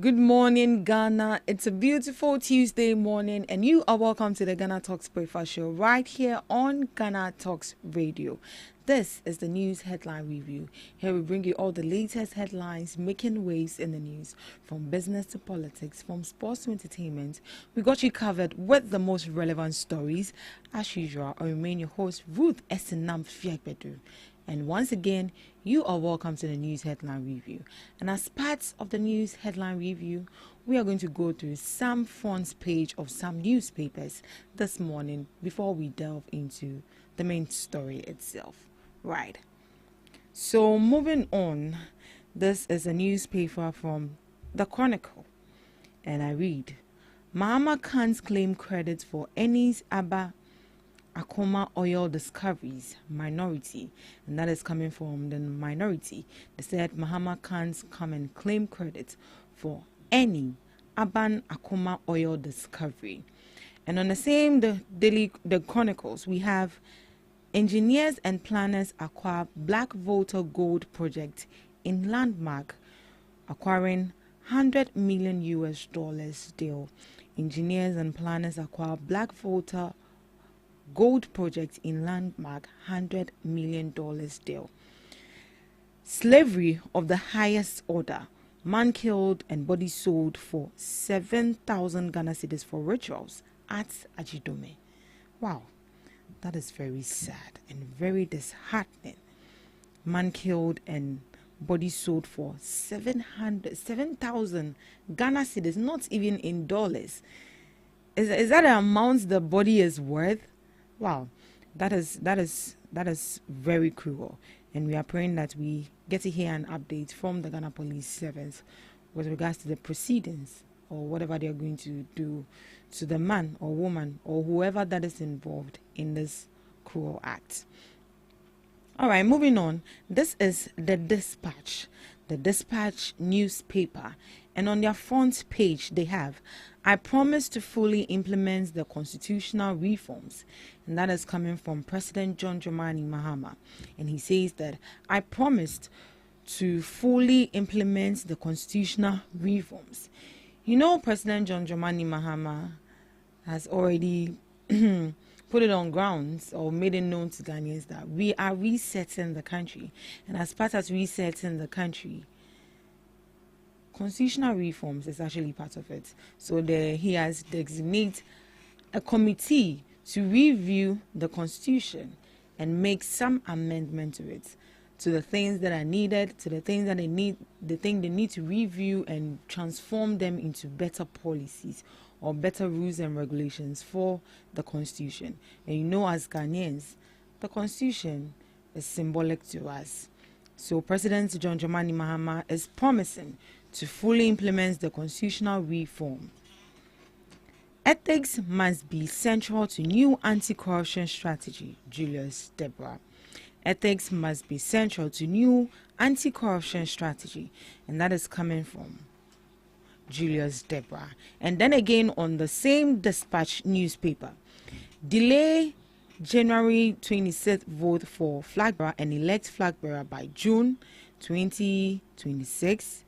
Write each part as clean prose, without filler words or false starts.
Good morning, Ghana. It's a beautiful Tuesday morning, and you are welcome to the Ghana Talks Breakfast Show right here on Ghana Talks Radio. This is the news headline review. Here we bring you all the latest headlines making waves in the news, from business to politics, from sports to entertainment. We got you covered with the most relevant stories. As usual, I remain your host, Ruth Esenam Fiakbedu. And once again, you are welcome to the news headline review. And as part of the news headline review, we are going to go through some front page of some newspapers this morning before we delve into the main story itself. Right. So moving on, this is a newspaper from the Chronicle. And I read, Mahama can't claim credit for any Abba Akoma oil discoveries, minority, and that is coming from the minority. They said Mahama can't come and claim credit for any Aban Akoma oil discovery. And on the same the Chronicles, we have engineers and planners acquire Black Volta gold project in landmark, acquiring $100 million deal. Engineers and planners acquire Black Volta gold project in landmark, $100 million deal. Slavery of the highest order. Man killed and body sold for 7,000 Ghana cedis for rituals at Ajidome. Wow, that is very sad and very disheartening. Man killed and body sold for 7,000 Ghana cedis, not even in dollars. Is that the amount the body is worth? Wow, that is very cruel, and we are praying that we get to hear an update from the Ghana Police Service with regards to the proceedings or whatever they are going to do to the man or woman or whoever that is involved in this cruel act. All right, moving on. This is the Dispatch newspaper, and on their front page they have, I promise to fully implement the constitutional reforms, and that is coming from President John Dramani Mahama, and he says that I promised to fully implement the constitutional reforms. You know, President John Dramani Mahama has already put it on grounds or made it known to Ghanaians that we are resetting the country, and as part of resetting the country, constitutional reforms is actually part of it. So he has designated a committee to review the constitution and make some amendment to it, to the things that are needed, to the things that they need to review and transform them into better policies or better rules and regulations for the constitution. And you know, as Ghanaians, the constitution is symbolic to us. So President John Dramani Mahama is promising to fully implement the constitutional reform. Ethics must be central to new anti-corruption strategy, Julius Deborah. Ethics must be central to new anti-corruption strategy, and that is coming from Julius Deborah. And then again on the same Dispatch newspaper, delay January 26th vote for flag bearer and elect flag bearer by June 2026.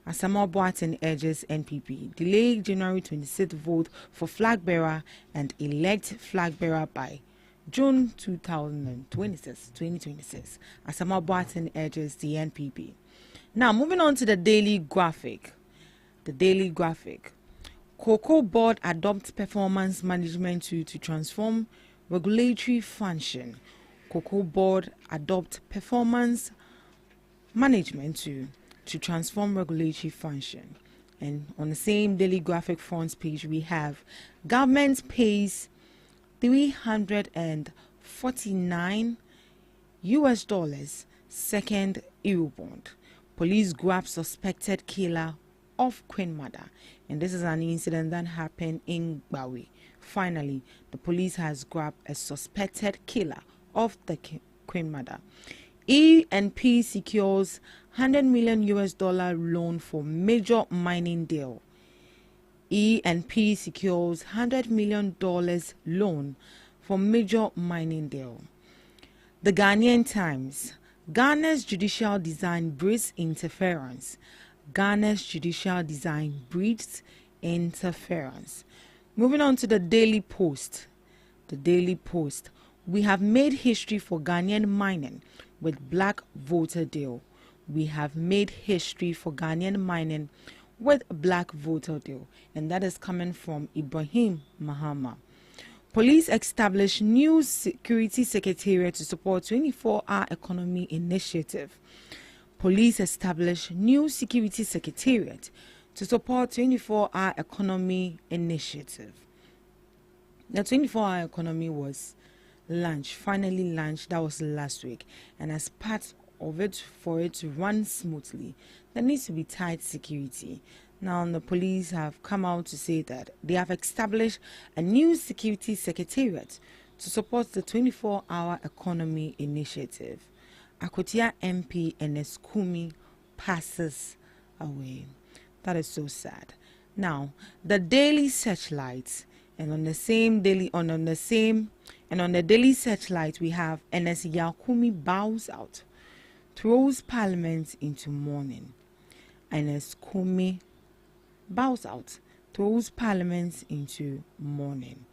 Asamoah Boateng urges NPP delay January 26th vote for flag bearer and elect flag bearer by June 2026. Asamoah Boateng urges the NPP. Now moving on to the Daily Graphic. The Daily Graphic. Cocoa Board adopts performance management to transform regulatory function. Cocoa Board adopts performance management to transform regulatory function. And on the same Daily Graphic front page, we have government pays $349 second Eurobond. Police grab suspected killer of Queen Mother, and this is an incident that happened in Bawi. Finally, the police has grabbed a suspected killer of the Queen Mother. E&P secures $100 million loan for major mining deal. E&P secures $100 million loan for major mining deal. The Ghanaian Times. Ghana's judicial design breeds interference. Ghana's judicial design breeds interference. Moving on to the Daily Post. The Daily Post. We have made history for Ghanaian mining with black voter deal. We have made history for Ghanaian mining with black voter deal. And that is coming from Ibrahim Mahama. Police establish new security secretariat to support 24-hour economy initiative. Police establish new security secretariat to support 24-hour economy initiative. The 24-hour economy was finally launched, that was last week. And as part of it, for it to run smoothly, there needs to be tight security. Now, the police have come out to say that they have established a new security secretariat to support the 24-hour economy initiative. Akotia MP Enes Kumi passes away. That is so sad. Now, the Daily Searchlight, and on the Daily Searchlight we have Enes Yakumi bows out, throws Parliament into mourning. Enes Kumi bows out, throws Parliament into mourning.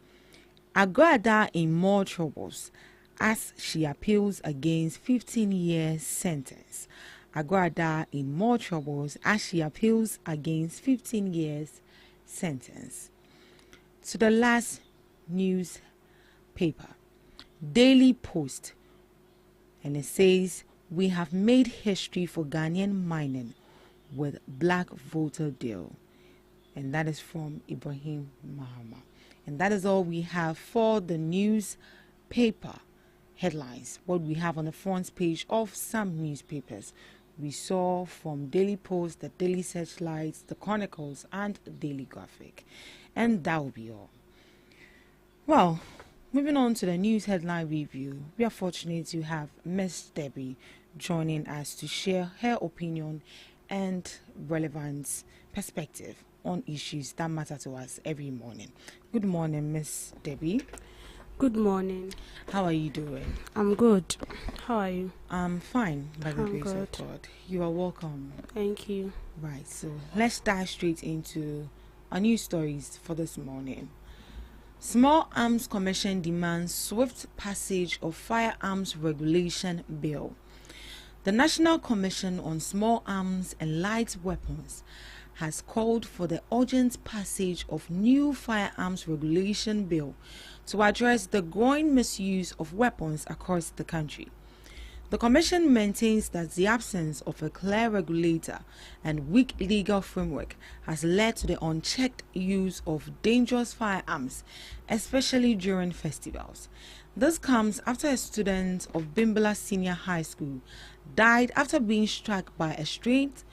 Agrada in more troubles as she appeals against 15-year sentence. Agrada in more troubles as she appeals against 15 years sentence. To the last newspaper, Daily Post, and it says, we have made history for Ghanaian mining with black voter deal. And that is from Ibrahim Mahama. And that is all we have for the newspaper headlines, what we have on the front page of some newspapers. We saw from Daily Post, the Daily Searchlight, the Chronicles, and Daily Graphic. And that will be all. Well, moving on to the news headline review, we are fortunate to have Miss Debbie joining us to share her opinion and relevant perspective on issues that matter to us every morning. Good morning, Miss Debbie. Good morning. How are you doing? I'm good. How are you? I'm fine, by the grace of God. You are welcome. Thank you. Right, so let's dive straight into our news stories for this morning. Small Arms Commission demands swift passage of Firearms Regulation Bill. The National Commission on Small Arms and Light Weapons has called for the urgent passage of new Firearms Regulation Bill to address the growing misuse of weapons across the country. The Commission maintains that the absence of a clear regulator and weak legal framework has led to the unchecked use of dangerous firearms, especially during festivals. This comes after a student of Bimbala Senior High School died after being struck by a strange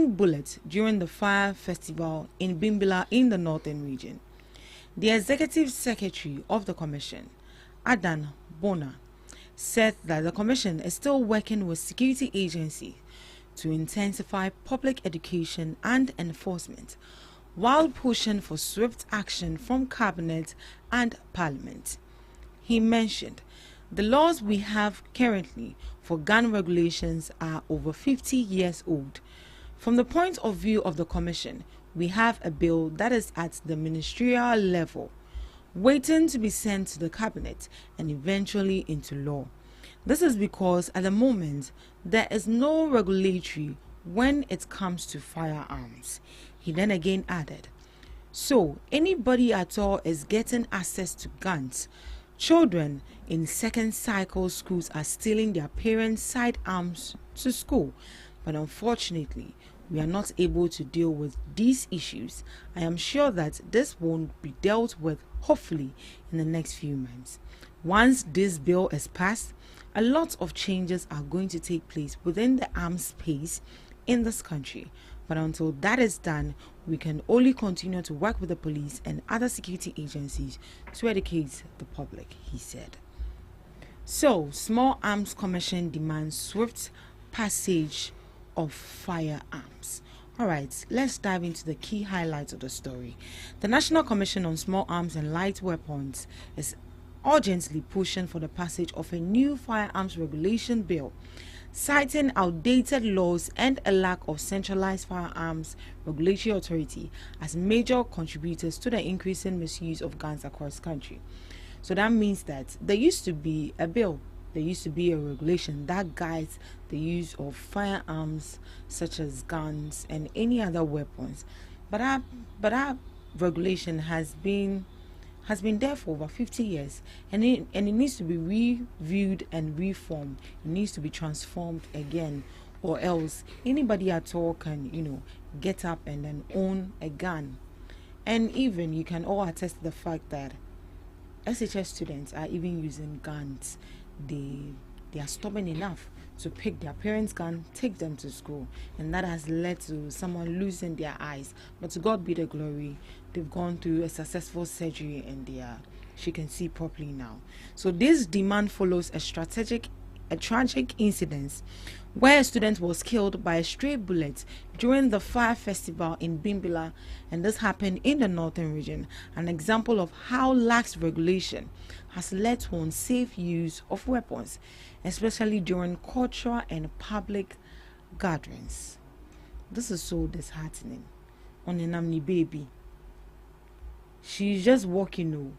bullet during the fire festival in Bimbala in the northern region. The executive secretary of the commission, Adan Bona, said that the commission is still working with security agencies to intensify public education and enforcement while pushing for swift action from cabinet and parliament. He mentioned the laws we have currently for gun regulations are over 50 years old. From the point of view of the Commission, we have a bill that is at the ministerial level, waiting to be sent to the Cabinet and eventually into law. This is because at the moment, there is no regulatory when it comes to firearms. He then again added, so anybody at all is getting access to guns. Children in second cycle schools are stealing their parents' sidearms to school, but unfortunately, we are not able to deal with these issues. I am sure that this won't be dealt with, hopefully, in the next few months. Once this bill is passed, a lot of changes are going to take place within the arms space in this country. But until that is done, we can only continue to work with the police and other security agencies to educate the public, he said. So, Small Arms Commission demands swift passage of firearms. Alright, let's dive into the key highlights of the story. The National Commission on Small Arms and Light Weapons is urgently pushing for the passage of a new firearms regulation bill citing outdated laws and a lack of centralized firearms regulatory authority as major contributors to the increasing misuse of guns across the country. So that means that there used to be a bill, there used to be a regulation that guides the use of firearms such as guns and any other weapons. But that regulation has been there for over 50 years, and it needs to be reviewed and reformed. It needs to be transformed again, or else anybody at all can get up and then own a gun. And even you can all attest to the fact that SHS students are even using guns. They are stubborn enough to pick their parents' gun, take them to school, and that has led to someone losing their eyes. But to God be the glory, they've gone through a successful surgery and she can see properly now. So this demand follows a tragic incident where a student was killed by a stray bullet during the fire festival in Bimbila, and this happened in the northern region, an example of how lax regulation has led to unsafe use of weapons, especially during cultural and public gatherings. This is so disheartening. On a Namni baby, she's just walking.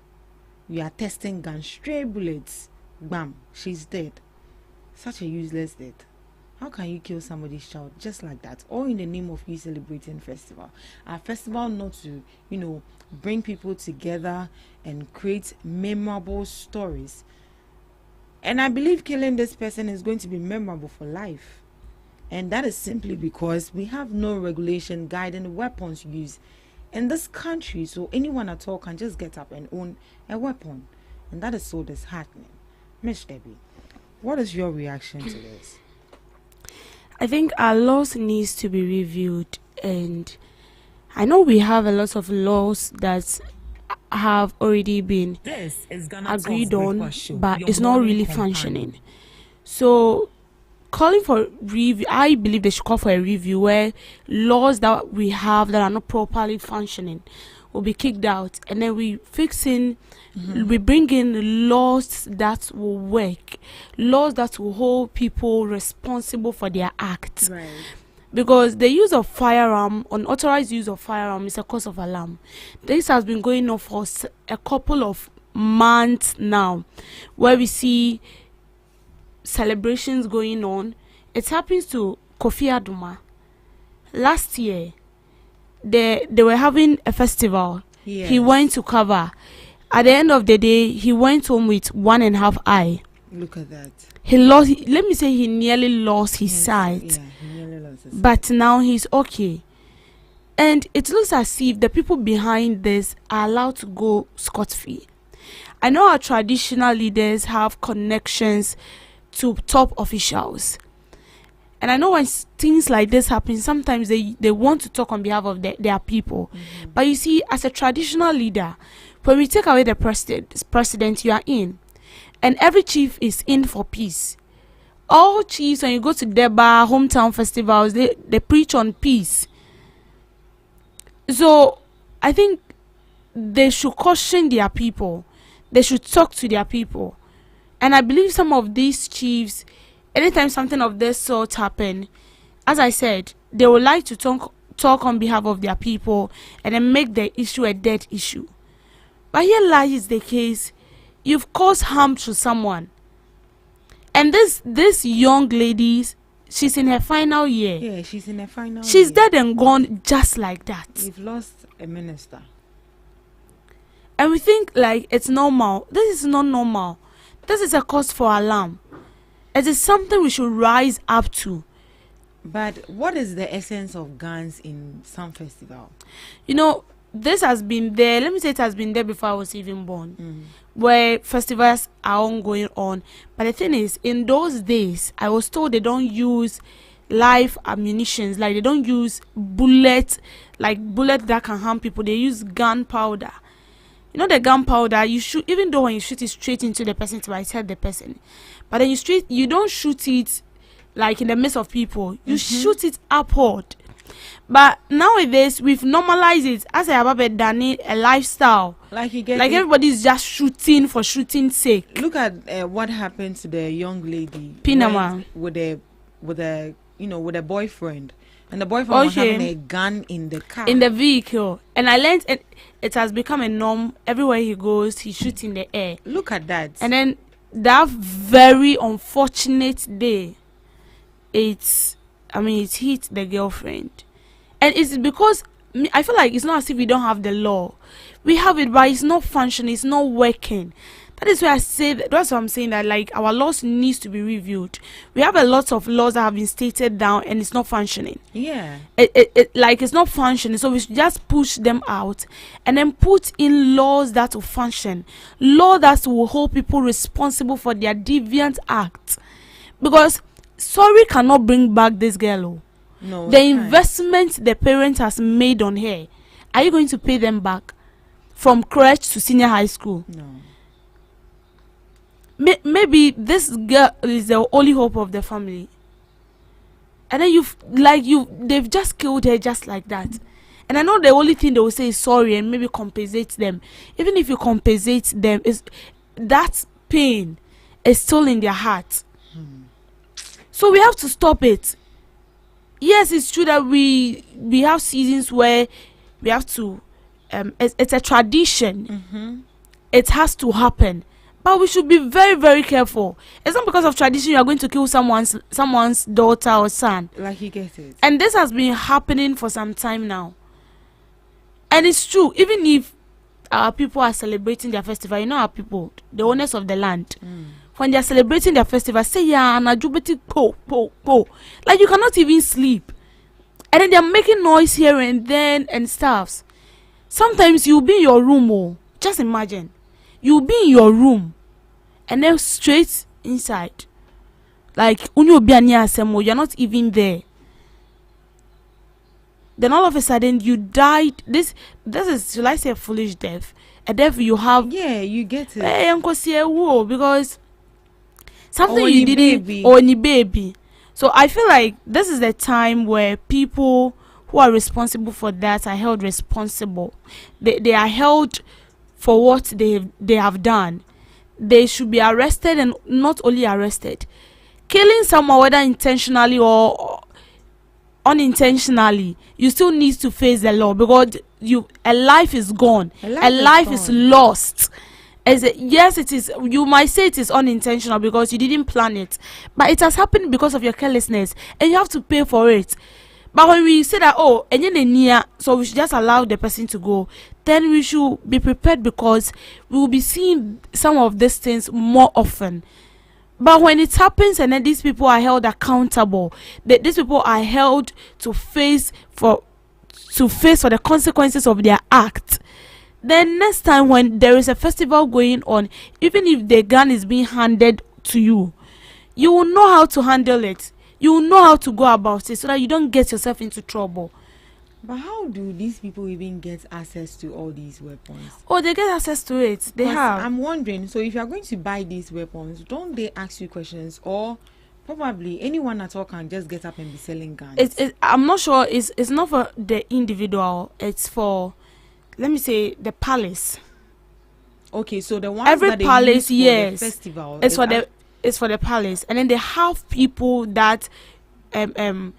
We are testing gun, stray bullets, bam, she's dead. Such a useless death. How can you kill somebody's child just like that, all in the name of you celebrating festival? A festival not to bring people together and create memorable stories. And I believe killing this person is going to be memorable for life. And that is simply because we have no regulation guiding weapons use in this country. So anyone at all can just get up and own a weapon. And that is so disheartening. Miss Debbie, what is your reaction to this? I think our laws needs to be reviewed, and I know we have a lot of laws that have already been agreed on, but it's not really functioning. So calling for review, I believe they should call for a review where laws that we have that are not properly functioning will be kicked out, and then we bring in laws that will work, laws that will hold people responsible for their acts. Right. Because the use of firearm, unauthorized use of firearm, is a cause of alarm. This has been going on for a couple of months now, where we see celebrations going on. It happens to Kofi Aduma. Last year, they were having a festival. Yes. He went to cover. At the end of the day, he went home with 1.5 eye. Look at that. He nearly lost his sight. Yeah, he nearly lost his sight. But now he's okay. And it looks as if the people behind this are allowed to go scot-free. I know our traditional leaders have connections to top officials. And I know when things like this happen, sometimes they want to talk on behalf of their people. Mm-hmm. But you see, as a traditional leader, when we take away the president, you are in. And every chief is in for peace. All chiefs, when you go to Deba, hometown festivals, they preach on peace. So I think they should caution their people. They should talk to their people. And I believe some of these chiefs, anytime something of this sort happen, as I said, they would like to talk on behalf of their people and then make the issue a dead issue. But here lies the case: you've caused harm to someone, and this young lady, she's in her final year. Yeah, she's in her final. She's dead and gone just like that. You've lost a minister, and we think like it's normal. This is not normal. This is a cause for alarm. It is something we should rise up to. But what is the essence of guns in some festival? This has been there. Let me say it has been there before I was even born, where festivals are ongoing on. But the thing is, in those days, I was told they don't use live ammunitions, like they don't use bullets that can harm people. They use gunpowder. The gunpowder, you shoot, even though when you shoot it straight into the person to hurt the person, but then you don't shoot it like in the midst of people. You shoot it upward. But nowadays we've normalized it as a lifestyle. Like everybody's just shooting for shooting's sake. Look at what happened to the young lady Pinama with the with a boyfriend, and the boyfriend was having a gun in the car, in the vehicle, and I learned it has become a norm. Everywhere he goes, he shoots in the air. Look at that. And then that very unfortunate day, it hit the girlfriend, and it's because I feel like it's not as if we don't have the law. We have it, but it's not functioning. It's not working. That is why I say that's what I'm saying, that like our laws needs to be reviewed. We have a lot of laws that have been stated down and it's not functioning. Yeah. It's not functioning. So we should just push them out and then put in laws that will function. Law that will hold people responsible for their deviant acts. Because sorry cannot bring back this girl. Oh. No. The investment the parent has made on her, are you going to pay them back from crèche to senior high school? No. Maybe this girl is the only hope of the family, and then they've just killed her just like that. And I know the only thing they will say is sorry and maybe compensate them. Even if you compensate them, is that pain is still in their heart. So we have to stop it. Yes, it's true that we have seasons where we have to it's a tradition. It has to happen. But we should be very, very careful. It's not because of tradition you are going to kill someone's daughter or son. Like, you get it. And this has been happening for some time now. And it's true. Even if our people are celebrating their festival, you know our people, the owners of the land, when they are celebrating their festival, say, yeah, po. Like, you cannot even sleep. And then they are making noise here and then and stuff. Sometimes you'll be in your room, oh. Just imagine. You'll be in your room and then straight inside. Like, you're not even there. Then all of a sudden you died. This is, shall I say, a foolish death? A death you have. Yeah, you get it. Because something you didn't, or any baby. So I feel like this is the time where people who are responsible for that are held responsible. They are held for what they have done. They should be arrested, and not only arrested. Killing someone, whether intentionally or unintentionally, you still need to face the law, because a life is gone. A life is lost. Yes, it is. You might say it is unintentional because you didn't plan it, but it has happened because of your carelessness, and you have to pay for it. But when we say that, so we should just allow the person to go, then we should be prepared, because we will be seeing some of these things more often. But when it happens and then these people are held accountable, these people are held to face for the consequences of their act, then next time when there is a festival going on, even if the gun is being handed to you, you will know how to handle it. You will know how to go about it so that you don't get yourself into trouble. But how do these people even get access to all these weapons? Oh, they get access to it. They have. I'm wondering, so if you're going to buy these weapons, don't they ask you questions? Or probably anyone at all can just get up and be selling guns? I'm not sure. It's not for the individual. It's for, let me say, the palace. Okay, so the ones every that they palace, use for yes, the festival. It's for the palace, and then they have people that control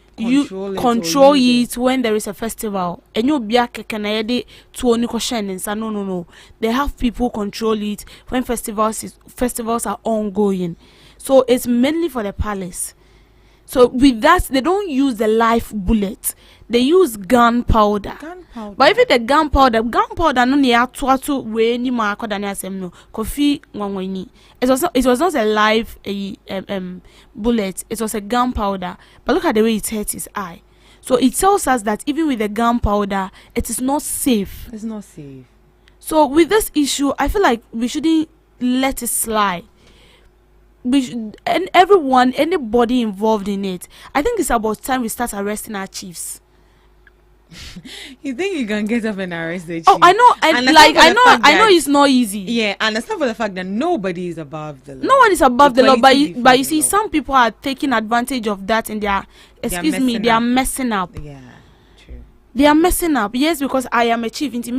it when there is a festival. And you be no. They have people control it when festivals are ongoing. So it's mainly for the palace. So with that, they don't use the live bullet. They use gunpowder. But if the gunpowder no near to way ni ma akoda no coffee ngwangweni. It was not a live bullet. It was a gunpowder. But look at the way it hurt his eye. So it tells us that even with the gunpowder, it is not safe. It's not safe. So with this issue, I feel like we shouldn't let it slide. And anybody involved in it, I think it's about time we start arresting our chiefs. You think you can get up and arrest the chief? Oh, I know, I know it's not easy. Yeah, and it's not for the fact that nobody is above the law. No one is above the law, but you see, some people are taking advantage of that, and they are messing up. Yeah, true. They are messing up. Yes, because I am a chief, and at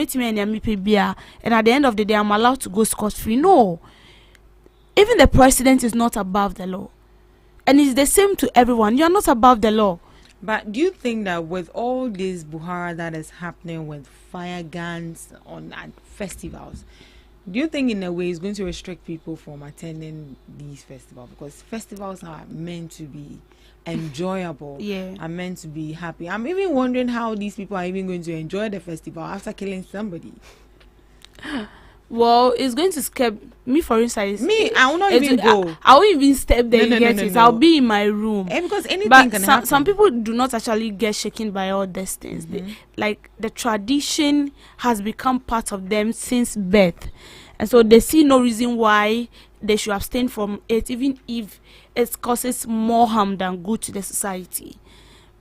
the end of the day, I'm allowed to go scot-free. No. Even the president is not above the law. and it's the same to everyone. You are not above the law. But do you think that with all this buhara that is happening with fire guns at festivals, do you think in a way it's going to restrict people from attending these festivals? Because festivals are meant to be enjoyable, are meant to be happy. I'm even wondering how these people are even going to enjoy the festival after killing somebody. Well, it's going to scare me, for instance. I will not even go. I won't even step there. No. I'll be in my room. Because anything but can happen. Some people do not actually get shaken by all these things. Like the tradition has become part of them since birth, and so they see no reason why they should abstain from it, even if it causes more harm than good to the society.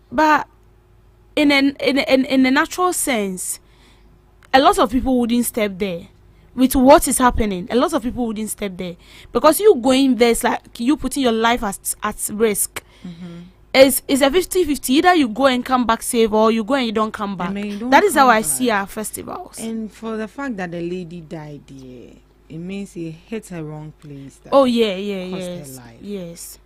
But in a natural sense, a lot of people wouldn't step there. With what is happening, a lot of people wouldn't step there, because you going there is like you putting your life at risk. It's a 50-50. Either you go and come back safe, or you go and you don't come back. That is how I see our festivals. And for the fact that the lady died there, it means he hit her wrong place. Yes.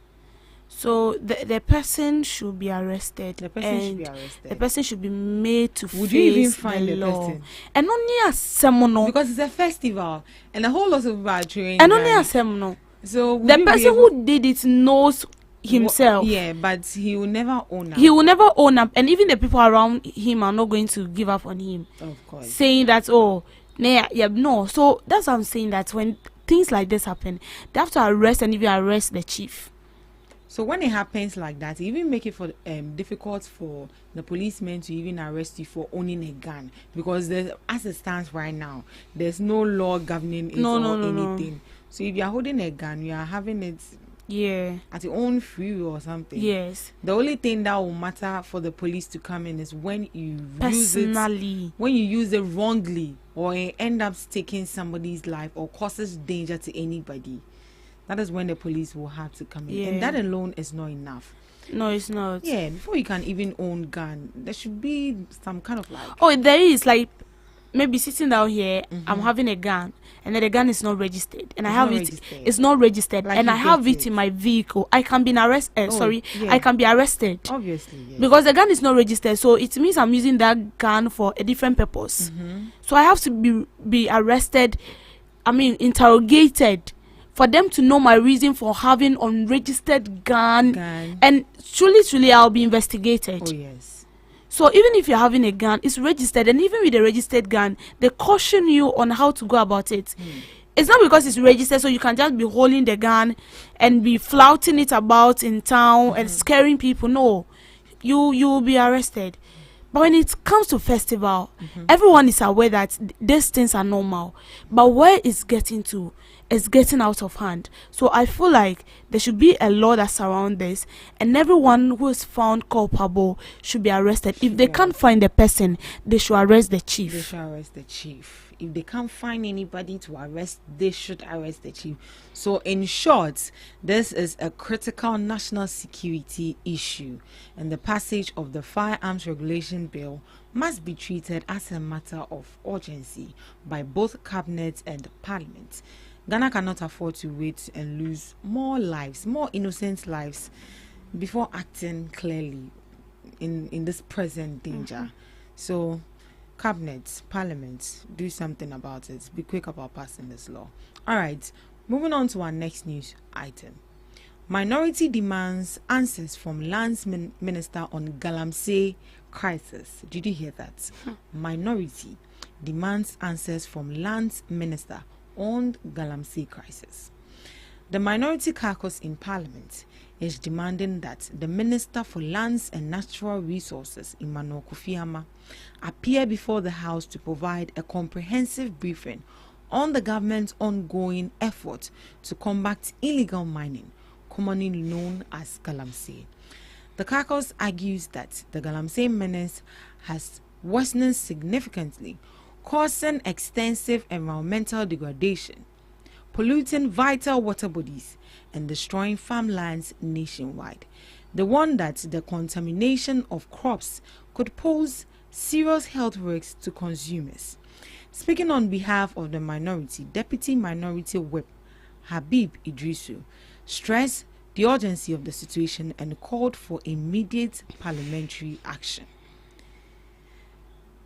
So the person should be arrested. The person should be made to Would face you even find the law. person? And only a seminal. Because it's a festival, and a whole lot of people are trained. And only a seminal. So the person who did it knows himself. But he will never own up. He will never own up, and even the people around him are not going to give up on him. Of course. Saying that, no. So that's what I'm saying, that when things like this happen, they have to arrest and even arrest the chief. So when it happens like that, it even make it for difficult for the policemen to even arrest you for owning a gun, because as it stands right now, there's no law governing it anything. So if you are holding a gun, you are having it at your own free will or something. Yes. The only thing that will matter for the police to come in is when you use it wrongly, or it end up taking somebody's life or causes danger to anybody. That is when the police will have to come in. And that alone is not enough. No, it's not. Yeah, before you can even own gun, there should be some kind of like... Oh, there is. Like, maybe sitting down here, I'm having a gun, and then the gun is not registered. And it's not registered. Like, and I have it in my vehicle. I can be arrested. I can be arrested. Obviously, yes. Because the gun is not registered. So it means I'm using that gun for a different purpose. So I have to be arrested, interrogated, for them to know my reason for having unregistered gun. And truly I'll be investigated. Oh yes. So even if you're having a gun, it's registered, and even with a registered gun, they caution you on how to go about it. It's not because it's registered so you can just be holding the gun and be flouting it about in town and scaring people. No, you will be arrested. But when it comes to festival, everyone is aware that these things are normal. But where it's getting to, it's getting out of hand. So I feel like there should be a law that surrounds this, and everyone who is found culpable should be arrested. If they can't find the person, they should arrest the chief. If they can't find anybody to arrest, they should arrest the chief. So in short, this is a critical national security issue, and the passage of the Firearms Regulation Bill must be treated as a matter of urgency by both cabinet and parliament. Ghana cannot afford to wait and lose more lives, more innocent lives, before acting clearly in this present danger. So cabinet, parliament, do something about it. Be quick about passing this law. All right, moving on to our next news item. Minority demands answers from Lands Minister on Galamsey crisis. Did you hear that? Minority demands answers from Lands Minister on Galamsey crisis. The minority caucus in Parliament is demanding that the Minister for Lands and Natural Resources, Emmanuel Kofi, appear before the House to provide a comprehensive briefing on the government's ongoing effort to combat illegal mining, commonly known as Galamsey. The caucus argues that the Galamsey menace has worsened significantly, causing extensive environmental degradation, polluting vital water bodies, and destroying farmlands nationwide. They warn that the contamination of crops could pose serious health risks to consumers. Speaking on behalf of the minority, Deputy Minority Whip Habib Idrisu stressed the urgency of the situation and called for immediate parliamentary action.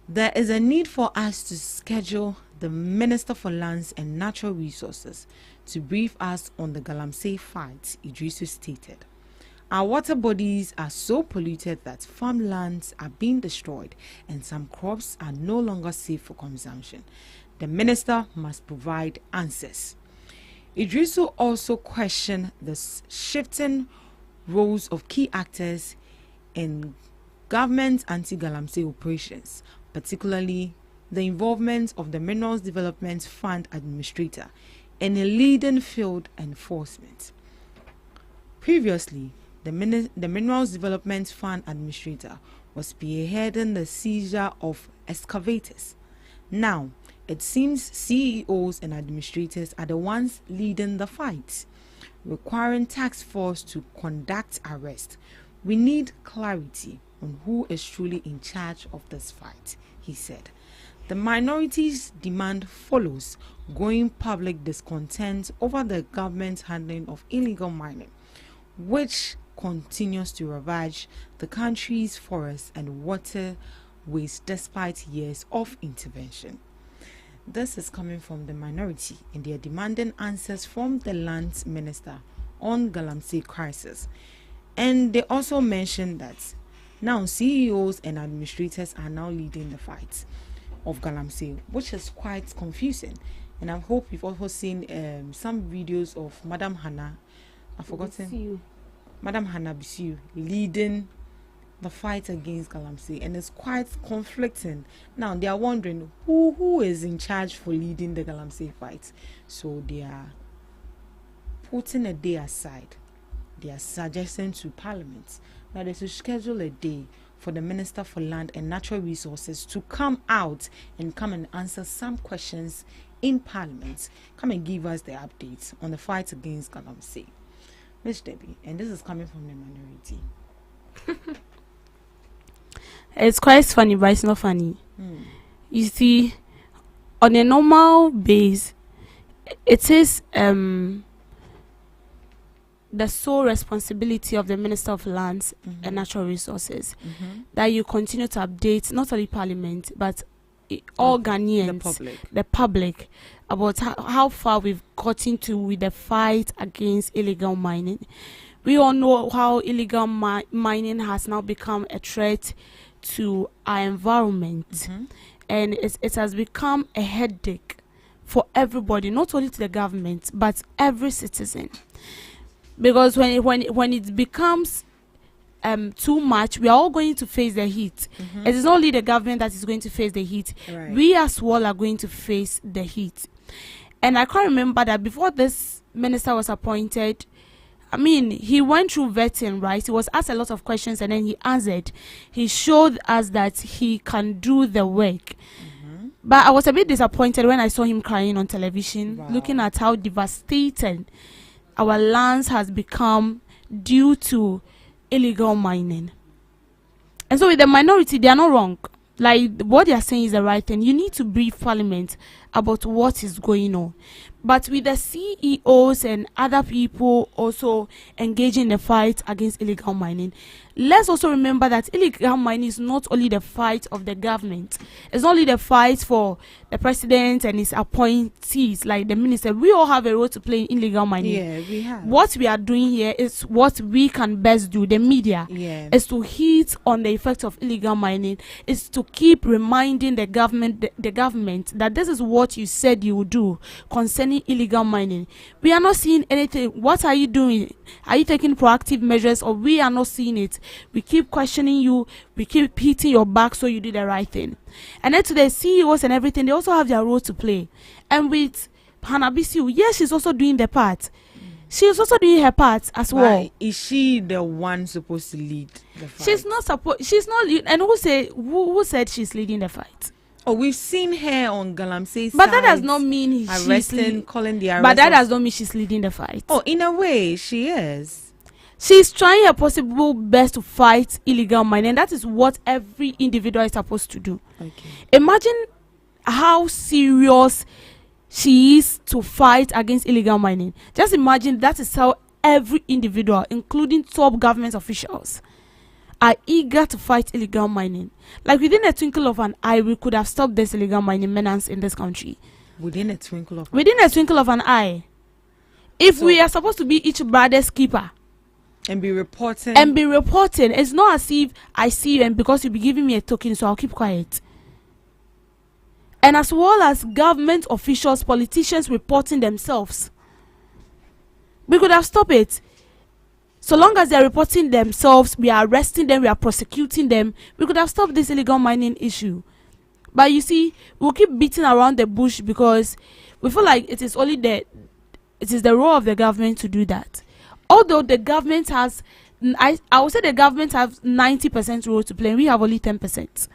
There is a need for us to schedule the Minister for Lands and Natural Resources to brief us on the Galamsey fight, Idrisu stated. Our water bodies are so polluted that farmlands are being destroyed and some crops are no longer safe for consumption. The minister must provide answers. Idrisu also questioned the shifting roles of key actors in government anti-Galamsey operations, particularly the involvement of the Minerals Development Fund Administrator in a leading field enforcement. Previously, the Minerals Development Fund Administrator was spearheading the seizure of excavators. Now, it seems CEOs and administrators are the ones leading the fight, requiring task force to conduct arrests. We need clarity on who is truly in charge of this fight, he said. The minority's demand follows growing public discontent over the government's handling of illegal mining, which continues to ravage the country's forests and waterways despite years of intervention. This is coming from the minority, and they are demanding answers from the lands minister on Galamsey crisis. And they also mentioned that now CEOs and administrators are now leading the fight of Galamsey, which is quite confusing. And I hope you've also seen some videos of Madam Hannah. I've forgotten. Madam Hannah Bisiu leading the fight against Galamsey, and it's quite conflicting. Now they are wondering who is in charge for leading the Galamsey fight. So they are putting a day aside. They are suggesting to Parliament that they should schedule a day for the Minister for Land and Natural Resources to come out and come and answer some questions in Parliament. Come and give us the updates on the fight against Galamsey. Miss Debbie, and this is coming from the minority. It's quite funny, but it's not funny. You see, on a normal base, it is the sole responsibility of the Minister of Lands and Natural Resources that you continue to update not only Parliament but all Ghanaians, the public, about how far we've gotten to with the fight against illegal mining. We all know how illegal mining has now become a threat to our environment, and it has become a headache for everybody, not only to the government but every citizen. Because when it becomes too much, we are all going to face the heat. It is not only the government that is going to face the heat. Right. We as well are going to face the heat. And I can remember that before this minister was appointed, I mean, he went through vetting, right? He was asked a lot of questions and then he answered. He showed us that he can do the work. But I was a bit disappointed when I saw him crying on television, looking at how devastated our lands has become due to illegal mining. And so with the minority, they are not wrong. Like, what they are saying is the right thing. You need to brief Parliament about what is going on. But with the CEOs and other people also engaging in the fight against illegal mining, let's also remember that illegal mining is not only the fight of the government. It's not only the fight for the president and his appointees, like the minister. We all have a role to play in illegal mining. Yeah, we have. What we are doing here is what we can best do. The media is to hit on the effects of illegal mining, is to keep reminding the government that this is what you said you would do concerning illegal mining. We are not seeing anything. What are you doing? Are you taking proactive measures, or we are not seeing it? We keep questioning you, we keep hitting your back so you do the right thing. And then to the CEOs and everything, they also have their role to play. And with Hannah Bisiu, yes, she's also doing the part. She's also doing her part as well. Is she the one supposed to lead the fight? She's not supposed. She's not. And who said she's leading the fight? Oh, we've seen her on Galamsey. But that does not mean calling the arrest. But that does not mean she's leading the fight. Oh, in a way, she is. She's trying her possible best to fight illegal mining, and that is what every individual is supposed to do. Okay. Imagine how serious she is to fight against illegal mining. Just imagine that is how every individual, including top government officials, are eager to fight illegal mining. Like within a twinkle of an eye, we could have stopped this illegal mining menace in this country. Within a twinkle of an eye. If we are supposed to be each brother's keeper and be reporting, it's not as if I see you and because you'll be giving me a token, so I'll keep quiet. And as well as government officials, politicians reporting themselves, we could have stopped it. So long as they're reporting themselves, we are arresting them, we are prosecuting them, we could have stopped this illegal mining issue. But you see, we'll keep beating around the bush because we feel like it is the role of the government to do that. Although the government has, I would say the government has 90% role to play, we have only 10%.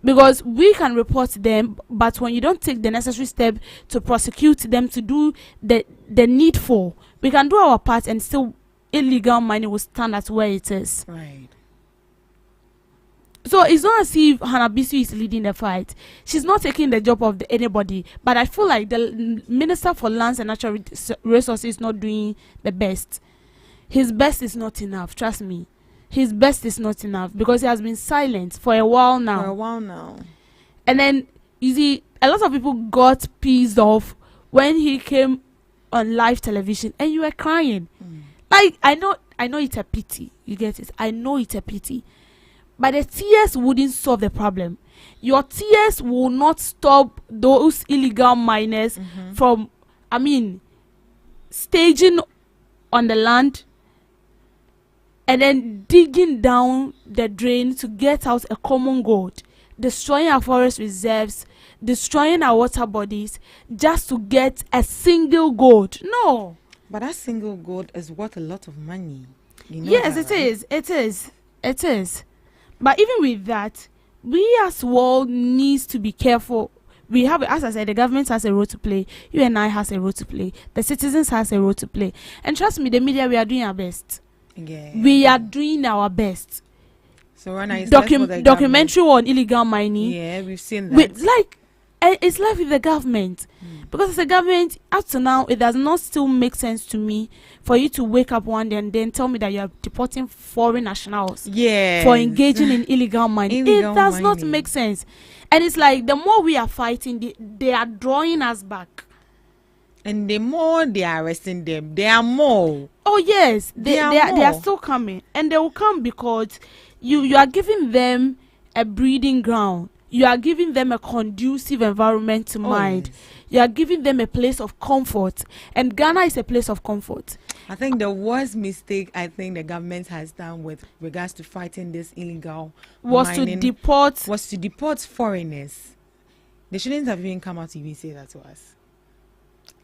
Because we can report them, but when you don't take the necessary step to prosecute them, to do the needful, we can do our part and still illegal mining will stand at where it is. Right. So it's not as if Hannah Bisu is leading the fight. She's not taking the job of anybody. But I feel like the Minister for Lands and Natural Resources is not doing the best. His best is not enough, trust me. His best is not enough because he has been silent for a while now. And then, you see, a lot of people got pissed off when he came on live television and you were crying. Like, I know it's a pity. You get it? I know it's a pity. But the tears wouldn't solve the problem. Your tears will not stop those illegal miners from, staging on the land and then digging down the drain to get out a common gold, destroying our forest reserves, destroying our water bodies, just to get a single gold. No. But that single gold is worth a lot of money. You know yes, that, it is. But even with that, we as well needs to be careful. We have, as I said, the government has a role to play. You and I has a role to play. The citizens has a role to play. And trust me, the media, we are doing our best. Yeah. We are doing our best. So when I documentary on illegal mining. Yeah, we've seen that. It's like with the government. Because as a government, up to now, it does not still make sense to me for you to wake up one day and then tell me that you are deporting foreign nationals for engaging in illegal mining. It does not make sense. And it's like the more we are fighting, they are drawing us back. And the more they are arresting them, there are more. Oh yes, they are still coming. And they will come because you are giving them a breeding ground. You are giving them a conducive environment to mine. Yes. You are giving them a place of comfort. And Ghana is a place of comfort. I think the worst mistake the government has done with regards to fighting this illegal mining was to deport foreigners. They shouldn't have even come out to even say that to us.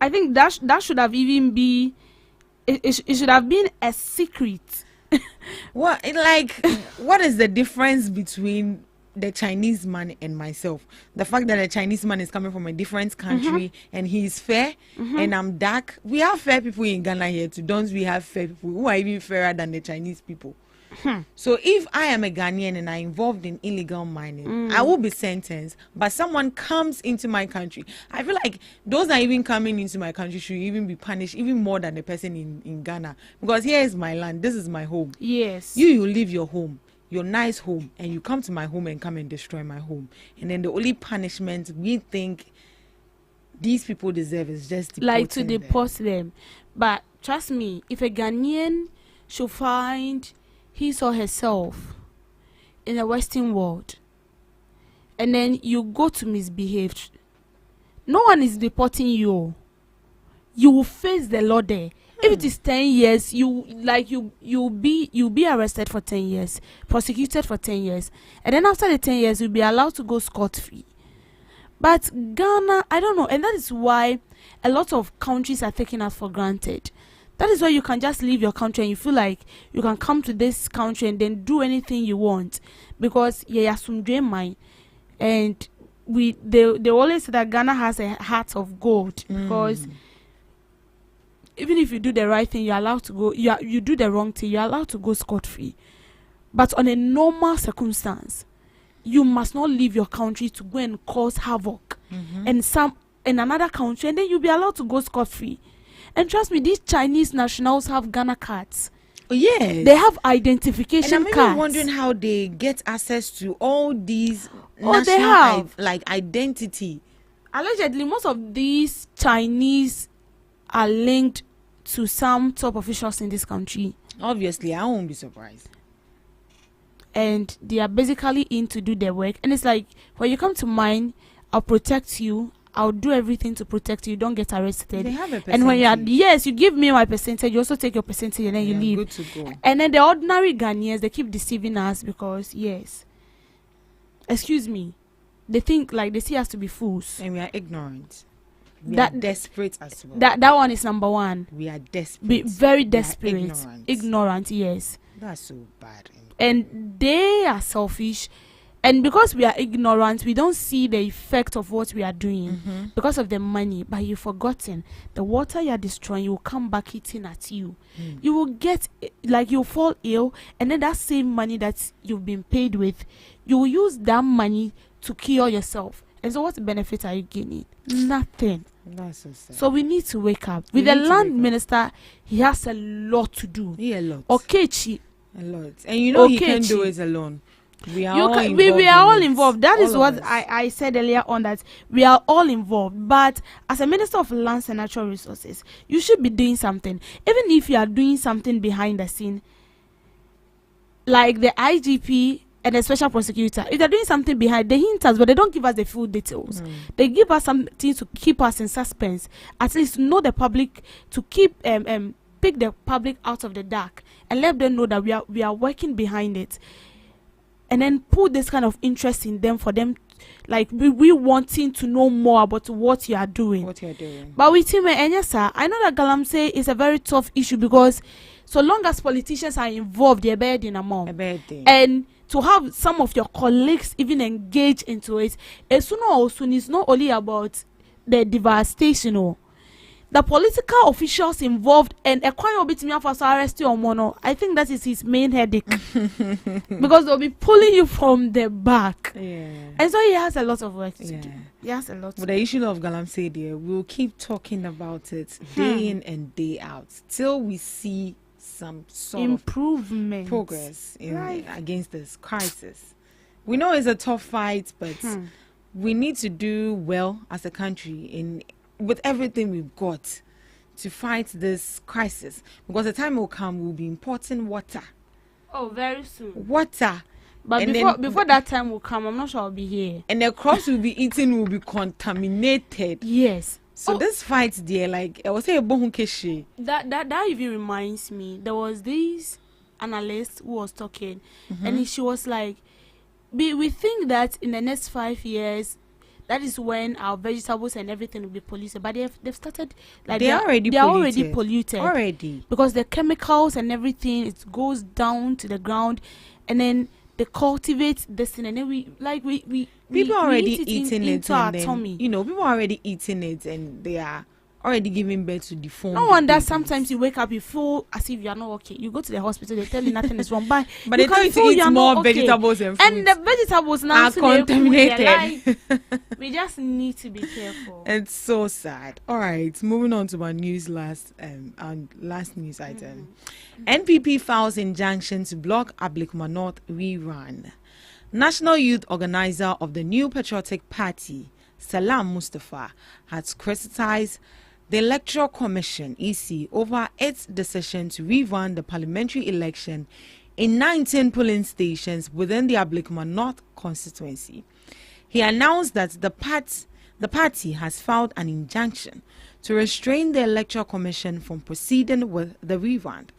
I think that should have even been it should have been a secret. What is the difference between the Chinese man and myself? The fact that the Chinese man is coming from a different country and he's fair and I'm dark. We have fair people in Ghana here too. Don't we have fair people who are even fairer than the Chinese people? So if I am a Ghanaian and I'm involved in illegal mining, I will be sentenced. But someone comes into my country. I feel like those that are even coming into my country should even be punished even more than the person in Ghana. Because here is my land. This is my home. Yes. You leave your home, your nice home, and you come to my home and come and destroy my home. And then the only punishment we think these people deserve is just to deport them. But trust me, if a Ghanaian should find his or herself in the Western world and then you go to misbehave, no one is deporting you. You will face the law there. If it is 10 years, you'll be arrested for 10 years, prosecuted for 10 years, and then after the 10 years you'll be allowed to go scot-free. But Ghana, I don't know, and that is why a lot of countries are taking us for granted. That is why you can just leave your country and you feel like you can come to this country and then do anything you want, because mind. And they always say that Ghana has a heart of gold, because even if you do the right thing, you're allowed to go. You do the wrong thing, you're allowed to go scot-free. But on a normal circumstance, you must not leave your country to go and cause havoc in another country, and then you'll be allowed to go scot-free. And trust me, these Chinese nationals have Ghana cards. Yes. They have identification and I'm cards. even wondering how they get access to all these they have. like identity. Allegedly, most of these Chinese are linked to some top officials in this country. Obviously, I won't be surprised. And they are basically in to do their work. And it's like, when you come to mine, I'll protect you. I'll do everything to protect you. Don't get arrested. They have a percentage. And when you give me my percentage, you also take your percentage and then you leave. Good to go. And then the ordinary Ghanaians, they keep deceiving us because, yes, excuse me, they think like they see us to be fools. And we are ignorant. We are desperate as well. That one is number one. We are desperate. Very desperate. Ignorant, yes. That's so bad. And they are selfish. And because we are ignorant, we don't see the effect of what we are doing because of the money. But you've forgotten, the water you are destroying will come back eating at you. You will get, like, you'll fall ill. And then that same money that you've been paid with, you will use that money to cure yourself. And so what benefit are you gaining? Nothing. That's so sad. So we need to wake up. With the land minister, he has a lot to do. A lot. Okechi. A lot. And you know he can't do it alone. We are all involved. We are all involved. That is what I said earlier on, that we are all involved. But as a Minister of Lands and Natural Resources, you should be doing something. Even if you are doing something behind the scene, like the IGP and the Special Prosecutor, if they're doing something behind, they hint us, but they don't give us the full details. They give us something to keep us in suspense, at least to know the public, to keep pick the public out of the dark and let them know that we are working behind it. And then put this kind of interest in them, for them, like we wanting to know more about what you are doing. But with him and yes, sir, I know that Galamsey is a very tough issue, because so long as politicians are involved, they're bad in amount. And to have some of your colleagues even engage into it, it's not only about the devastation. The political officials involved, and a crime will be to me for arrest you or mono. I think that is his main headache. Because they'll be pulling you from the back. And so he has a lot of work to do. He has a lot. But the issue of Galamsey there, we'll keep talking about it day in and day out till we see some sort improvement, of progress against this crisis. We know it's a tough fight, but we need to do well as a country with everything we've got to fight this crisis, because the time will come we'll be importing water. Oh, very soon. Water. But before that time will come, I'm not sure I'll be here. And the crops we'll be eating will be contaminated. Yes. So this fight there, like I was saying, that even reminds me, there was this analyst who was talking, and she was like, we think that in the next 5 years, that is when our vegetables and everything will be polluted. But they've started, like they're already polluted because the chemicals and everything, it goes down to the ground, and then they cultivate this thing, and then people are already eating it into our tummy. People are already eating it, and they are already giving birth to deformed. No wonder sometimes you wake up, you feel as if you are not okay. You go to the hospital, they tell you nothing is wrong, but they tell you to eat more vegetables and fruits. And the vegetables now are contaminated. We just need to be careful. It's so sad. All right, moving on to our last news item. NPP files injunction to block Ablikuma North rerun. National Youth Organizer of the New Patriotic Party, Salam Mustafa, has criticized the Electoral Commission (EC) over its decision to rerun the parliamentary election in 19 polling stations within the Ablikuma North constituency. He announced that the party has filed an injunction to restrain the Electoral Commission from proceeding with the rerun.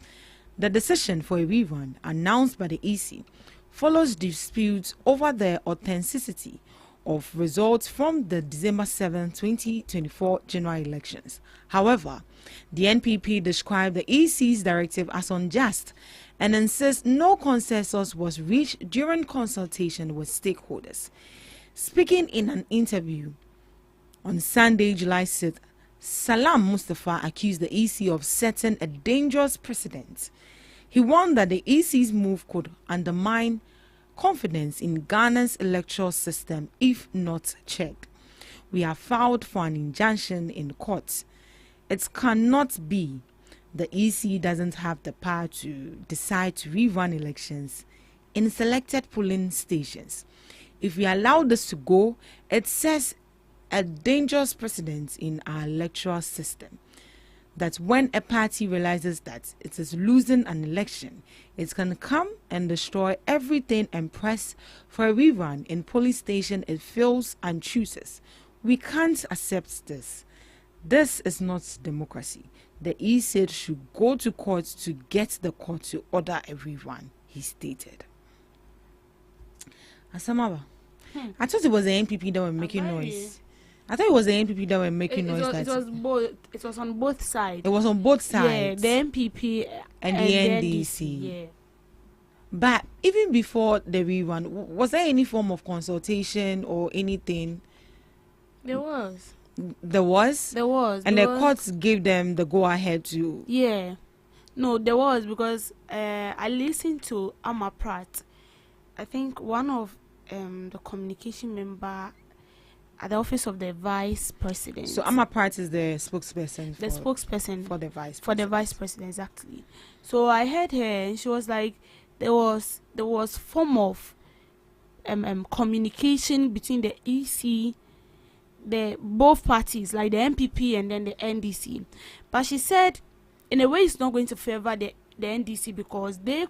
The decision for a rerun, announced by the EC, follows disputes over the authenticity of results from the December 7, 2024 general elections. However, the NPP described the EC's directive as unjust and insists no consensus was reached during consultation with stakeholders. Speaking in an interview on Sunday, July 6th, Salam Mustafa accused the EC of setting a dangerous precedent. He warned that the EC's move could undermine confidence in Ghana's electoral system if not checked. We have filed for an injunction in court. It cannot be the EC doesn't have the power to decide to rerun elections in selected polling stations. If we allow this to go, it sets a dangerous precedent in our electoral system. That when a party realizes that it is losing an election, it can come and destroy everything and press for a rerun in polling station it feels and chooses. We can't accept this. This is not democracy. The EC should go to court to get the court to order a rerun, he stated. Asamaba, I thought it was the NPP that were making noise. I thought it was the NPP that were making noise. It was both. It was on both sides. It was on both sides. Yeah, the NPP and the NDC. Yeah. But even before the rerun, was there any form of consultation or anything? There was. There was? There was. And the courts gave them the go-ahead to... Yeah. No, there was, because I listened to Amma Pratt. I think one of the communication member at the office of the vice president. So Amma Pratt is the spokesperson. The spokesperson for the vice president. For the vice president, exactly. So I heard her, and she was like, there was form of communication between the EC, the both parties, like the MPP and then the NDC. But she said, in a way, it's not going to favor the NDC, because it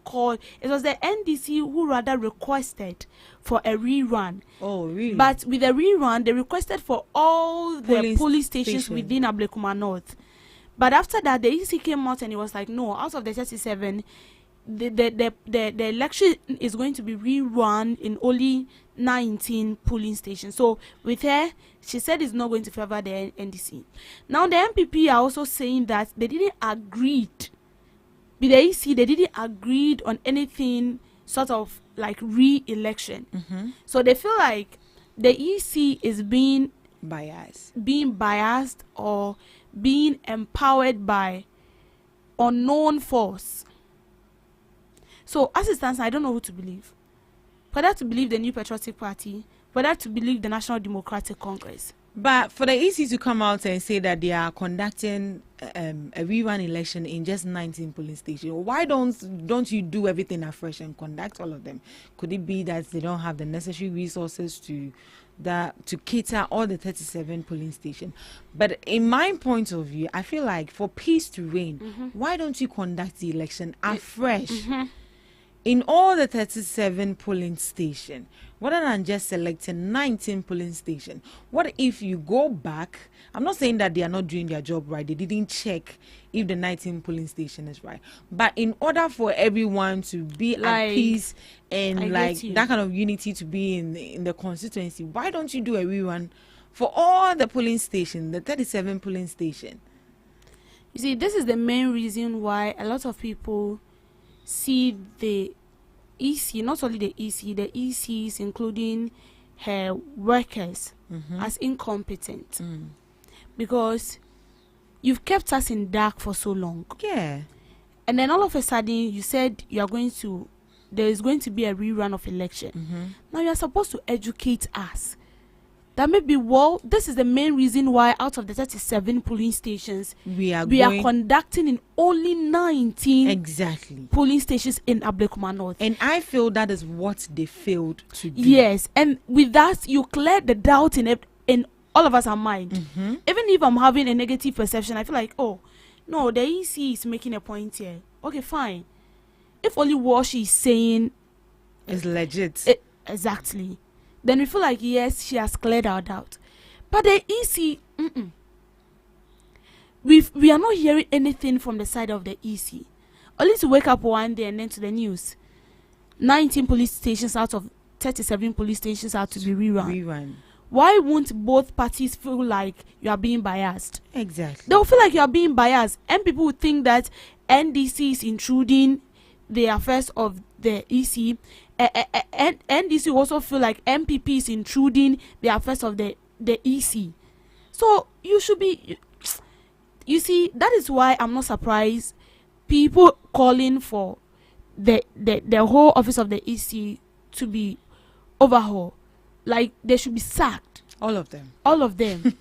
was the NDC who rather requested for a rerun. Oh, really? But with the rerun, they requested for all the police stations within Ablekuma North. But after that, the EC came out and it was like, no, out of the 37, the election is going to be rerun in only 19 polling stations. So with her, she said it's not going to favor the NDC. Now the MPP are also saying that they didn't agree with the EC. They didn't agree on anything sort of like re-election. Mm-hmm. So they feel like the EC is being biased or being empowered by unknown force. So as it stands, I don't know who to believe. Whether to believe the New Patriotic Party, whether to believe the National Democratic Congress. But for the EC to come out and say that they are conducting a rerun election in just 19 polling stations, why don't you do everything afresh and conduct all of them? Could it be that they don't have the necessary resources to cater all the 37 polling stations? But in my point of view, I feel like for peace to reign, why don't you conduct the election afresh? In all the 37 polling stations, rather than just selecting 19 polling stations? What if you go back? I'm not saying that they are not doing their job right. They didn't check if the 19 polling station is right. But in order for everyone to be at peace and that kind of unity to be in the constituency, why don't you do a rerun for all the polling stations, the 37 polling stations? You see, this is the main reason why a lot of people see the EC, not only the ECs, including her workers, as incompetent. Because you've kept us in dark for so long. Yeah. And then all of a sudden, you said there is going to be a rerun of election. Now you're supposed to educate us. That may be, this is the main reason why out of the 37 polling stations, we are conducting in only 19 polling stations in Ablekuma North. And I feel that is what they failed to do. Yes, and with that, you cleared the doubt in all of us our mind. Even if I'm having a negative perception, I feel like, oh, no, the EC is making a point here. Okay, fine. If only what she's saying is legit. Exactly. Then we feel like, yes, she has cleared our doubt. But the EC, we are not hearing anything from the side of the EC. Only to wake up one day and then to the news. 19 police stations out of 37 police stations are to be rerun. Why won't both parties feel like you are being biased? Exactly. They'll feel like you are being biased. And people would think that NDC is intruding the affairs of the EC. And NDC also feel like MPP is intruding the affairs of the EC. So you should be, you see, that is why I'm not surprised people calling for the whole office of the EC to be overhauled. Like, they should be sacked. All of them. All of them.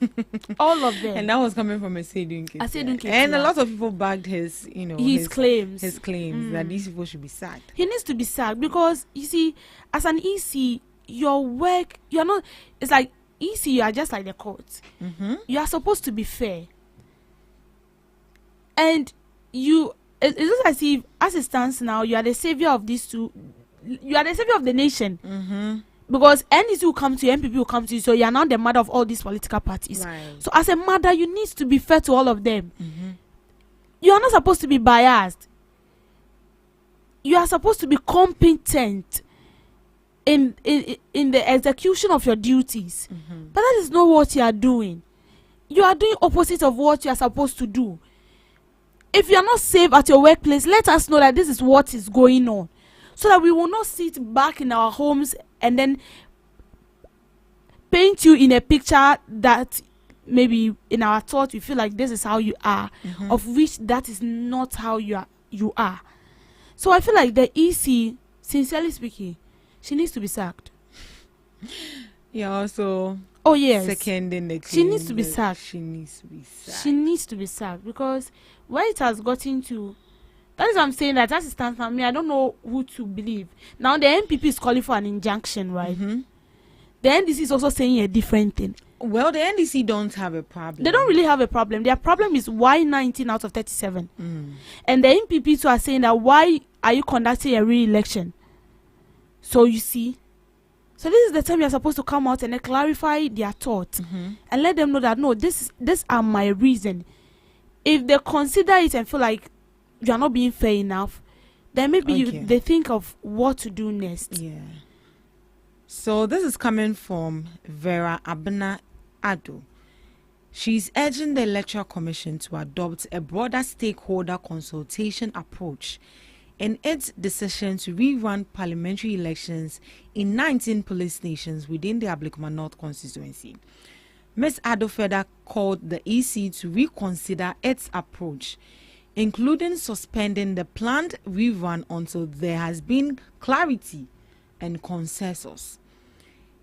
All of them. And that was coming from a Sedun Ketia. And a lot of people backed his, you know, his claims. His claims that these people should be sacked. He needs to be sacked because, you see, as an EC, your work, you're not, it's like EC, you are just like the court. You are supposed to be fair. And it's just as if, as it stands now, you are the savior of these two, you are the savior of the nation. Because NDC will come to you, MPP will come to you, so you are now the mother of all these political parties. Right. So as a mother, you need to be fair to all of them. You are not supposed to be biased. You are supposed to be competent in the execution of your duties. But that is not what you are doing. You are doing opposite of what you are supposed to do. If you are not safe at your workplace, let us know that this is what is going on, so that we will not sit back in our homes and then paint you in a picture that maybe in our thought we feel like this is how you are, of which that is not how you are. So I feel like the EC, sincerely speaking, she needs to be sacked. Yeah, also. Oh yes. Seconding the she needs to be sacked. She needs to be sacked. She needs to be sacked because where it has gotten to, that is what I'm saying, that as it stands for me, I don't know who to believe. Now the MPP is calling for an injunction, right? The NDC is also saying a different thing. Well, the NDC don't have a problem. They don't really have a problem. Their problem is why 19 out of 37. And the MPP too are saying that why are you conducting a re-election? So you see, so this is the time you're supposed to come out and clarify their thoughts and let them know that no, these are my reason. If they consider it and feel like you are not being fair enough, then maybe they think of what to do next. Yeah. So this is coming from Vera Abena Ado. She's urging the Electoral Commission to adopt a broader stakeholder consultation approach in its decision to rerun parliamentary elections in 19 police stations within the Ablekuma North constituency. Ms. Ado further called the EC to reconsider its approach, including suspending the planned rerun until there has been clarity and consensus.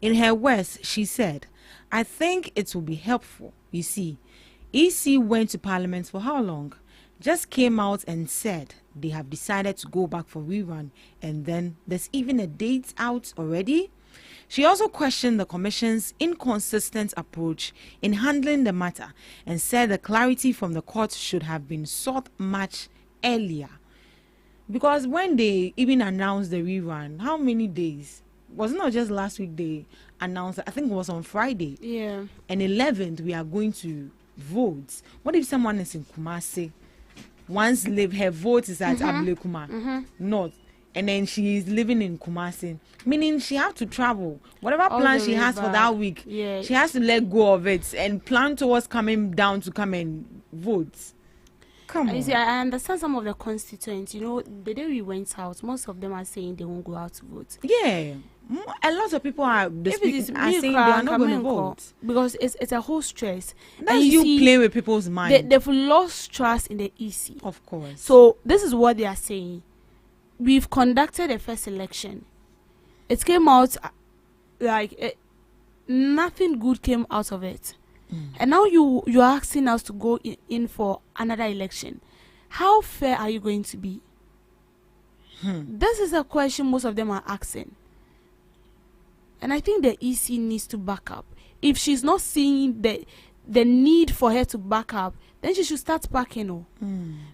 In her words, she said, "I think it will be helpful. You see, EC went to Parliament for how long? Just came out and said they have decided to go back for rerun, and then there's even a date out already." She also questioned the Commission's inconsistent approach in handling the matter and said the clarity from the court should have been sought much earlier. Because when they even announced the rerun, how many days? Was it not just last week they announced? I think it was on Friday. Yeah. And 11th, we are going to vote. What if someone is in Kumasi? Once her vote is at Ablekuma North, and then she is living in Kumasi, meaning she has to travel. Whatever plan she has for that week, she has to let go of it and plan towards coming down to come and vote. Come on. You see, I understand some of the constituents. You know, the day we went out, most of them are saying they won't go out to vote. Yeah. A lot of people are saying they are not going to vote. Because it's a whole stress. That's and you playing with people's minds. They've lost trust in the EC. Of course. So this is what they are saying. We've conducted a first election. It came out nothing good came out of it. And now you're asking us to go in for another election. How fair are you going to be? This is a question most of them are asking. And I think the EC needs to back up. If she's not seeing the need for her to back up, then she should start backing.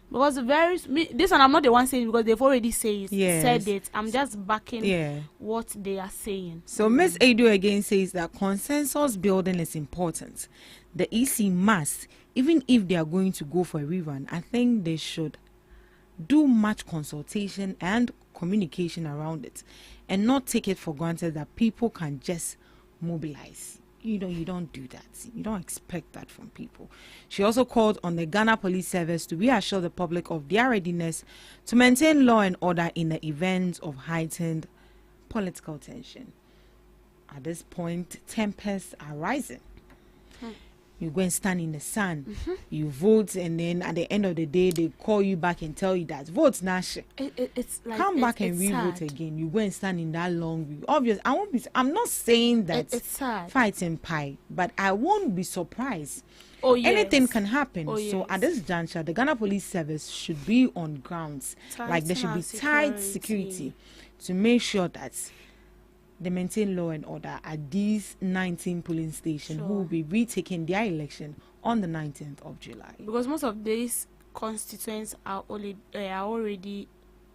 Because this one I'm not the one saying, because they've already said it. I'm just backing what they are saying. So Ms. Ado again says that consensus building is important. The EC must, even if they are going to go for a rerun, I think they should do much consultation and communication around it, and not take it for granted that people can just mobilize. You don't do that. You don't expect that from people. She also called on the Ghana Police Service to reassure the public of their readiness to maintain law and order in the event of heightened political tension. At this point, tempests are rising. You go and stand in the sun. You vote, and then at the end of the day, they call you back and tell you that vote nash. It's like Come back and re-vote again. You go and stand in that long view. Obviously, I'm not saying that it's sad. Fighting pie, but I won't be surprised. Oh, yes. Anything can happen. Oh, So yes. at this juncture, the Ghana Police Service should be on grounds. Like there should be tight security to make sure that they maintain law and order at these 19 polling stations who will be retaking their election on the 19th of July. Because most of these constituents are already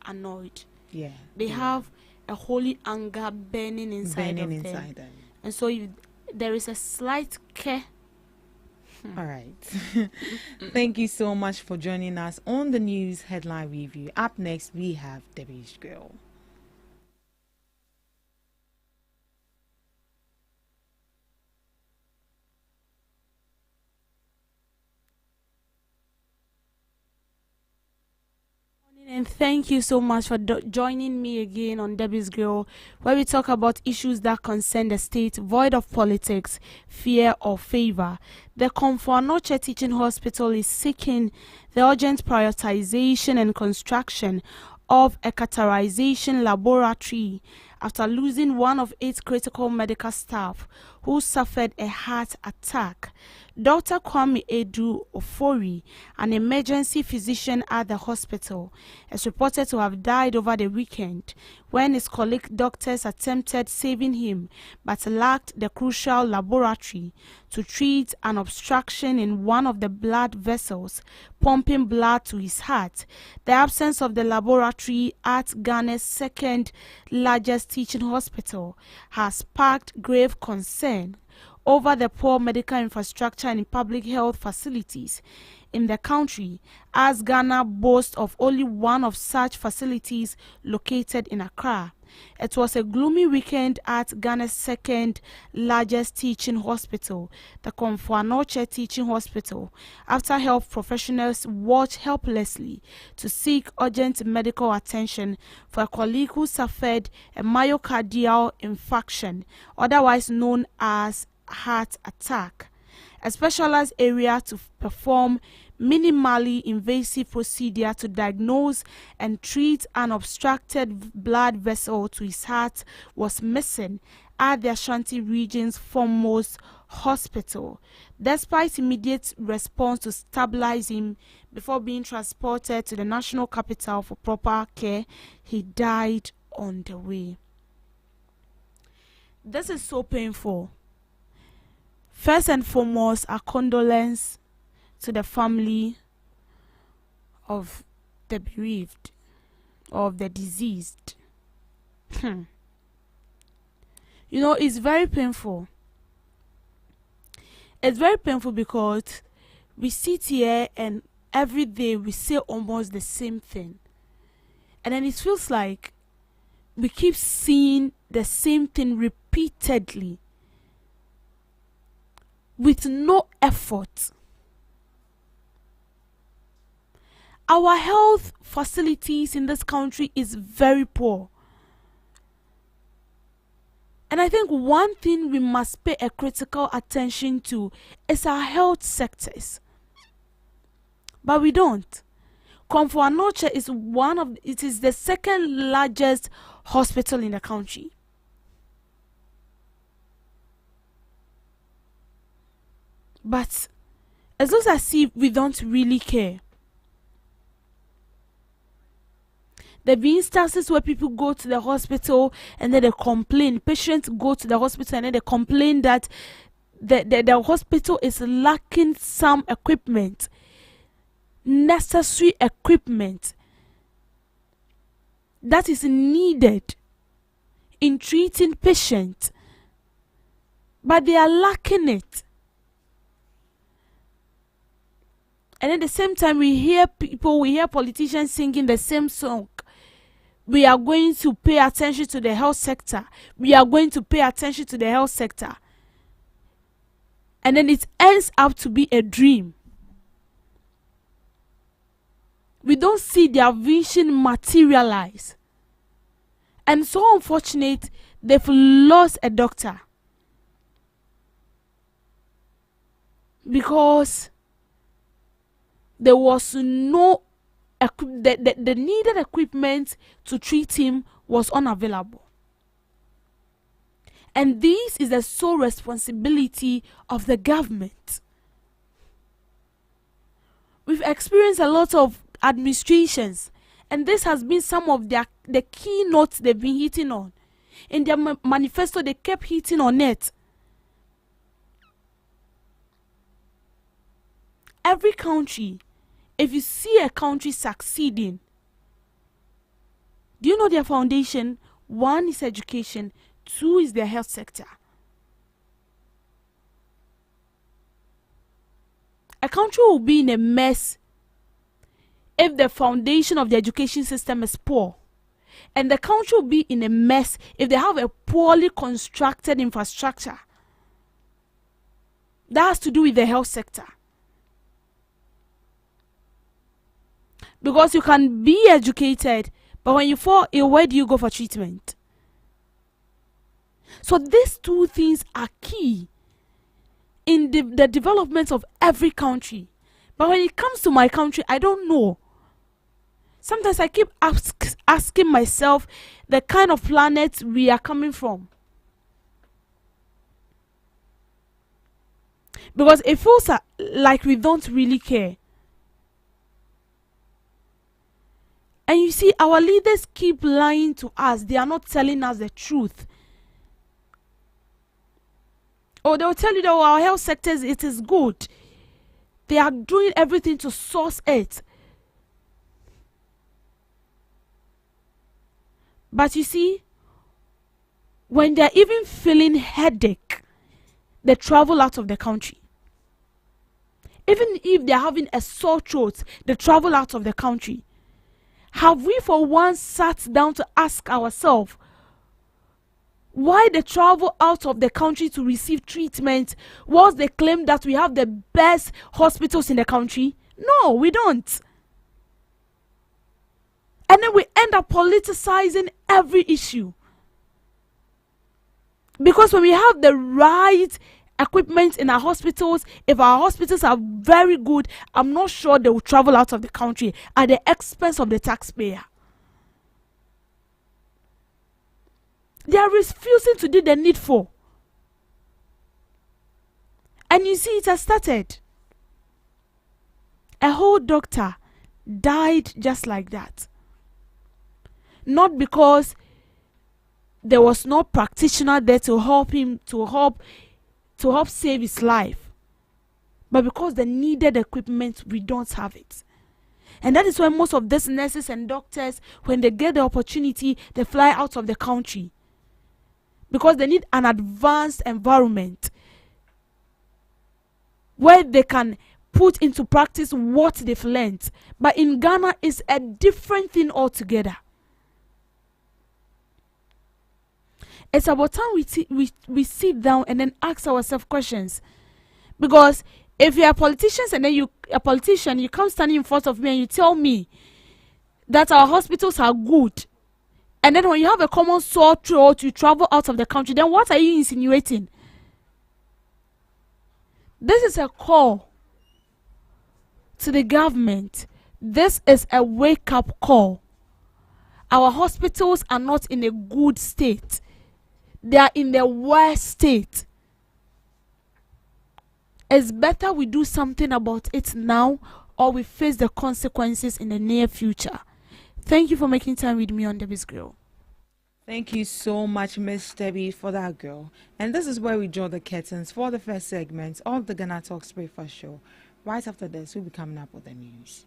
annoyed. Yeah. They have a holy anger burning inside them. And so if there is a slight care. All right. Thank you so much for joining us on the news headline review. Up next, we have Debbie's Grill. And thank you so much for joining me again on Debbie's Grill, where we talk about issues that concern the state, void of politics, fear or favor. The Komfo-Anokye Teaching Hospital is seeking the urgent prioritization and construction of a catheterization laboratory after losing one of its critical medical staff who suffered a heart attack. Dr. Kwame Edu Ofori, an emergency physician at the hospital, is reported to have died over the weekend when his colleague doctors attempted saving him but lacked the crucial laboratory to treat an obstruction in one of the blood vessels pumping blood to his heart. The absence of the laboratory at Ghana's second largest teaching hospital has sparked grave concern over the poor medical infrastructure and public health facilities in the country, as Ghana boasts of only one of such facilities located in Accra. It was a gloomy weekend at Ghana's second largest teaching hospital, the Komfo-Anokye Teaching Hospital, after health professionals watched helplessly to seek urgent medical attention for a colleague who suffered a myocardial infarction, otherwise known as heart attack, a specialized area to perform minimally invasive procedure to diagnose and treat an obstructed blood vessel to his heart was missing at the Ashanti region's foremost hospital. Despite immediate response to stabilize him before being transported to the national capital for proper care, he died on the way. This is so painful. First and foremost, our condolence to the family of the bereaved, of the deceased. You know, it's very painful. It's very painful because we sit here and every day we say almost the same thing. And then it feels like we keep seeing the same thing repeatedly with no effort. Our health facilities in this country is very poor. And I think one thing we must pay a critical attention to is our health sectors. But we don't. Komfo-Anokye is the second largest hospital in the country. But it looks as if we don't really care. There be instances where people go to the hospital and then they complain. Patients go to the hospital and then they complain that the hospital is lacking some equipment, necessary equipment that is needed in treating patients, but they are lacking it. And at the same time, we hear politicians singing the same song. We are going to pay attention to the health sector. We are going to pay attention to the health sector. And then it ends up to be a dream. We don't see their vision materialize. And so unfortunate, they've lost a doctor. because there was no the needed equipment to treat him was unavailable. And this is the sole responsibility of the government. We've experienced a lot of administrations, and this has been some of the key notes they've been hitting on. In their manifesto, they kept hitting on it. Every country, if you see a country succeeding, do you know their foundation? 1 is education, 2 is their health sector. A country will be in a mess if the foundation of the education system is poor. And the country will be in a mess if they have a poorly constructed infrastructure. That has to do with the health sector. Because you can be educated, but when you fall ill, where do you go for treatment? So these 2 things are key in the development of every country. But when it comes to my country, I don't know. Sometimes I keep asking myself the kind of planet we are coming from. Because it feels like we don't really care. And you see, our leaders keep lying to us. They are not telling us the truth. Or they will tell you that our health sectors, it is good. They are doing everything to source it. But you see, when they're even feeling headache, they travel out of the country. Even if they're having a sore throat, they travel out of the country. Have we for once sat down to ask ourselves why they travel out of the country to receive treatment whilst they claim that we have the best hospitals in the country? No, we don't. And then we end up politicizing every issue. Because when we have the right equipment in our hospitals, if our hospitals are very good, I'm not sure they will travel out of the country at the expense of the taxpayer. They are refusing to do the needful. And you see, it has started. A whole doctor died just like that. Not because there was no practitioner there to help him, to help save his life, but because the needed equipment, we don't have it. And that is why most of these nurses and doctors, when they get the opportunity, they fly out of the country. Because they need an advanced environment where they can put into practice what they've learned. But in Ghana, it's a different thing altogether. It's about time we sit down and then ask ourselves questions. Because if you are politicians and then you come standing in front of me and you tell me that our hospitals are good, and then when you have a common sore throat, you travel out of the country, then what are you insinuating? This is a call to the government. This is a wake-up call. Our hospitals are not in a good state. They are in the worst state. It's better we do something about it now, or we face the consequences in the near future. Thank you for making time with me on Debbie's Grill. Thank you so much, Miss Debbie, for that girl. And this is where we draw the curtains for the first segment of the GhanaTalks Breakfast Show. Right after this, we'll be coming up with the news.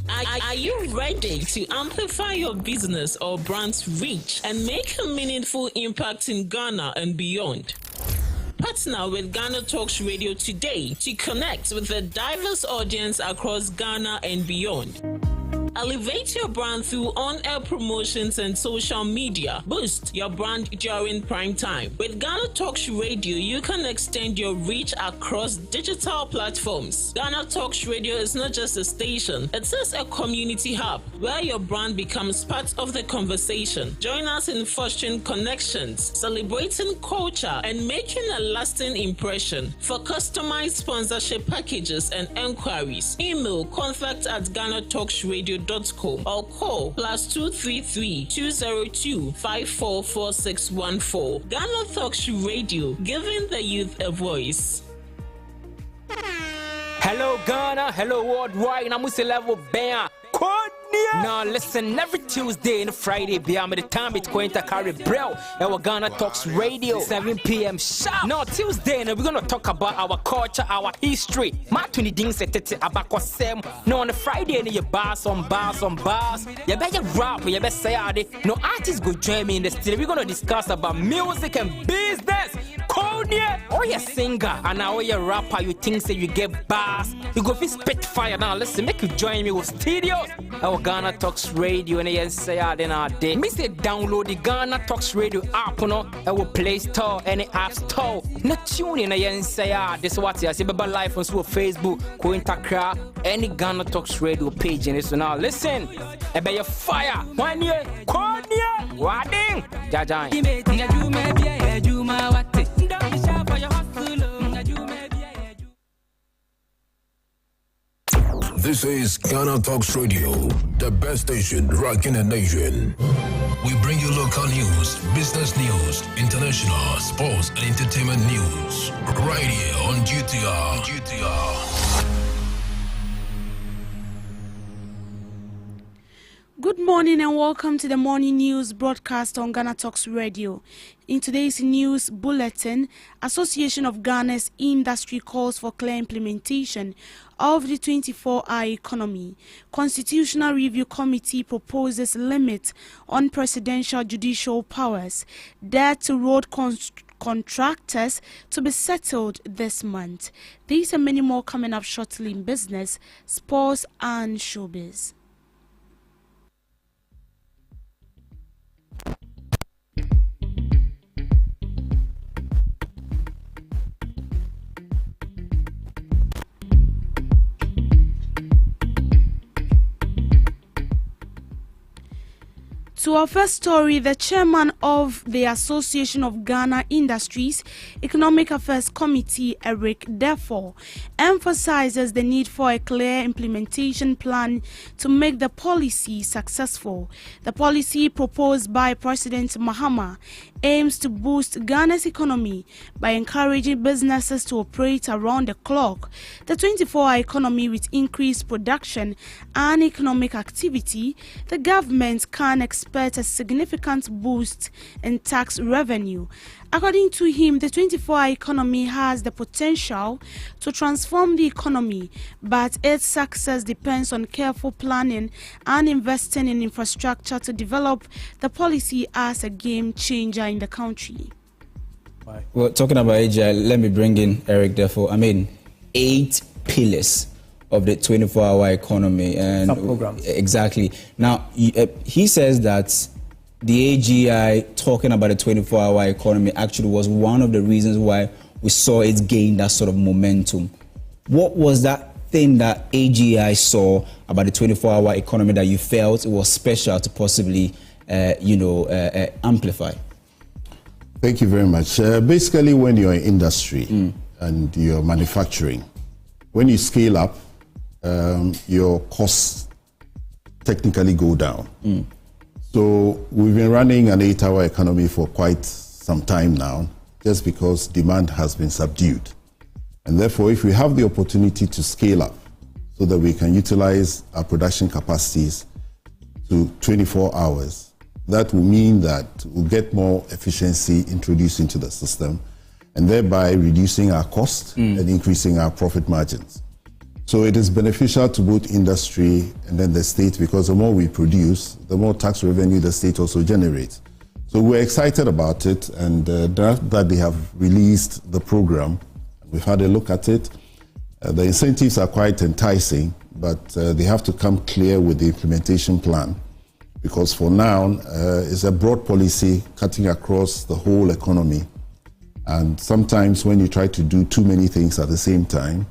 Are you ready to amplify your business or brand's reach and make a meaningful impact in Ghana and beyond? Partner with GhanaTalks Radio today to connect with a diverse audience across Ghana and beyond. Elevate your brand through on-air promotions and social media. Boost your brand during prime time. With GhanaTalks Radio, you can extend your reach across digital platforms. GhanaTalks Radio is not just a station, it is a community hub where your brand becomes part of the conversation. Join us in fostering connections, celebrating culture, and making a lasting impression. For customized sponsorship packages and enquiries, email contact@GhanaTalksRadio.com or call +233 202 544614. GhanaTalks Radio, giving the youth a voice. Hello Ghana, hello worldwide, and I'm with the level band. Now listen, every Tuesday and Friday, beyond the time it's going to carry bro. Our GhanaTalks Radio, 7 p.m. sharp. Now Tuesday, we're gonna talk about our culture, our history. My 20 things about Kwasem. Now on the Friday, you bars on bars. You better rap, you better say it. No artists go join me in the studio. We're gonna discuss about music and business. Oh, you're a singer and now you're a rapper, you think say you get bars. You go spit fire. Now listen, make you join me with studios. Our GhanaTalks Radio and you say then our day. Me say download the GhanaTalks Radio app no our Play Store and the App Store. Not tune in and say this is what you see about live on Facebook, Cointakra, any GhanaTalks Radio page and so now listen. About your fire. 1 year, Wading. Jajai. This is GhanaTalks Radio, the best station rocking the nation. We bring you local news, business news, international, sports, and entertainment news. Right here on GTR. Good morning and welcome to the morning news broadcast on GhanaTalks Radio. In today's news bulletin, Association of Ghana's Industry calls for clear implementation of the 24-hour economy. Constitutional Review Committee proposes limit on presidential judicial powers. Debt to road contractors to be settled this month. These and many more coming up shortly in business, sports and showbiz. To our first story, the chairman of the Association of Ghana Industries Economic Affairs Committee, Eric Defo, emphasizes the need for a clear implementation plan to make the policy successful. The policy proposed by President Mahama aims to boost Ghana's economy by encouraging businesses to operate around the clock. The 24-hour economy with increased production and economic activity, the government can expect a significant boost in tax revenue. According to him, the 24-hour economy has the potential to transform the economy, but its success depends on careful planning and investing in infrastructure to develop the policy as a game changer in the country. Well, talking about AGI, let me bring in Eric Defo. 8 pillars of the 24-hour economy and sub-programs. Exactly. Now, he says that the AGI talking about the 24-hour economy actually was one of the reasons why we saw it gain that sort of momentum. What was that thing that AGI saw about the 24-hour economy that you felt it was special to possibly, amplify? Thank you very much. Basically, when you're in industry and you're manufacturing, when you scale up, your costs technically go down. So we've been running an 8-hour economy for quite some time now, just because demand has been subdued. And therefore, if we have the opportunity to scale up so that we can utilize our production capacities to 24 hours, that will mean that we'll get more efficiency introduced into the system and thereby reducing our cost and increasing our profit margins. So it is beneficial to both industry and then the state, because the more we produce, the more tax revenue the state also generates. So we're excited about it, and that they have released the program. We've had a look at it. The incentives are quite enticing, but they have to come clear with the implementation plan, because for now, it's a broad policy cutting across the whole economy. And sometimes when you try to do too many things at the same time,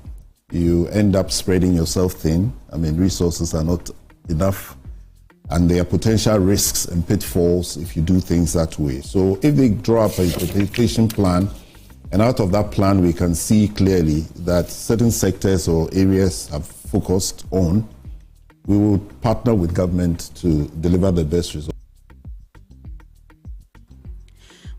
you end up spreading yourself thin. I mean, resources are not enough, and there are potential risks and pitfalls if you do things that way. So if they draw up a implementation plan, and out of that plan we can see clearly that certain sectors or areas have focused on, we will partner with government to deliver the best results.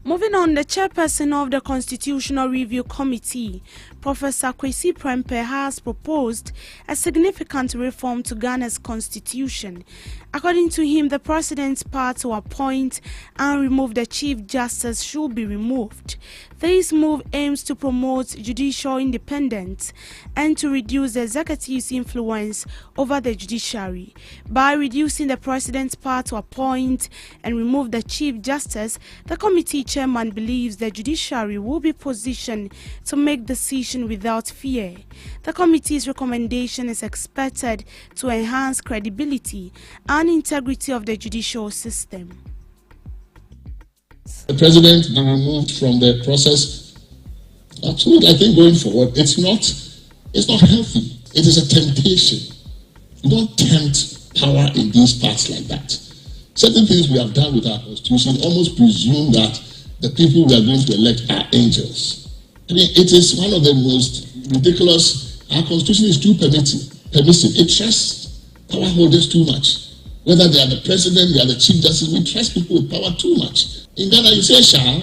Moving on, the chairperson of the Constitutional Review Committee, Professor Kwesi Prempeh, has proposed a significant reform to Ghana's constitution. According to him, the president's power to appoint and remove the Chief Justice should be removed. This move aims to promote judicial independence and to reduce the executive's influence over the judiciary. By reducing the president's power to appoint and remove the Chief Justice, the committee chairman believes the judiciary will be positioned to make decisions without fear. The committee's recommendation is expected to enhance credibility and integrity of the judicial system. The president be removed from the process. Absolutely, I think going forward, it's not healthy. It is a temptation. You don't tempt power in these parts like that. Certain things we have done with our constitution almost presume that the people we are going to elect are angels. I mean, it is one of the most ridiculous. Our constitution is too permissive. It trusts power holders too much. Whether they are the president, they are the chief justice, we trust people with power too much. In Ghana, you say, "Shall,"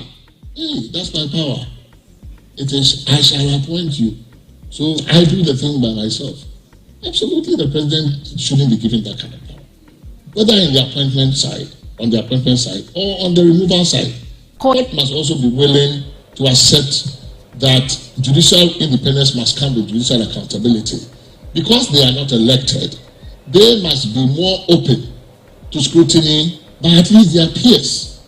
hey, that's my power. It is, "I shall appoint you." So I do the thing by myself. Absolutely, the president shouldn't be given that kind of power. Whether in the appointment side, on the appointment side, or on the removal side, court must also be willing to accept that judicial independence must come with judicial accountability. Because they are not elected, they must be more open to scrutiny by at least their peers.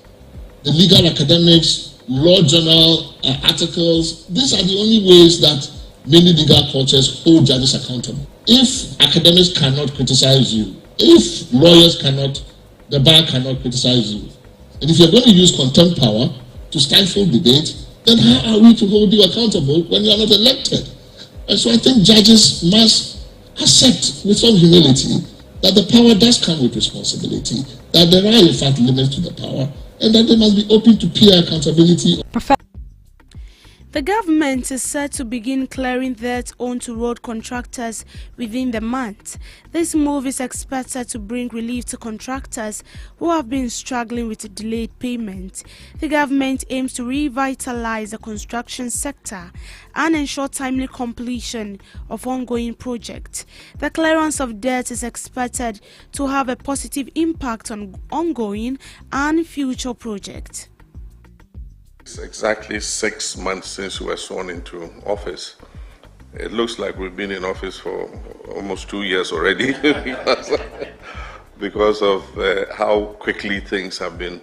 The legal academics, law journal articles, these are the only ways that many legal cultures hold judges accountable. If academics cannot criticize you, if lawyers cannot, the bar cannot criticize you, and if you're going to use contempt power to stifle debate, then how are we to hold you accountable when you are not elected? And so I think judges must accept with some humility that the power does come with responsibility, that there are in fact limits to the power, and that they must be open to peer accountability. The government is set to begin clearing debt owed to road contractors within the month. This move is expected to bring relief to contractors who have been struggling with delayed payment. The government aims to revitalize the construction sector and ensure timely completion of ongoing projects. The clearance of debt is expected to have a positive impact on ongoing and future projects. It's exactly 6 months since we were sworn into office. It looks like we've been in office for almost 2 years already because of how quickly things have been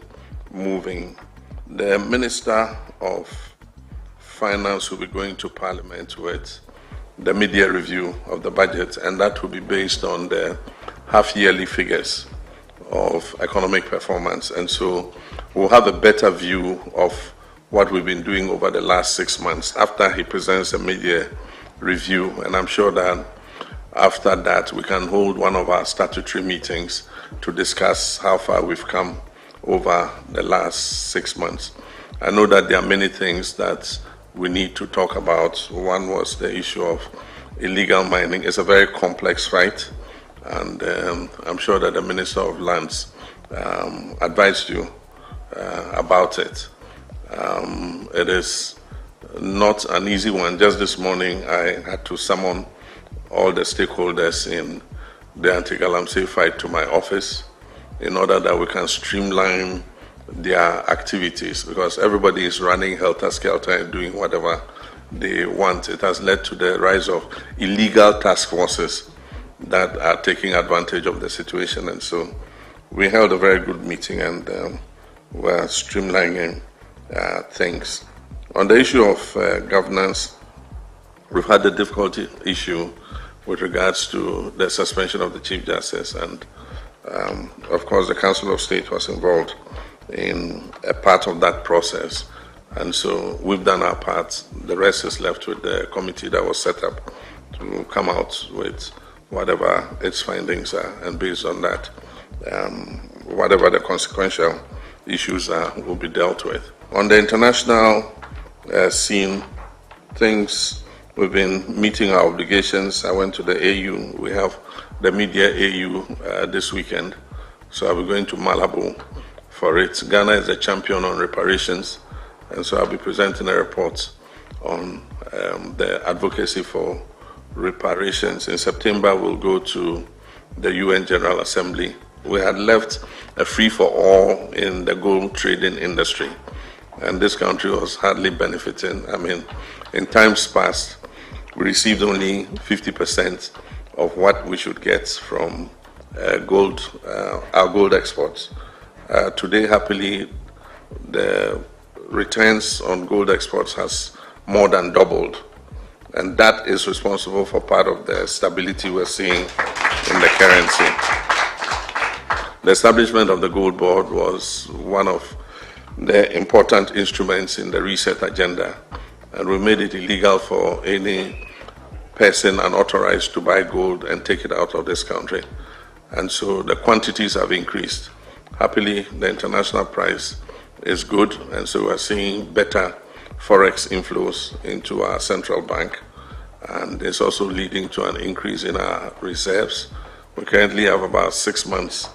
moving. The Minister of Finance will be going to Parliament with the mid-year review of the budget, and that will be based on the half-yearly figures of economic performance. And so we'll have a better view of what we've been doing over the last 6 months after he presents a mid-year review. And I'm sure that after that, we can hold one of our statutory meetings to discuss how far we've come over the last 6 months. I know that there are many things that we need to talk about. One was the issue of illegal mining. It's a very complex fight, and I'm sure that the Minister of Lands advised you about it. It is not an easy one. Just this morning, I had to summon all the stakeholders in the anti-galamsey fight to my office in order that we can streamline their activities, because everybody is running helter-skelter and doing whatever they want. It has led to the rise of illegal task forces that are taking advantage of the situation. And so we held a very good meeting, and we're streamlining things. On the issue of governance, we've had a difficult issue with regards to the suspension of the Chief Justice. And of course, the Council of State was involved in a part of that process. And so we've done our part. The rest is left with the committee that was set up to come out with whatever its findings are. And based on that, whatever the consequential issues are will be dealt with. On the international scene, we've been meeting our obligations. I went to the AU. We have the media AU this weekend. So I'll be going to Malabo for it. Ghana is a champion on reparations. And so I'll be presenting a report on the advocacy for reparations. In September, we'll go to the UN General Assembly. We had left a free-for-all in the gold trading industry, and this country was hardly benefiting. I mean, in times past, we received only 50% of what we should get from our gold exports. Today, happily, the returns on gold exports has more than doubled, and that is responsible for part of the stability we're seeing in the currency. The establishment of the Gold Board was one of the important instruments in the reset agenda, and we made it illegal for any person unauthorized to buy gold and take it out of this country. And so the quantities have increased. Happily, the international price is good, and so we're seeing better forex inflows into our central bank, and it's also leading to an increase in our reserves. We currently have about 6 months.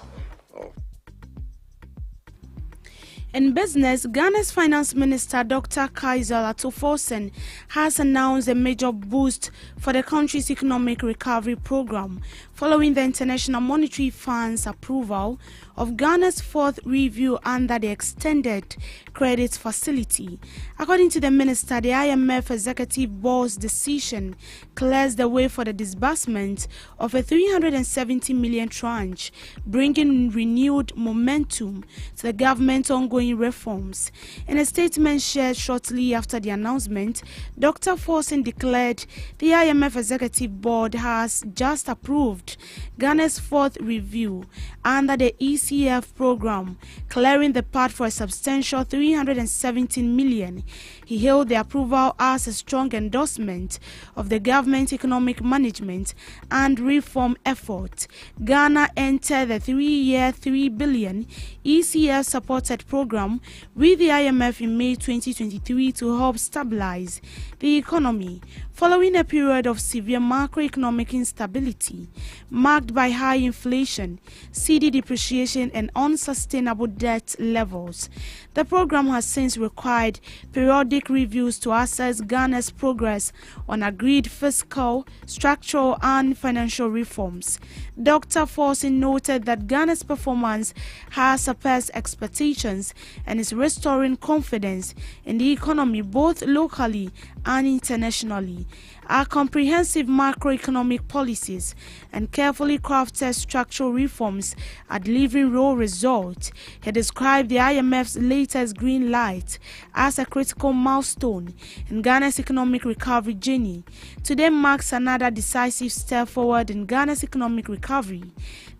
In business, Ghana's Finance Minister Dr. Kaiser Atuforsen has announced a major boost for the country's economic recovery program following the International Monetary Fund's approval of Ghana's fourth review under the Extended Credit Facility. According to the minister, the IMF Executive Board's decision clears the way for the disbursement of a 370 million tranche, bringing renewed momentum to the government's ongoing reforms. In a statement shared shortly after the announcement, Dr. Forsen declared the IMF Executive Board has just approved Ghana's fourth review under the ECF program, clearing the path for a substantial 317 million. He hailed the approval as a strong endorsement of the government's economic management and reform effort. Ghana entered the 3-year, 3 billion ECF-supported program with the IMF in May 2023 to help stabilize the economy following a period of severe macroeconomic instability marked by high inflation, cedi depreciation, and unsustainable debt levels. The program has since required periodic reviews to assess Ghana's progress on agreed fiscal, structural, and financial reforms. Dr. Forsen noted that Ghana's performance has surpassed expectations and is restoring confidence in the economy both locally and internationally. Our comprehensive macroeconomic policies and carefully crafted structural reforms are delivering real results. He described the IMF's latest green light as a critical milestone in Ghana's economic recovery journey. Today marks another decisive step forward in Ghana's economic recovery,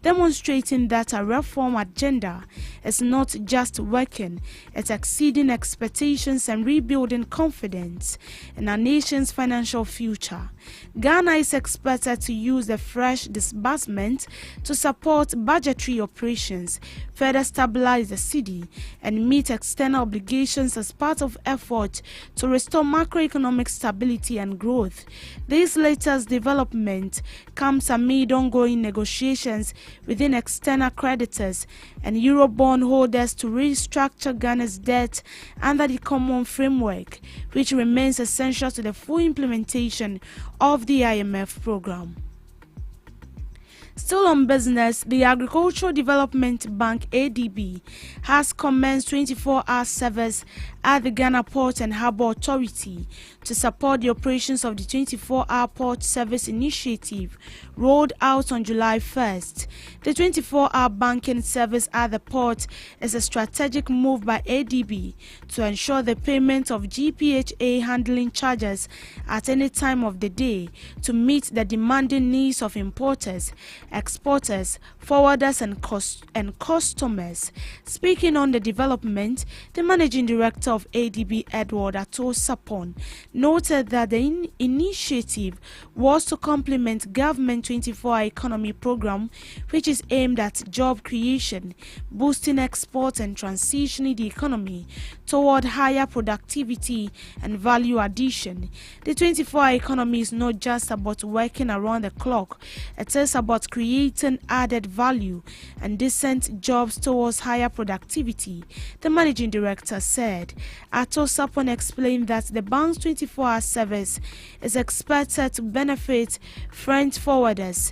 demonstrating that our reform agenda is not just working, it's exceeding expectations and rebuilding confidence in our nation's financial future. Ghana is expected to use the fresh disbursement to support budgetary operations, further stabilize the cedi, and meet external obligations as part of effort to restore macroeconomic stability and growth. This latest development comes amid ongoing negotiations within external creditors and Eurobond holders to restructure Ghana's debt under the common framework, which remains essential to the full implementation of the IMF program. Still on business, the Agricultural Development Bank (ADB) has commenced 24-hour service at the Ghana Port and Harbour Authority to support the operations of the 24-hour port service initiative rolled out on July 1st. The 24-hour banking service at the port is a strategic move by ADB to ensure the payment of GPHA handling charges at any time of the day to meet the demanding needs of importers, exporters, forwarders and customers. Speaking on the development, the Managing Director of ADB, Edward Ato-Sapon, noted that the initiative was to complement government 24-hour economy program, which is aimed at job creation, boosting exports and transitioning the economy toward higher productivity and value addition. The 24-hour economy is not just about working around the clock, it is about creating added value and decent jobs towards higher productivity, the Managing Director said. Ato-Sapon explained that the bank's 24-hour service is expected to benefit freight forwarders,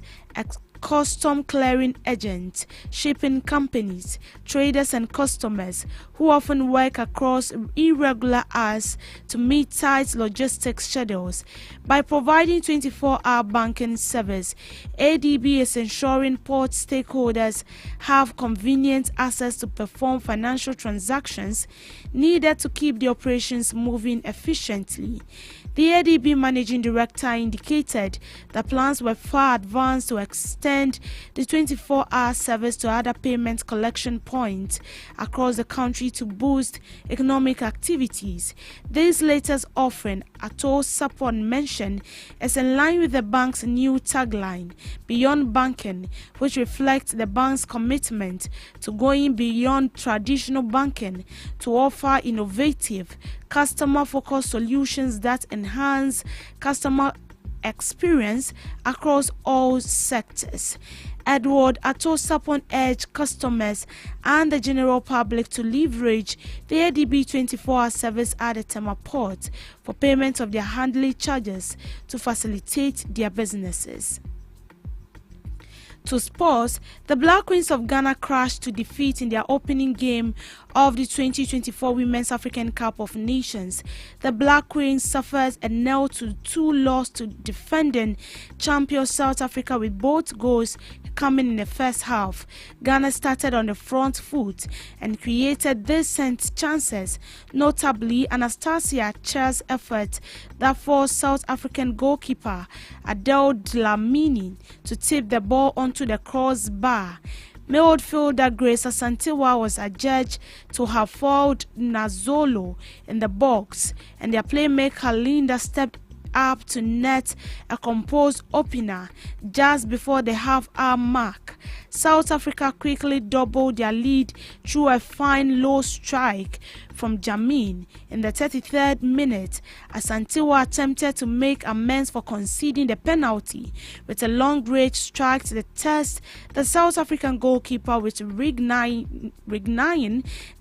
custom clearing agents, shipping companies, traders and customers who often work across irregular hours to meet tight logistics schedules. By providing 24-hour banking service, ADB is ensuring port stakeholders have convenient access to perform financial transactions needed to keep the operations moving efficiently. The ADB Managing Director indicated that plans were far advanced to extend the 24-hour service to other payment collection points across the country to boost economic activities. This latest offering, Ato-Sapon mentioned, is in line with the bank's new tagline, Beyond Banking, which reflects the bank's commitment to going beyond traditional banking to offer innovative, customer-focused solutions that enhance customer experience across all sectors. Edward Ato-Sapon urged customers and the general public to leverage the ADB 24-hour service at the Tema Port for payment of their handling charges to facilitate their businesses. To sports, the Black Queens of Ghana crashed to defeat in their opening game of the 2024 Women's African Cup of Nations. The Black Queens suffered a 0-2 loss to defending champion South Africa, with both goals coming in the first half. Ghana started on the front foot and created decent chances, notably Anastasia Cher's effort that forced South African goalkeeper Adele Dlamini to tip the ball onto the crossbar. Midfielder Grace Asantewa was adjudged to have fouled Nazolo in the box, and their playmaker Linda stepped up to net a composed opener just before the half-hour mark. South Africa quickly doubled their lead through a fine low strike from Jamin in the 33rd minute. Asantewa attempted to make amends for conceding the penalty with a long-range strike to the test the South African goalkeeper, with Rignayin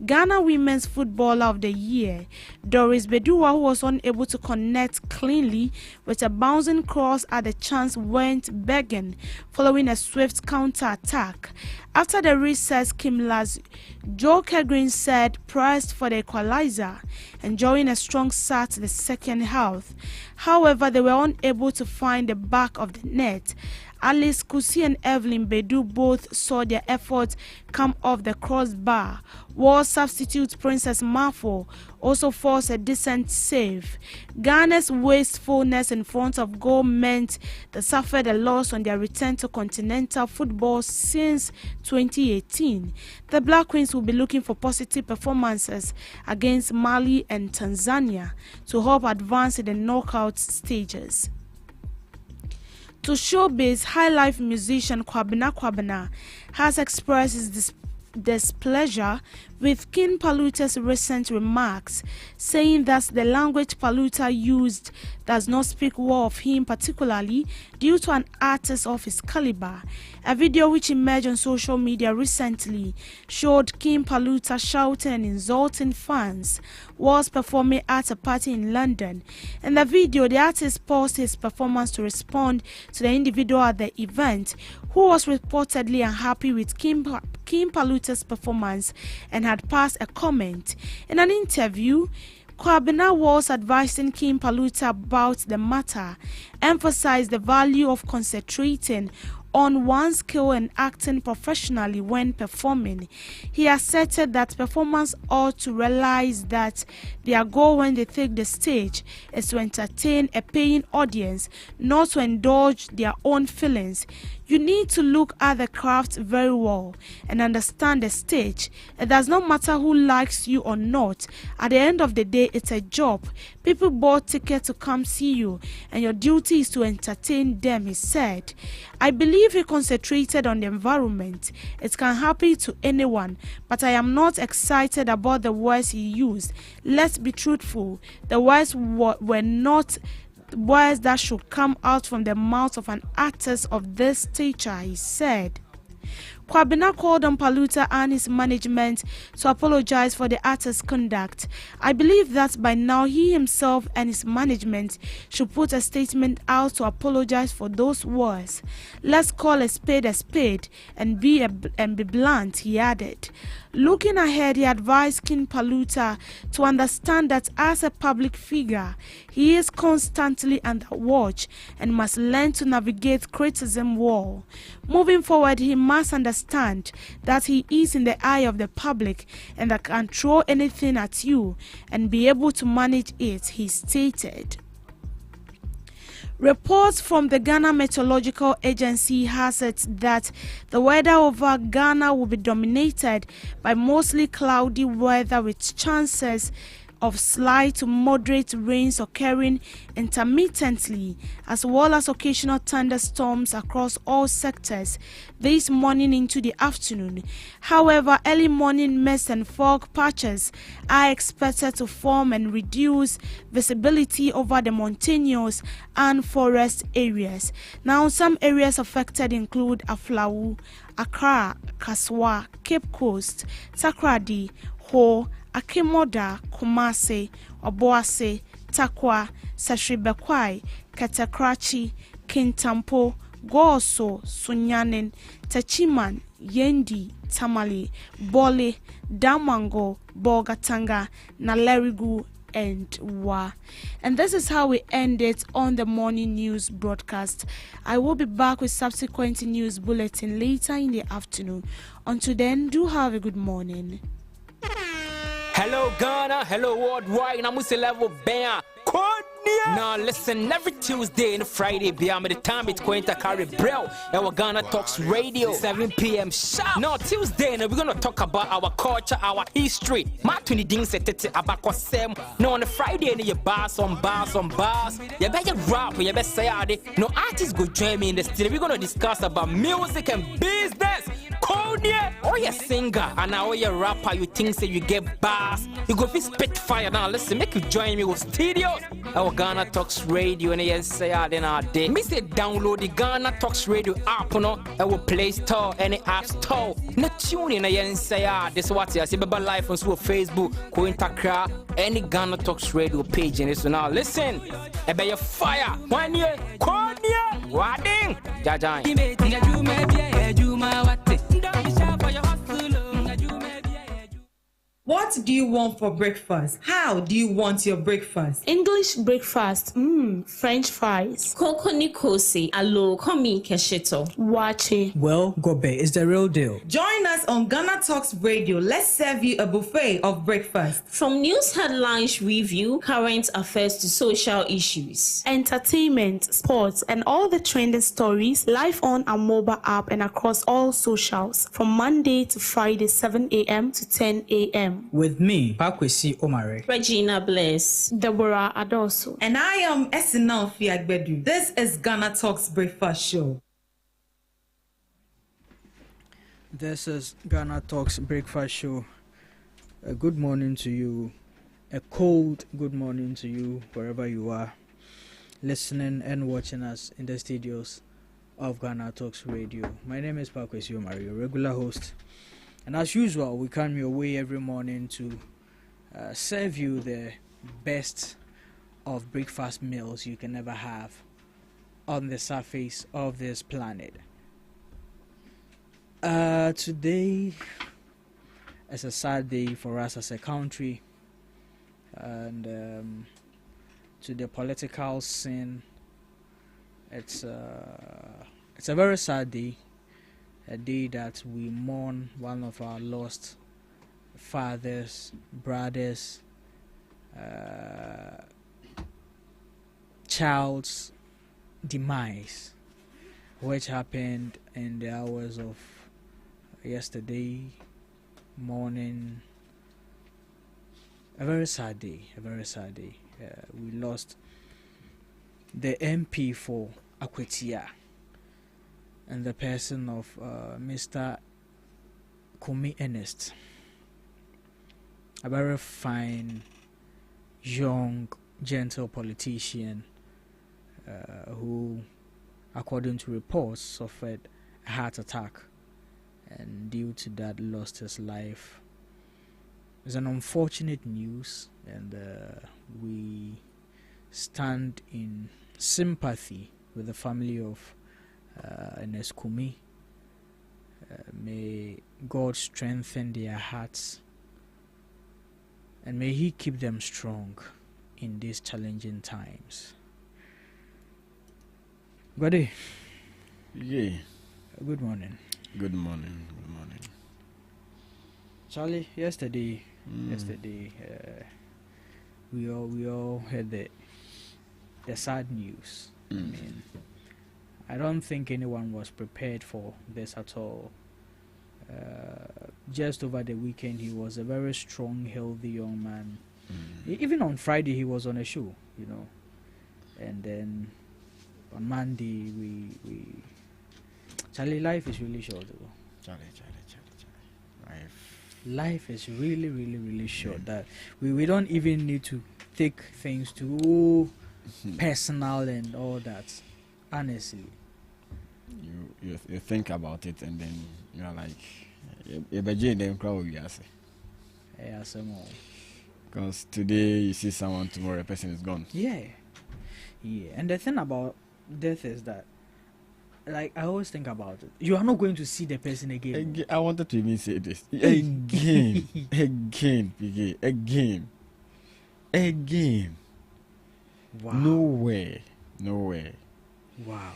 Ghana Women's Footballer of the Year. Doris Bedua, who was unable to connect cleanly with a bouncing cross at the chance, went begging following a swift counter-attack. After the recess, Kimlas Joe Green said pressed for the equalizer, enjoying a strong start to the second half. However, they were unable to find the back of the net. Alice Kusi and Evelyn Bedu both saw their efforts come off the crossbar, while substitute Princess Mafo also forced a decent save. Ghana's wastefulness in front of goal meant they suffered a loss on their return to continental football since 2018. The Black Queens will be looking for positive performances against Mali and Tanzania to help advance in the knockout stages. To showbiz, high-life musician Kwabena has expressed his displeasure with King Paluta's recent remarks, saying that the language Paluta used does not speak well of him, particularly due to an artist of his caliber. A video which emerged on social media recently showed King Paluta shouting and insulting fans whilst performing at a party in London. In the video, the artist paused his performance to respond to the individual at the event, who was reportedly unhappy with King Paluta's performance and had passed a comment. In an interview, Kwabena was advising King Paluta about the matter, emphasized the value of concentrating on one's skill and acting professionally when performing. He asserted that performers ought to realize that their goal when they take the stage is to entertain a paying audience, not to indulge their own feelings. You need to look at the craft very well and understand the stage. It does not matter who likes you or not. At the end of the day, it's a job. People bought tickets to come see you, and your duty is to entertain them, he said. I believe he concentrated on the environment. It can happen to anyone, but I am not excited about the words he used. Let's be truthful. The words were not words that should come out from the mouth of an artist of this stature, he said. Kwabena called on Paluta and his management to apologize for the artist's conduct. I believe that by now he himself and his management should put a statement out to apologize for those words. Let's call a spade and be blunt, he added. Looking ahead, he advised King Paluta to understand that as a public figure, he is constantly under watch and must learn to navigate criticism well. Moving forward, he must understand that he is in the eye of the public and that can throw anything at you and be able to manage it, he stated. Reports from the Ghana Meteorological Agency has it that the weather over Ghana will be dominated by mostly cloudy weather with chances of slight to moderate rains occurring intermittently, as well as occasional thunderstorms across all sectors this morning into the afternoon. However, early morning mist and fog patches are expected to form and reduce visibility over the mountainous and forest areas. Now, some areas affected include Aflao, Accra, Kaswa, Cape Coast, Takoradi, Ho, Akemoda, Kumase, Obuase, Takwa, Sasribekwai, Katakrachi, Kintampo, Goso, Sunyanin, Tachiman, Yendi, Tamale, Bole, Damango, Bogatanga, Nalerigu, and Wa. And this is how we end it on the morning news broadcast. I will be back with subsequent news bulletin later in the afternoon. Until then, do have a good morning. Hello Ghana, hello worldwide, I'm with level band. Now listen, every Tuesday and Friday, beyond the time it's going to carry bro. Our GhanaTalks Radio, 7 p.m. sharp. Now Tuesday, we're gonna talk about our culture, our history. Matuni ding setete abako sem. Now on the Friday, you bars on bars. You better rap, you better say it. No artists go join me in the studio. We're gonna discuss about music and business. Konya, or you singer, and now you rapper, you think say you get bars. You go be spit fire. Now listen, make you join me with studios. Our GhanaTalks Radio and yes, say then our day. Me say download the GhanaTalks Radio app no. Our Play Store and the App Store. Not tune in and say this what you see. Baba live on Facebook, Cointakra, any GhanaTalks Radio page. And so now listen. Ebe your fire. 1 year, Konya, Wading, Jajan. What do you want for breakfast? How do you want your breakfast? English breakfast, French fries. Koko Nikosi, alo komi kesheto. Wache. Well, Gobe is the real deal. Join us on GhanaTalks Radio. Let's serve you a buffet of breakfast. From news headlines review, current affairs to social issues. Entertainment, sports, and all the trending stories live on our mobile app and across all socials from Monday to Friday, 7 a.m. to 10 a.m. With me, Pakwesi Omare, Regina Bless, Deborah Adoso, and I am Esinal Fiagbedu. This is GhanaTalks Breakfast Show. This is GhanaTalks Breakfast Show. A good morning to you. A cold good morning to you wherever you are. listening and watching us in the studios of Ghana Talks Radio. My name is Pakwesi Omari, your regular host. And as usual, we come your way every morning to serve you the best of breakfast meals you can ever have on the surface of this planet. Today is a sad day for us as a country, and to the political scene, it's a very sad day, a day that we mourn one of our lost fathers, brothers, child's demise, which happened in the hours of yesterday morning. A very sad day. We lost the MP for Akwetia and the person of Mr. Kumi Ernest, a very fine, young, gentle politician who, according to reports, suffered a heart attack and due to that lost his life. It's an unfortunate news, and we stand in sympathy with the family of Ernest Kumi. May God strengthen their hearts, and may He keep them strong in these challenging times. Buddy. Yeah. Good morning. Good morning. Charlie, yesterday, we all heard the sad news. I mean, I don't think anyone was prepared for this at all. Just over the weekend, he was a very strong, healthy young man. Even on Friday, he was on a show, and then on Monday, we Charlie, life is really short, though. Charlie. Life is really short. That we don't even need to take things too personal and all that. Honestly, you think about it and then you're like, because today you see someone, tomorrow a person is gone. Yeah. And the thing about death is that, like, I always think about it. You are not going to see the person again. I wanted to even say this. Again. Wow. Nowhere. Wow.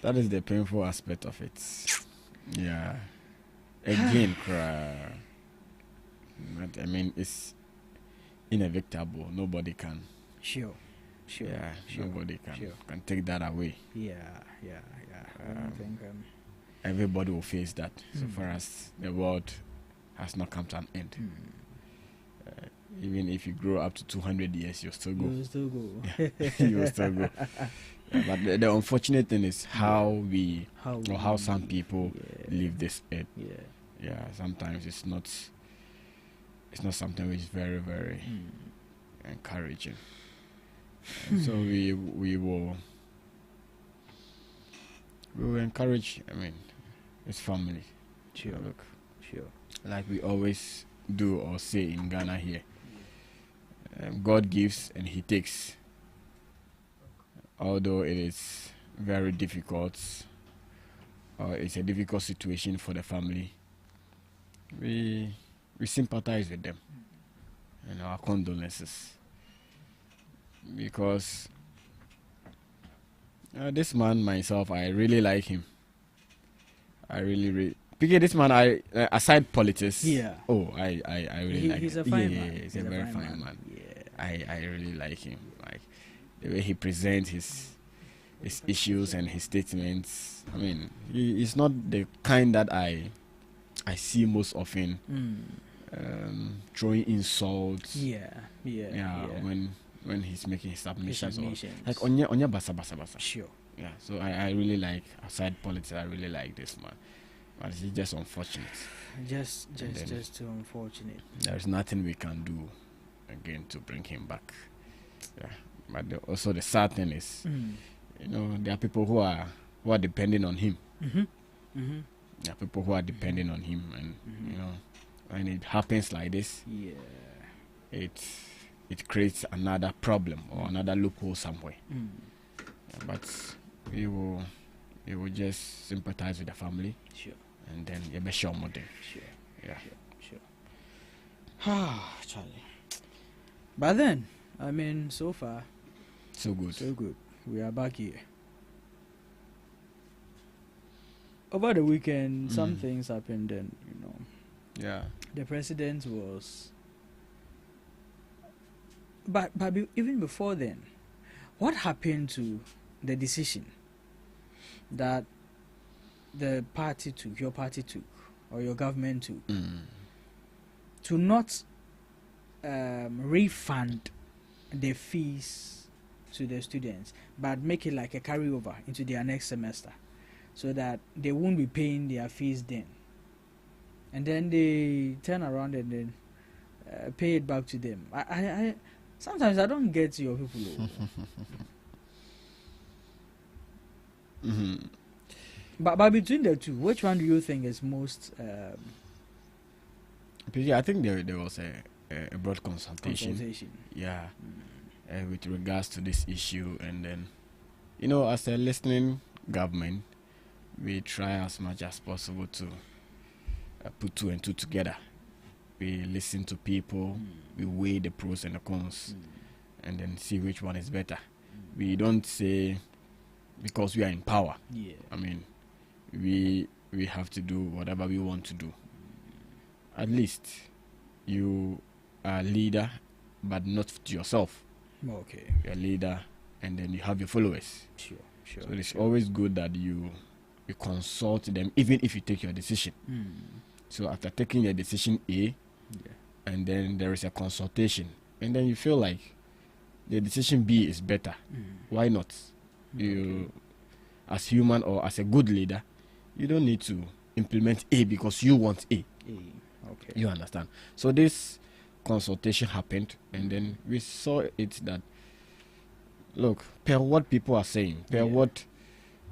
That is the painful aspect of it. Yeah. Again, but I mean, it's inevitable. Nobody can. Sure. Yeah, nobody can take that away. Yeah. I don't think everybody will face that. So far as the world has not come to an end. Even if you grow up to 200 years, you'll still go. You will still go. You will still go. But the unfortunate thing is how some people live this earth. Yeah. Sometimes it's not something which is very, very encouraging. So we will encourage, his family. Sure. Like we always do or say in Ghana here, God gives and He takes. Although it is very difficult, or it's a difficult situation for the family, we sympathize with them and our condolences. Because this man, myself, I really like him. I really because this man, I aside politics. Yeah. Oh, I really like him. He's a fine man. He's a very fine man. Yeah. I really like him. Like the way he presents his issues and his statements. He's not the kind that I see most often. Throwing insults. Yeah. When he's making his submissions. Like onya basa. Sure. Yeah. So I really like, aside politics, I really like this man. But it's just unfortunate. Just too unfortunate. There's nothing we can do again to bring him back. Yeah. But also the sad thing is, you know, there are people who are depending on him. There are people who are depending on him, and you know, when it happens like this, it creates another problem or another loophole somewhere. But we will just sympathize with the family, and then you be sure more. Sure. Charlie. But then, I mean, so far, so good. We are back here. Over the weekend, some things happened, and you know, the president was. But even before then, what happened to the decision that the party took, your party took, or your government took, to not refund the fees to the students, but make it like a carryover into their next semester, so that they won't be paying their fees then, and then they turn around and then pay it back to them. I sometimes I don't get your people. But between the two, which one do you think is most? I think there was a broad consultation. Yeah, with regards to this issue, and then, you know, as a listening government, we try as much as possible to put two and two together. We listen to people, we weigh the pros and the cons, and then see which one is better. We don't say because we are in power. I mean, we have to do whatever we want to do. At least you are a leader, but not to yourself. Okay. You're a leader, and then you have your followers. Sure. So it's always good that you consult them, even if you take your decision. So after taking your decision A, and then there is a consultation, and then you feel like the decision B is better, why not? You, as human or as a good leader, you don't need to implement A because you want A. Okay. You understand? So this consultation happened, and then we saw it that, look, per what people are saying, per what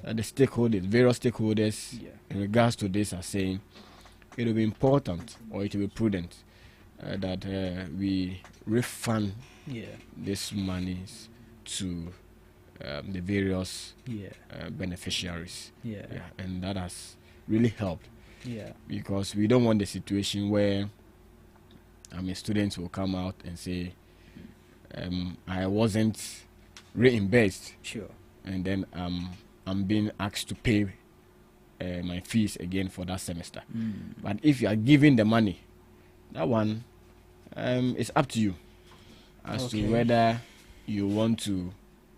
the stakeholders, various stakeholders in regards to this are saying, it will be important or it will be prudent that we refund these monies to the various beneficiaries. And that has really helped. Because we don't want the situation where students will come out and say, I wasn't reimbursed. And then I'm being asked to pay my fees again for that semester. But if you are giving the money, that one is up to you as to whether you want to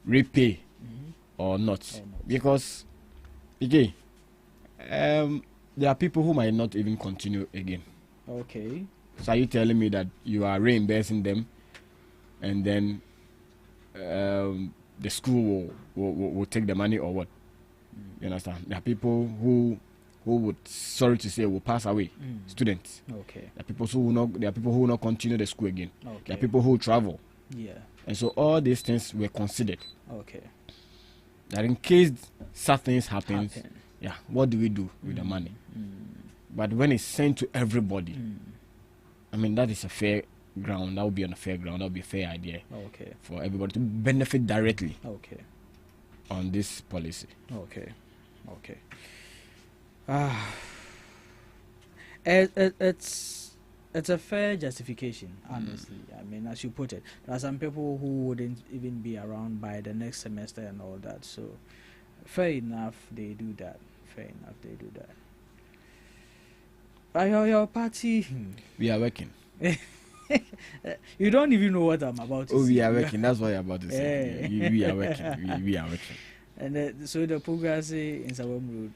repay or not. Because again, there are people who might not even continue again. So are you telling me that you are reimbursing them, and then the school will take the money, or what? You understand? There are people who would, sorry to say, will pass away. Students. There are people who will not continue the school again. There are people who will travel. And so all these things were considered. That in case such things happen, what do we do with the money? But when it's sent to everybody, I mean, that is a fair ground. That would be on a fair ground. That would be a fair idea for everybody to benefit directly on this policy. It's a fair justification, honestly. I mean, as you put it, there are some people who wouldn't even be around by the next semester and all that. So, fair enough, they do that. By your party, we are working. You don't even know what I'm about to say. We are working. That's what you're about to say. We are working. We are working. And so the progress in Sawam Road.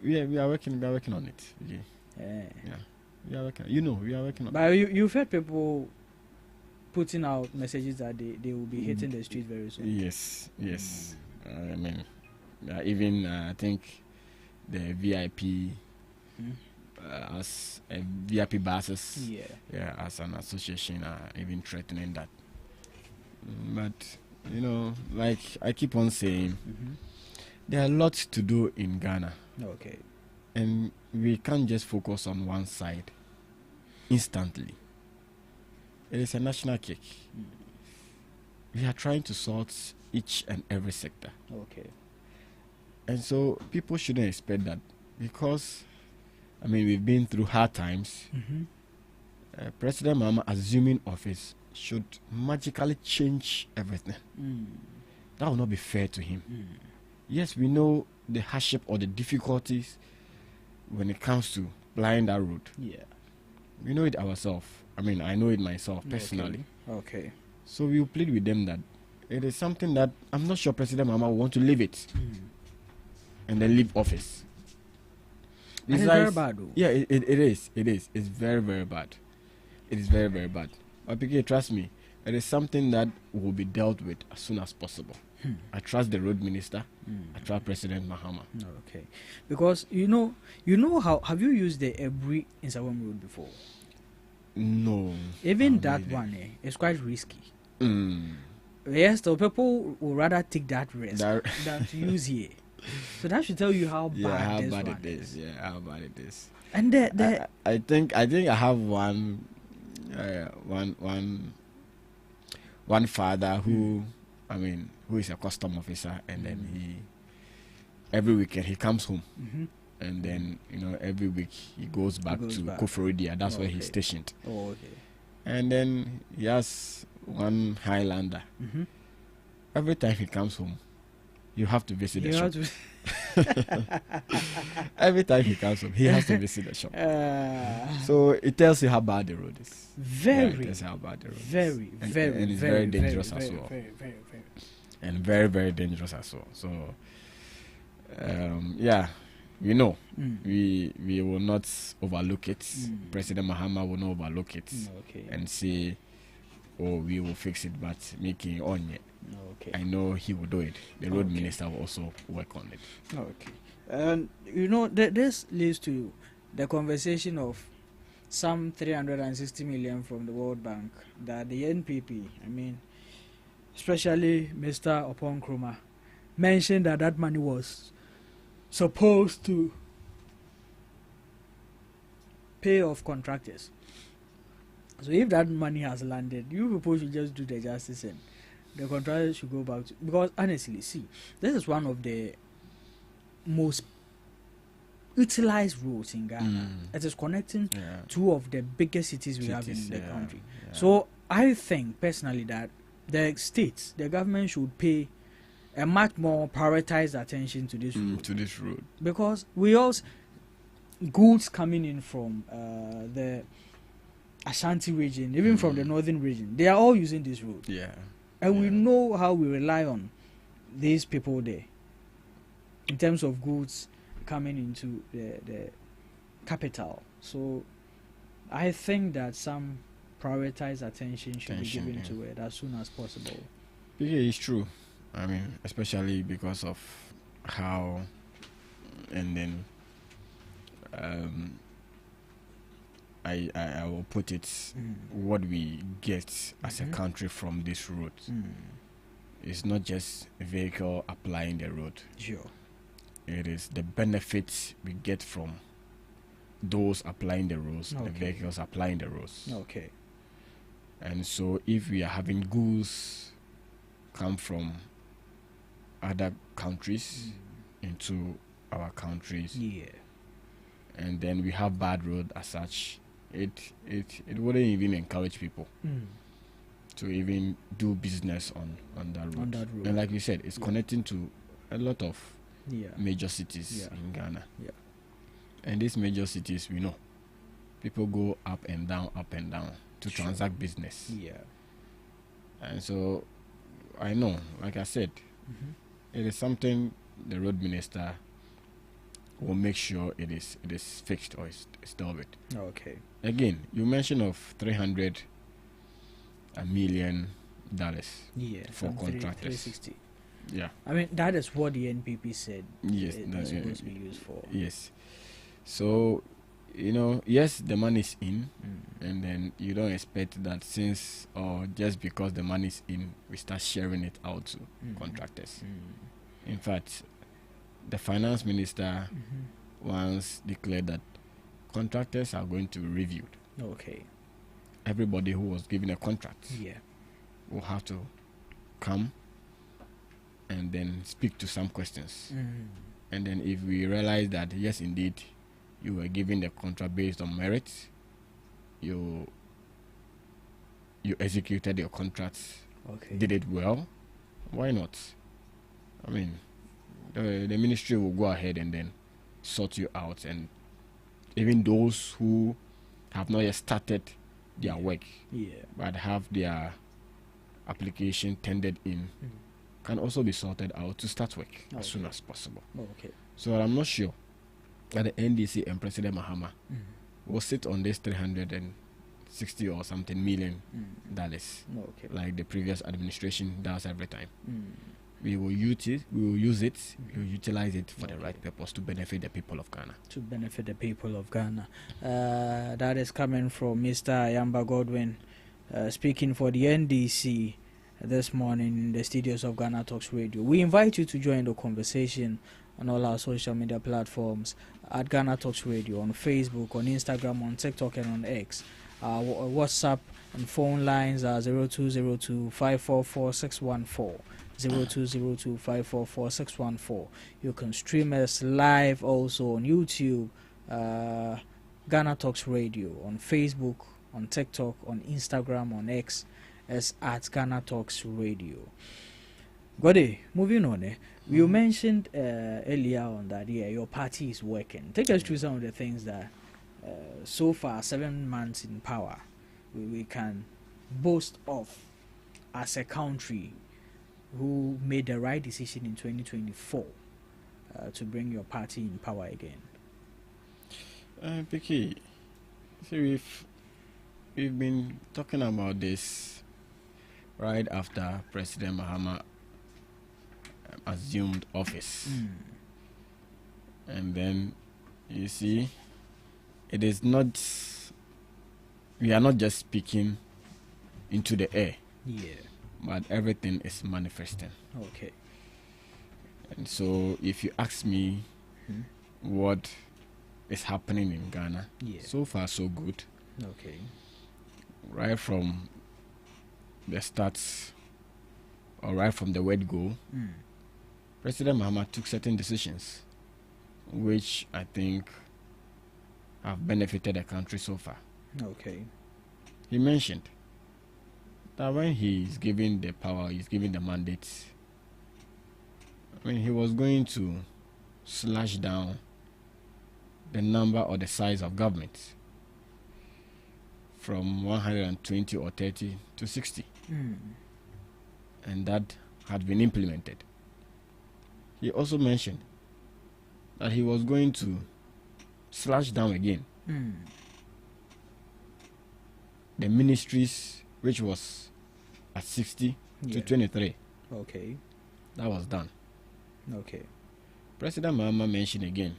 We are working. We are working on it. We are working. You know, we are working on it. But you've heard people putting out messages that they will be hitting the street very soon. Yes. I mean, even I think the VIP as VIP buses, as an association, are even threatening that But like I keep on saying, there are lots to do in Ghana. Okay. And we can't just focus on one side instantly. It is a national cake. We are trying to sort each and every sector. Okay. And so people shouldn't expect that, because we've been through hard times. President Mahama assuming office should magically change everything. That will not be fair to him. Yes, we know the hardship or the difficulties when it comes to plying that road. Yeah. We know it ourselves. I know it myself personally. Okay. So we will plead with them that it is something that I'm not sure President Mahama will want to leave it and then leave office. It's very bad though. Yeah, it is. It is. It's very, very bad. It is very, very bad. But PK, trust me, it is something that will be dealt with as soon as possible. I trust the road minister. I trust President Mahama. Okay. Because you know how, have you used the Ebri in Sawam Road before? No. Even that one is quite risky. Yes, so people will rather take that risk than to use here. So that should tell you how bad it is. Yeah, how bad it is. And I think I have one father who who is a custom officer, and then he every weekend he comes home, and then every week he goes back to Koforidia. That's where he's stationed. Oh, okay. And then he has one Highlander. Every time he comes home, you have to visit the shop. Every time he comes home, he has to visit the shop. So it tells you how bad the road is. Very. It tells you how bad the road is. And it's very dangerous as well. Very. And very, very dangerous as well. So, we will not overlook it. President Mahama will not overlook it and say, "Oh, we will fix it," but making on yet. Okay. I know he will do it. The road minister will also work on it. Okay. And this leads to the conversation of some 360 million from the World Bank that the NPP, especially Mr. Opon Kroma, mentioned that money was supposed to pay off contractors. So if that money has landed, you people should just do the justice and the contractors should go back to, because honestly, see, this is one of the most utilized roads in Ghana. It is connecting two of the biggest cities we have in the country. Yeah. So I think personally that the government should pay a much more prioritized attention to this road. Because we also goods coming in from the Ashanti region, even from the northern region, they are all using this road. Yeah. And we know how we rely on these people there in terms of goods coming into the capital. So I think that some prioritized attention should be given to it as soon as possible. Yeah, it's true. Especially because of how, and then I will put it, what we get as a country from this road. It's not just a vehicle applying the road. Sure. It is the benefits we get from those applying the roads, the vehicles applying the roads. Okay. And so if we are having goods come from other countries into our countries, and then we have bad road as such, it wouldn't even encourage people to even do business on that road. And like you said, it's connecting to a lot of major cities in Ghana. And these major cities, we know, people go up and down to transact business. And so I know, like I said, it is something the road minister will make sure it is fixed or it's dealt with. Okay. Again, you mentioned of $300 million for contractors. 360. Yeah. That is what the NPP said. Yes, That's supposed to be used for. Yes. So yes, the money is in, and then you don't expect that since or just because the money is in, we start sharing it out to contractors. In fact, the finance minister once declared that contractors are going to be reviewed. Okay. Everybody who was given a contract will have to come and then speak to some questions. And then if we realize that, yes, indeed, you were given the contract based on merit, you executed your contract, did it well, why not? I mean, the ministry will go ahead and then sort you out. And even those who have not yet started their work, but have their application tendered in, can also be sorted out to start work as soon as possible. So I'm not sure that the NDC and President Mahama will sit on this 360 or something million dollars like the previous administration does every time. We will use it, we will utilize it for the right purpose to benefit the people of Ghana. To benefit the people of Ghana. That is coming from Mr. Ayamba Godwin, speaking for the NDC this morning in the studios of Ghana Talks Radio. We invite you to join the conversation on all our social media platforms at Ghana Talks Radio, on Facebook, on Instagram, on TikTok, and on X. WhatsApp and phone lines are 0202 544 614. 0202 544 614. You can stream us live also on YouTube, Ghana Talks Radio, on Facebook, on TikTok, on Instagram, on X, as at Ghana Talks Radio. Gode, moving on. You mentioned earlier on that your party is working. Take us through some of the things that so far, 7 months in power, we can boast of as a country who made the right decision in 2024 to bring your party in power again. Picky, so we've been talking about this right after President Mahama assumed office. And then you see, it is not, we are not just speaking into the air, but everything is manifesting. Okay. And so if you ask me what is happening in Ghana, so far so good. Okay. Right from the starts, or right from the word go, President Mahama took certain decisions which I think have benefited the country so far. Okay. He mentioned that when he's given the power, he's given the mandate, I mean, he was going to slash down the number or the size of government from 120 or 30 to 60. And that had been implemented. He also mentioned that he was going to slash down again the ministries, which was at 60 to 23. Okay. That was done. Okay. President Mahama mentioned again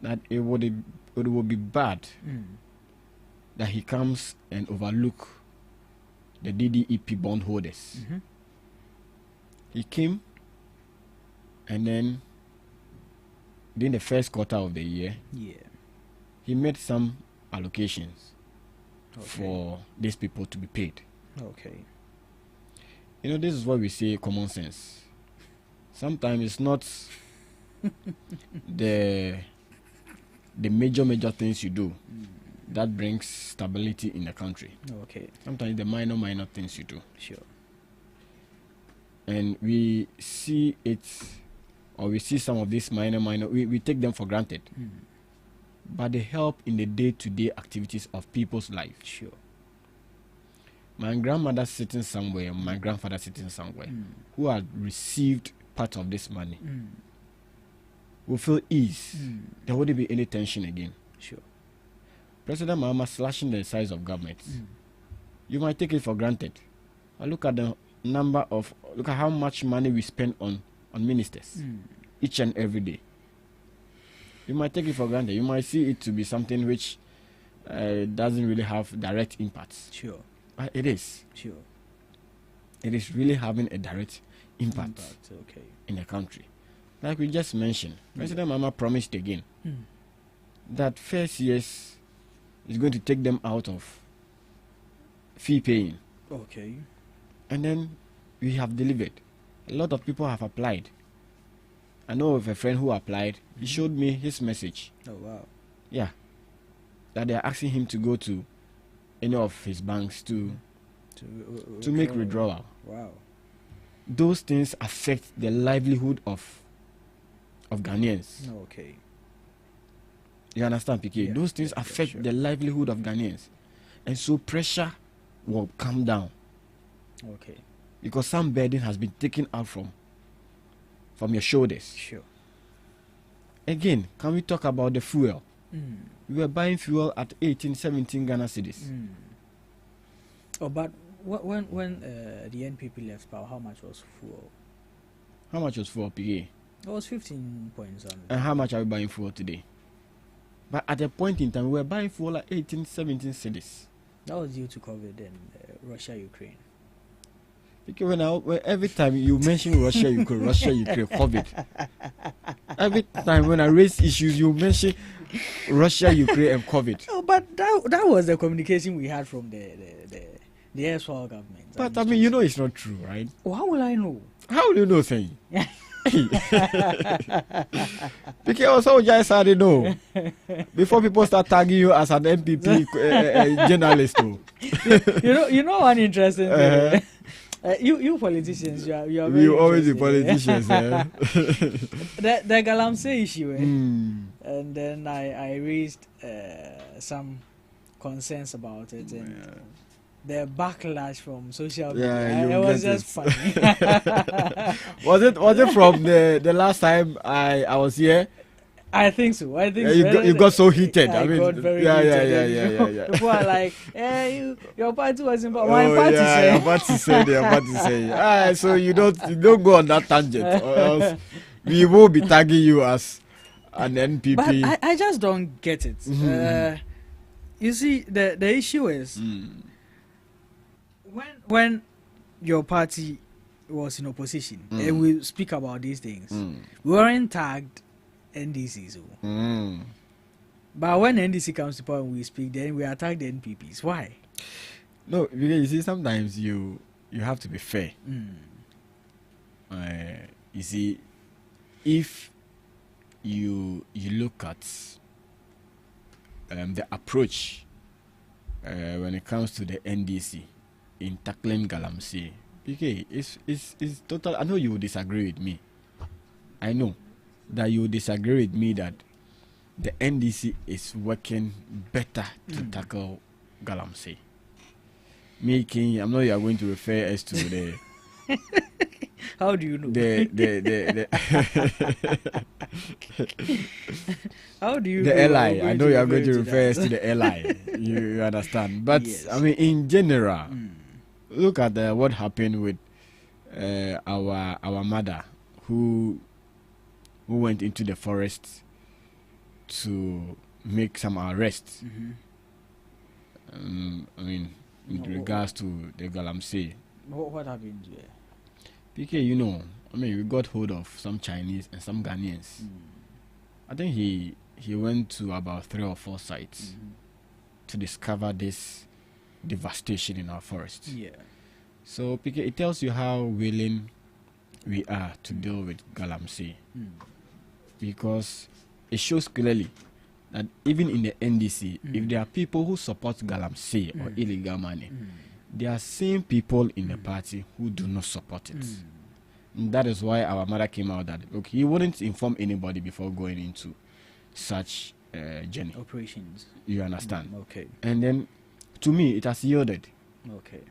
that it would be bad that he comes and overlook the DDEP bondholders. He came and then during the first quarter of the year, he made some allocations for these people to be paid. Okay. You know, this is what we say, common sense. Sometimes it's not the major things you do that brings stability in the country. Okay. Sometimes the minor things you do. Sure. And we see it, or we see some of these minor, we take them for granted. But they help in the day-to-day activities of people's life. Sure. My grandmother sitting somewhere, my grandfather sitting somewhere, who had received part of this money, will feel ease. There wouldn't be any tension again. Sure. President Mahama slashing the size of government, you might take it for granted. But look at the look at how much money we spend on ministers each and every day. You might take it for granted. You might see it to be something which doesn't really have direct impacts. Sure. It is. Sure. It is really having a direct impact okay. in the country. Like we just mentioned, President Mama promised again that first years is going to take them out of fee paying. Okay. And then we have delivered. A lot of people have applied. I know of a friend who applied. He showed me his message. Oh, wow. Yeah. That they are asking him to go to any of his banks to make withdrawal. Wow. Those things affect the livelihood of Ghanaians. Okay. You understand, PK? Yeah, Those things affect the livelihood of Ghanaians. And so pressure will come down. Okay. Because some burden has been taken out from your shoulders. Sure. Again, can we talk about the fuel? We were buying fuel at 18, 17 Ghana cedis. Oh, but when the NPP left power, how much was fuel? How much was fuel, PK? It was 15 points. And how much are we buying fuel today? But at a point in time, we were buying fuel at 18, 17 cedis. That was due to COVID and Russia, Ukraine. Because when every time you mention Russia, Ukraine, COVID. Every time when I raise issues, you mention Russia, Ukraine, and COVID. Oh, but that was the communication we had from the erstwhile government. But I mean, you know it's not true, right? Well, how will I know? How will you know, saying? Because also just already know before people start tagging you as an MPP journalist. you know one interesting thing. You politicians, you are very always the politicians. The Galamsey issue, and then I raised some concerns about it, and the backlash from social media. It was just funny. was it from the last time I was here? I think so. You got so heated. I mean, got very heated. Yeah. People are like, "Hey, your party was involved." My party said. Your party said. So you don't go on that tangent, or else we will be tagging you as an NPP. But I just don't get it. You see, the issue is when your party was in opposition, and we speak about these things, we weren't tagged NDCs. But when NDC comes to power and we speak, then we attack the NPPs. Why? No, because you see, sometimes you have to be fair. You see, if you look at the approach when it comes to the NDC in tackling Galamsey, okay, it's total. I know you will disagree with me. I know that you disagree with me that the NDC is working better to tackle Galamsey. Me, King, I know you are going to refer us to the. How do you know? The How do you the know? LI. I know you are going to refer us to the LI. You understand? But yes. I mean, in general, look at what happened with our mother who went into the forest to make some arrests. I mean, in regards to the Galamsey. What happened there? PK, you know, I mean, we got hold of some Chinese and some Ghanaians. I think he went to about 3 or 4 sites to discover this devastation in our forests. Yeah. So, PK, it tells you how willing we are to deal with Galamsey. Because it shows clearly that even in the NDC, if there are people who support Galamsey or illegal money, there are same people in the party who do not support it. And that is why our mother came out that, look, he wouldn't inform anybody before going into such journey. Operations. You understand? Okay. And then, to me, it has yielded. Okay.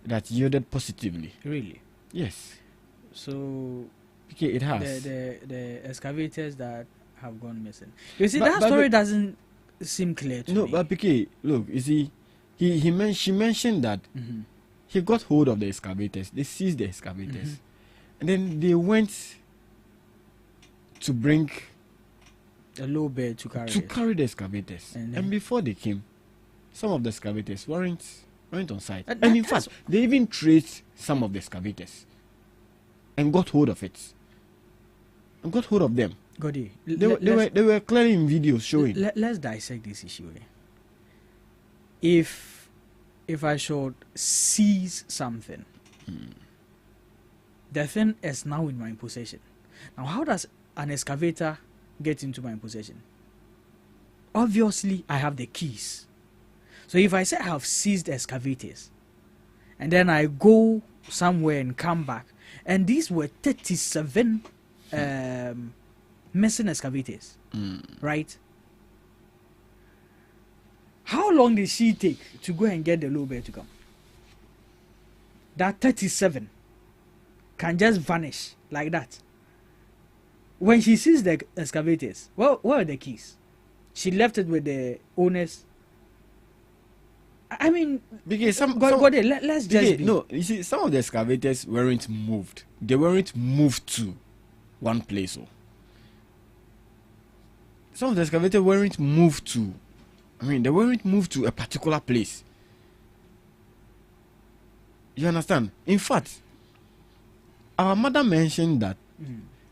It has yielded positively. Really? Yes. So, okay, it has. The excavators that have gone missing. You see, that story doesn't seem clear to me. No, but PK, look, you see, she mentioned that he got hold of the excavators. They seized the excavators. And then they went to bring a low bed to carry the excavators. And before they came, some of the excavators weren't on site. And in fact, they even traced some of the excavators and got hold of it. And got hold of them. Goody, they were clearly in videos showing. Let's dissect this issue. If I should seize something, the thing is now in my possession. Now, how does an excavator get into my possession? Obviously, I have the keys. So if I say I have seized excavators, and then I go somewhere and come back, and these were 37 missing excavators, right? How long did she take to go and get the low bed to come? That 37 can just vanish like that. When she sees the excavators, where are the keys? She left it with the owners. I mean, because let's just no. You see, some of the excavators weren't moved. They weren't moved to one place. Some of the excavators weren't moved to. I mean, they weren't moved to a particular place. You understand? In fact, our mother mentioned that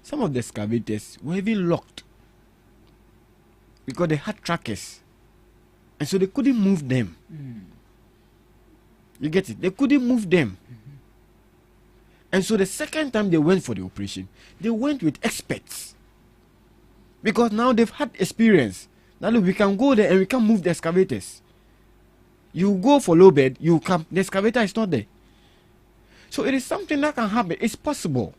some of the excavators were even locked because they had trackers, and so they couldn't move them. You get it? They couldn't move them. And so the second time they went for the operation, they went with experts, because now they've had experience. Now look, we can go there and we can move the excavators. You go for low bed, you come, the excavator is not there. So it is something that can happen. It's possible.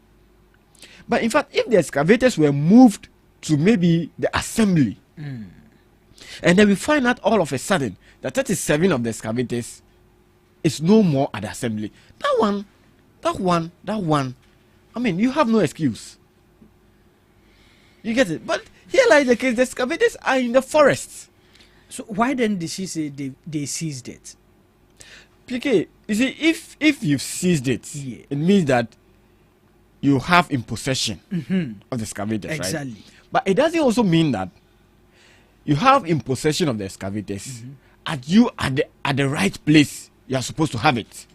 But in fact, if the excavators were moved to maybe the assembly, and then we find out all of a sudden that 37 of the excavators is no more at the assembly, that one, I mean, you have no excuse. You get it? But here lies the case, the excavators are in the forest. So why then did she say they seized it? PK, you see, if you've seized it, it means that you have in possession of the excavators, exactly. Right? But it doesn't also mean that you have in possession of the excavators at the right place you are supposed to have it.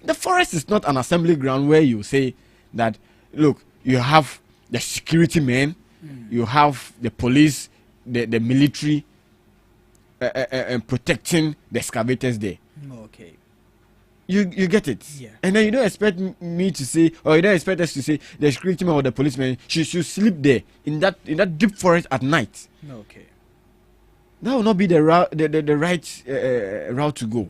The forest is not an assembly ground where you say that, look, you have the security men, you have the police, the military protecting the excavators there. Okay. You get it? Yeah. And then you don't expect me to say, or you don't expect us to say, the security man or the policeman should sleep there in that deep forest at night. Okay. That will not be the route, the right route to go.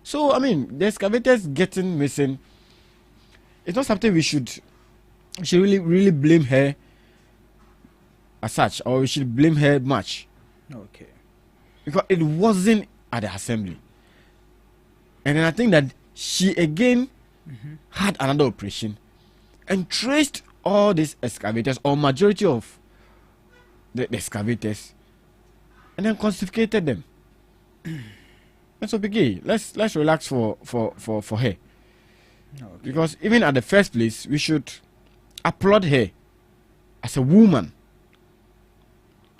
So I mean, the excavators getting missing, it's not something we should really blame her as such, or we should blame her much. Okay. Because it wasn't at the assembly. And then I think that she again had another operation and traced all these excavators, or majority of the excavators, and then confiscated them. And so, Biggie, let's relax for her. Okay. Because even at the first place, we should applaud her as a woman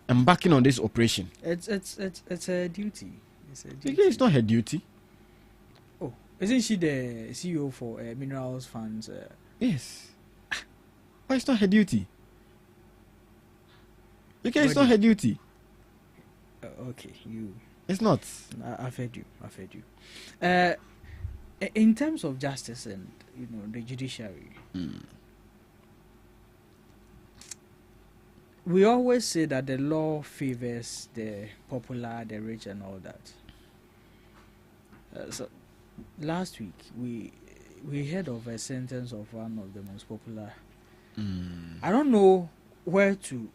embarking on this operation. It's a duty. It's not her duty. Oh, isn't she the CEO for Minerals Funds? Yes. But it's not her duty. Okay, it's not her duty. Okay, you. It's not. I've heard you. In terms of justice and the judiciary, we always say that the law favors the popular, the rich, and all that. So last week we heard of a sentence of one of the most popular. I don't know where to.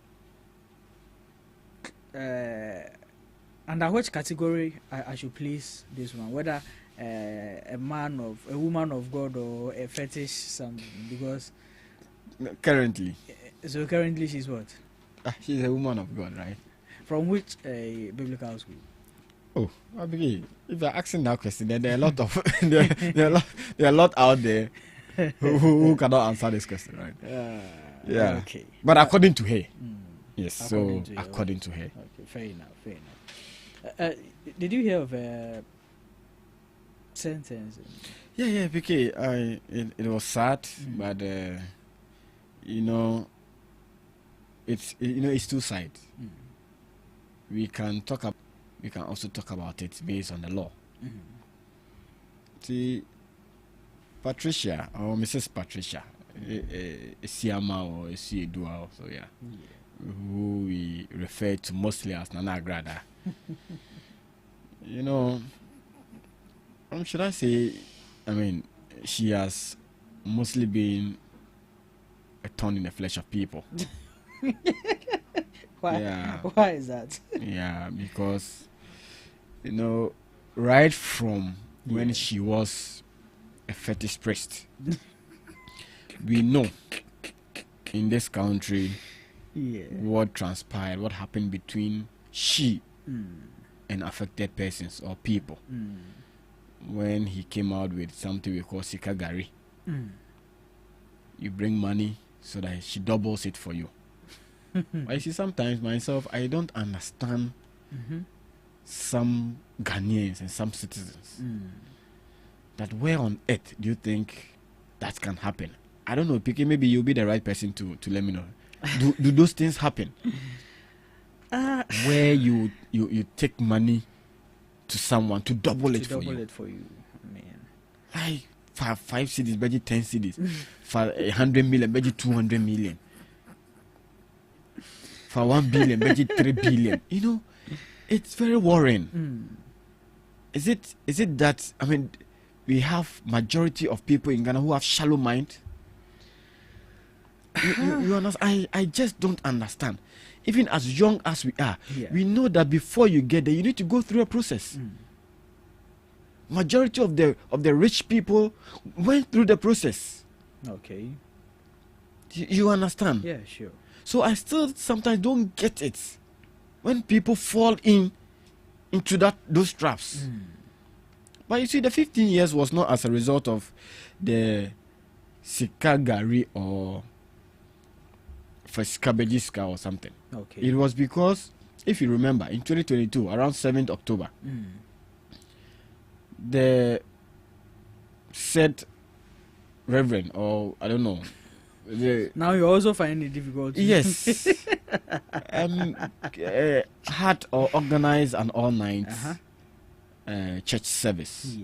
Under which category I should place this one? Whether a woman of God, or a fetish something? Because currently she's what? She's a woman of God, right? From which biblical school? Oh, if you're asking that question, then there are a lot of there are a lot out there who cannot answer this question, right? Yeah. Okay. But according to her, Yes, according to her. Okay, fair enough. Did you hear of a sentence? Yeah, PK. It was sad, but it's two sides. We can also talk about it based on the law. See, Patricia or Mrs. Patricia, Siama or Siedua, so yeah, who we refer to mostly as Nana Grada. Should I say? I mean, she has mostly been a thorn in the flesh of people. Why? Yeah. Why is that? Yeah, because right from when she was a fetish priest, we know in this country what transpired, what happened between she and affected persons or people when he came out with something we call sikagari. You bring money so that she doubles it for you. I see sometimes myself, I don't understand some Ghanaians and some citizens that where on earth do you think that can happen? I don't know, PK, maybe you'll be the right person to let me know. Do those things happen? Where you take money to someone to double it for you. Man. For 5 cities, budget 10 cities. For 100 million, budget 200 million. For 1 billion, budget 3 billion. It's very worrying. Is it that, I mean, we have majority of people in Ghana who have shallow mind? You understand? I just don't understand. Even as young as we are, we know that before you get there, you need to go through a process. Majority of the rich people went through the process. Okay. You understand? Yeah, sure. So I still sometimes don't get it when people fall into those traps. But you see, the 15 years was not as a result of the Sikagari or Skabejiska or something. Okay. It was because, if you remember, in 2022, around 7th October, the said Reverend, or I don't know. Now you also find it difficult. Yes. Had or organized an all-night church service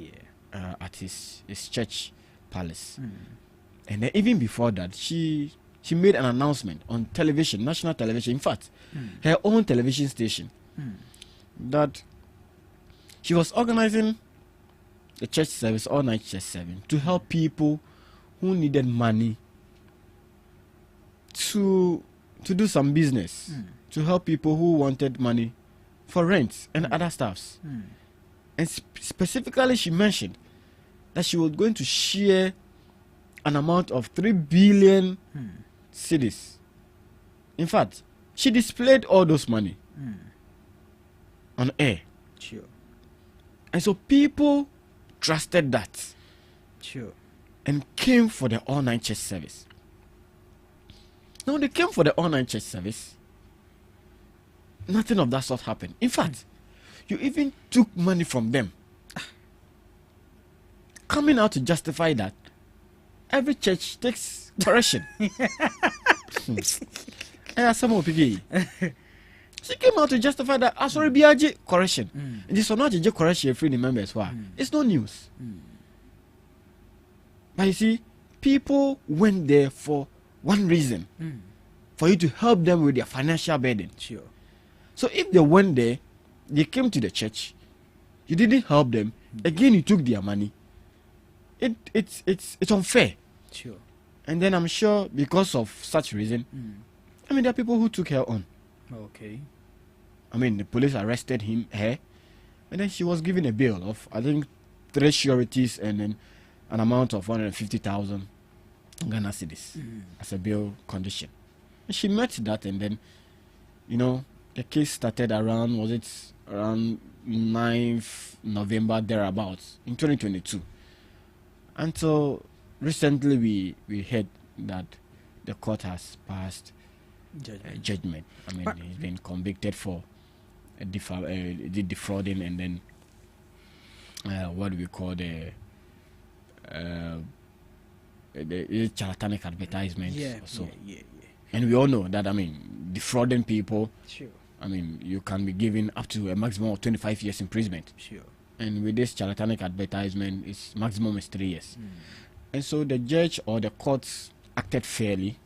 at his church palace. And then even before that, she made an announcement on television, national television, in fact, her own television station, that she was organizing the church service, all-night church service, to help people who needed money to do some business, to help people who wanted money for rent and other stuffs. And specifically, she mentioned that she was going to share an amount of 3 billion cedis. In fact, she displayed all those money on air. Sure. And so people trusted that. Sure. And came for the all-night church service. Now they came for the all-night church service. Nothing of that sort happened. In fact, you even took money from them. Coming out to justify that, every church takes correction. She came out to justify that. Sorry, BRG correction. This is not a correction free the members. Why? It's no news. But you see, people went there for one reason, for you to help them with their financial burden. Sure. So if they went there, they came to the church, you didn't help them, again you took their money. It's unfair. Sure. And then I'm sure because of such reason, I mean, there are people who took her on. Okay. I mean, the police arrested her, and then she was given a bail of, I think, 3 sureties and then an amount of 150,000 Ghana cedis as a bail condition. And she met that, and then, the case started around 9th November, thereabouts, in 2022. Until recently we heard that the court has passed judgment. I mean, he's been convicted for defrauding, and then what do we call the charlatanic advertisement. And we all know that, I mean, defrauding people, I mean, you can be given up to a maximum of 25 years imprisonment. And with this charlatanic advertisement, its maximum is 3 years. And so the judge or the courts acted fairly.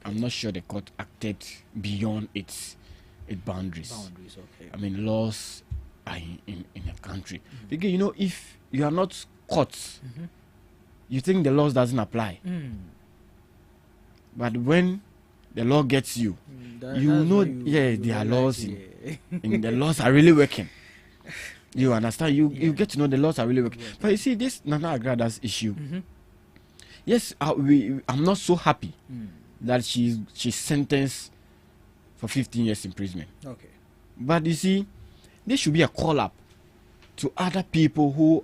I'm not sure the court acted beyond its boundaries. I mean, laws are in a country. Because, you know, if you are not caught, you think the laws doesn't apply. But when the law gets you, you know, there are laws and the laws are really working. You understand? You get to know the laws are really working. But you see, this Nana Agrada's issue, yes, I'm not so happy that she's sentenced for 15 years imprisonment. But you see, there should be a call up to other people who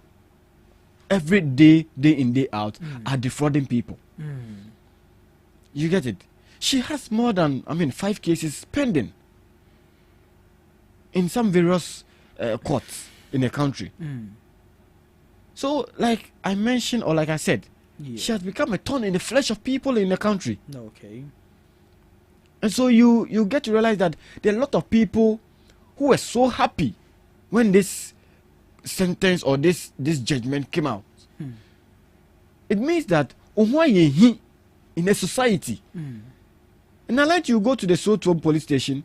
every day in, day out, are defrauding people. You get it? She has more than, 5 cases pending in some various courts in the country. So, like I mentioned, or like I said, she has become a thorn in the flesh of people in the country. And so you get to realize that there are a lot of people who were so happy when this sentence or this judgment came out. It means that in a society, and unless you go to the Soto police station,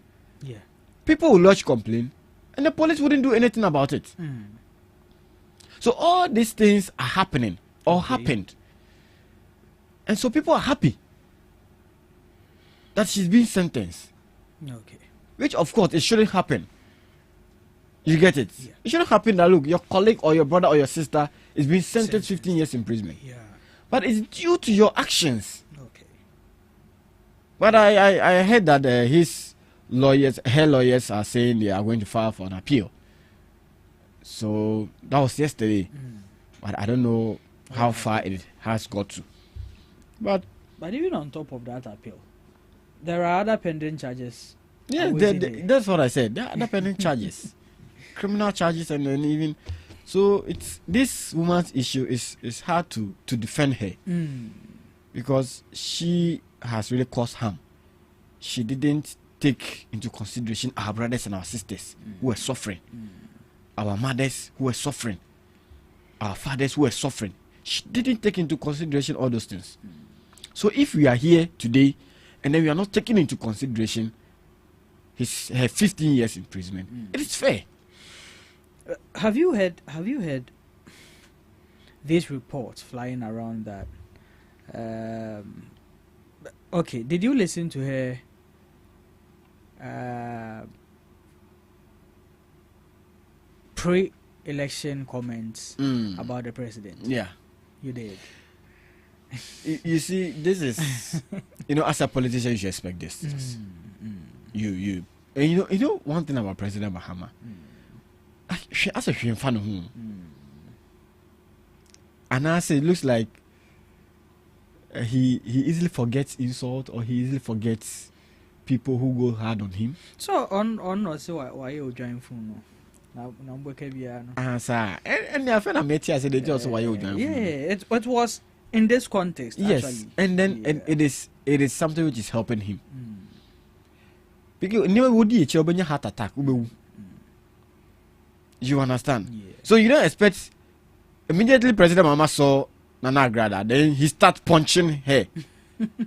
people will lodge complaint, and the police wouldn't do anything about it. So all these things are happening or happened, and so people are happy that she's being sentenced. Which of course it shouldn't happen. You get it? It shouldn't happen that, look, your colleague or your brother or your sister is being sentenced 15 years imprisonment. But it's due to your actions. But I heard that her lawyers are saying they are going to file for an appeal. So that was yesterday. But I don't know how far it has got to. But even on top of that appeal, there are other pending charges. Yeah, that's what I said. There are other pending charges. Criminal charges, and then even so it's this woman's issue is hard to defend her because she has really caused harm. She didn't take into consideration our brothers and our sisters who were suffering, our mothers who were suffering, our fathers who were suffering. She didn't take into consideration all those things. So if we are here today and then we are not taking into consideration her 15 years imprisonment, it is fair. Have you heard these reports flying around that? Okay, did you listen to her pre-election comments about the president? Yeah, you did. You see, this is as a politician you should expect this. You and you know one thing about President Mahama. As a fan of him, and I say it looks like he easily forgets insult, or he easily forgets people who go hard on him. So on not so why you join phone no sir, and I feel I met here, I said they just why you join. It was in this context. Yes, actually. and then and it is something which is helping him. Because never would you heart attack. You understand? So you don't expect immediately President Mama saw Nana Agrada, then he starts punching her.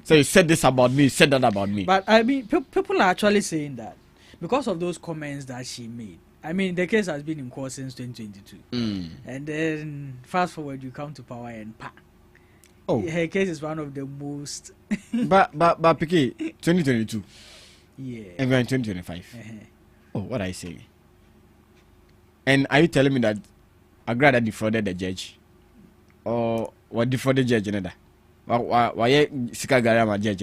So he said this about me, he said that about me. But I mean, people are actually saying that because of those comments that she made. I mean, the case has been in court since 2022, and then fast forward, you come to power and her case is one of the most. but Piquet, 2022. Yeah. And we're in 2025. Oh, what are you saying? And are you telling me that Agrada defrauded the judge? Or what defrauded the judge? Why Sika Garama judge?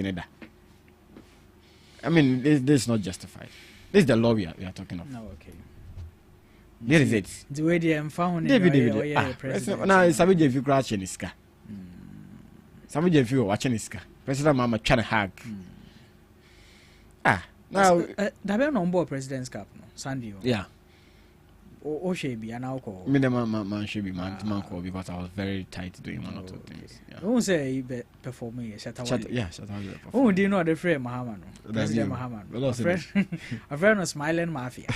I mean, this is not justified. This is the law we are talking of. No, okay. This is it. The way they are found president. Now, Sabi if you crash in Iska. Sabi if you watching Iska. President Mama trying to hack. Now, Dabe on board President's Cup, no? Sandy. yeah. O Shebi and alcohol. Me the man should be man call because I was very tight doing one or two things. Yeah. Who say he performing? Shatawale. Yeah, Shatawale. Oh, do you know the friend Mahamano? President Mahamano. A friend of Smiling Mafia.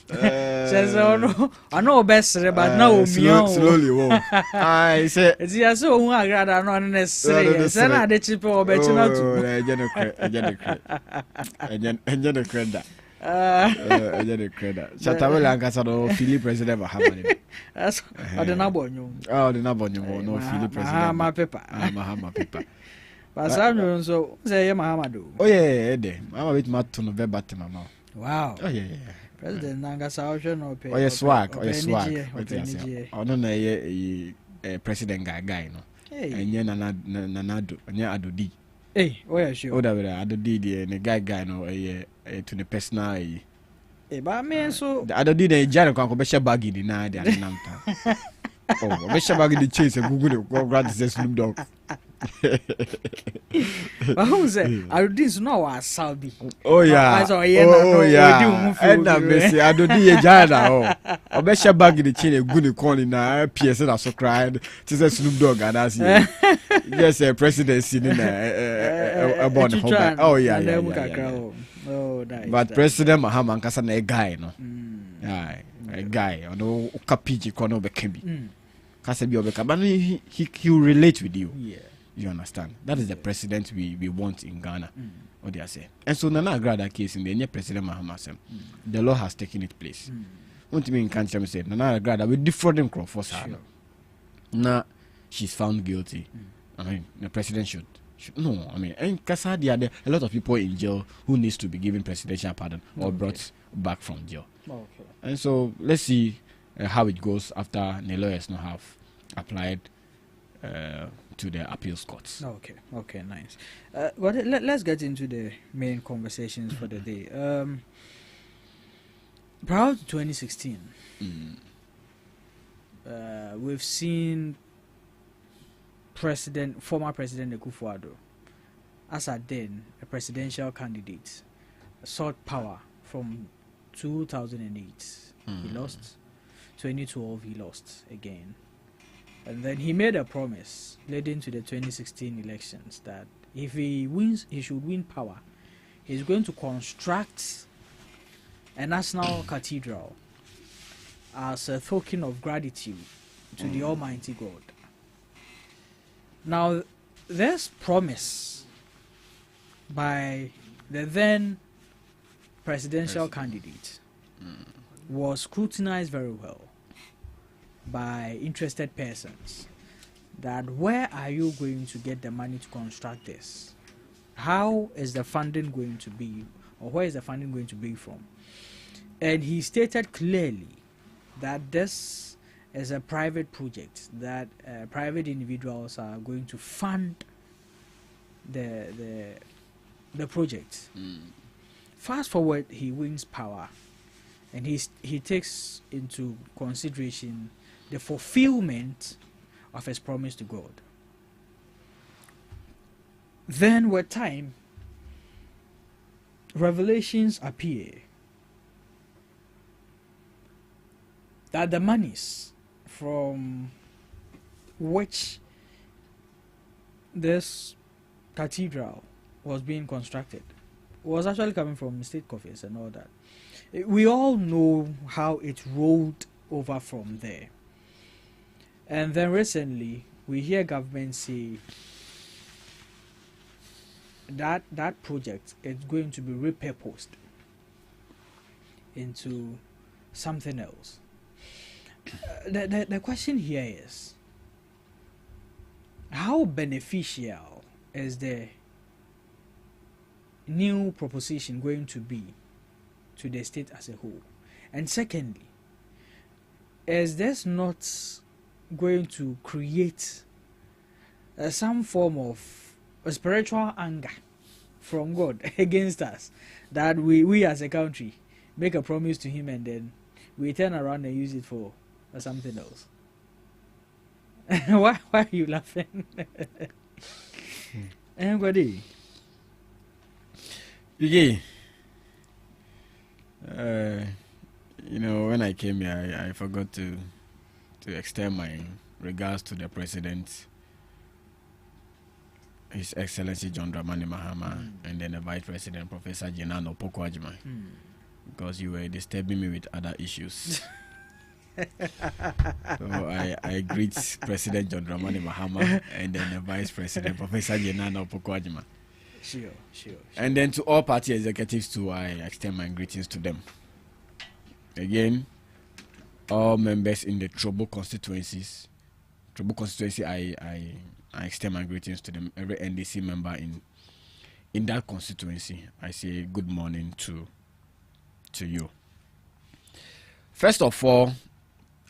Says, oh, I know best, but no, slowly. I said, it's just so I rather not necessarily. Send out the cheaper or better not to. I get the credit. Shatawale and Casado, Philip President Mahamani. That's the Nabonyo. Oh, the Nabonyo, no Philip President. Mahama paper. But some so say Mahamadu. Oh, yeah, I'm a bit mad to November to my mouth. Wow. Oh, yeah. President Nangasa Ocean or pay. Oh, yeah, swag. Oh, yeah, swag. Oh, no, a president guy, no. And yen Nanado, and ya Adodi. Hey, oh, yeah, sure. Oh, that Adodi, and a guy, no, to the personal. But me so the other day the Jano can be baggy the night the Namta. Oh, be baggy the chase and Google go grab the Snoop Dogg. But who say I this no was Salbi. Oh yeah. Oh yeah. And I be say I do the Jana oh. Be baggy the chain and good corner na PS that so cried to Snoop Dogg and as yes a presidency in a born home. Oh yeah. Oh, nice. But President Mahama Nkasa na a guy, no. A guy, no kapiji kono be kembi. Kasa bi obeka, but he will relate with you. Yeah. You understand? That is the president we want in Ghana. What they are saying. And so Nana Agrada case in the new President Mahama Sem, the law has taken its place. What you mean can't say Nana Agrada with defrauding Crawford. Now she's found guilty. I mean the president should. No, I mean, and Kasadi, there are a lot of people in jail who needs to be given presidential pardon or brought back from jail. Okay. And so let's see how it goes after the lawyers now have applied to the appeals courts. Okay, nice. But let's get into the main conversations for the day. Prior to 2016, we've seen former President Akufo-Addo, as at then a presidential candidate, sought power from 2008. He lost. 2012 he lost again. And then he made a promise leading to the 2016 elections that if he wins, he should win power. He's going to construct a national cathedral as a token of gratitude to the Almighty God. Now, this promise by the then presidential candidate was scrutinized very well by interested persons. That where are you going to get the money to construct this? How is the funding going to be, or where is the funding going to be from? And he stated clearly that this is a private project, that private individuals are going to fund the project. Fast forward, he wins power, and he takes into consideration the fulfillment of his promise to God. Then with time, revelations appear that the monies from which this cathedral was being constructed was actually coming from state coffers and all that. We all know how it rolled over from there. And then recently, we hear government say that that project is going to be repurposed into something else. The question here is, how beneficial is the new proposition going to be to the state as a whole? And secondly, is this not going to create some form of a spiritual anger from God against us, that we as a country make a promise to him and then we turn around and use it for something else? why are you laughing? Anybody? Biggie, you know, when I came here, I forgot to extend my regards to the President, His Excellency John Dramani Mahama, and then the Vice President, Professor Jenano Pokwajima, because you were disturbing me with other issues. So I greet President John Dramani Mahama and then the Vice President, Professor Jenano Pokwajima. Sure. And then to all party executives too, I extend my greetings to them. Again, all members in the Trobo constituency, I extend my greetings to them. Every NDC member in that constituency, I say good morning to you. First of all,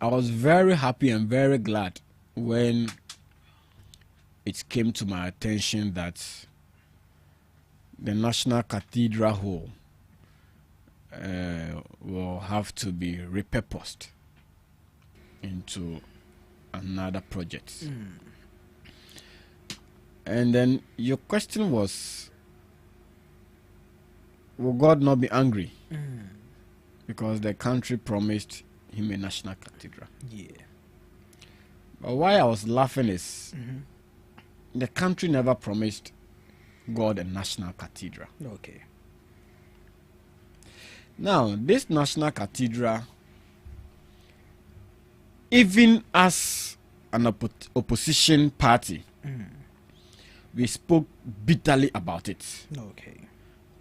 I was very happy and very glad when it came to my attention that the National Cathedral Hall will have to be repurposed into another project. And then your question was, will God not be angry? Because the country promised him a national cathedral. Yeah. But why I was laughing is the country never promised God a national cathedral. Okay. Now, this national cathedral, even as an opposition party, we spoke bitterly about it. Okay.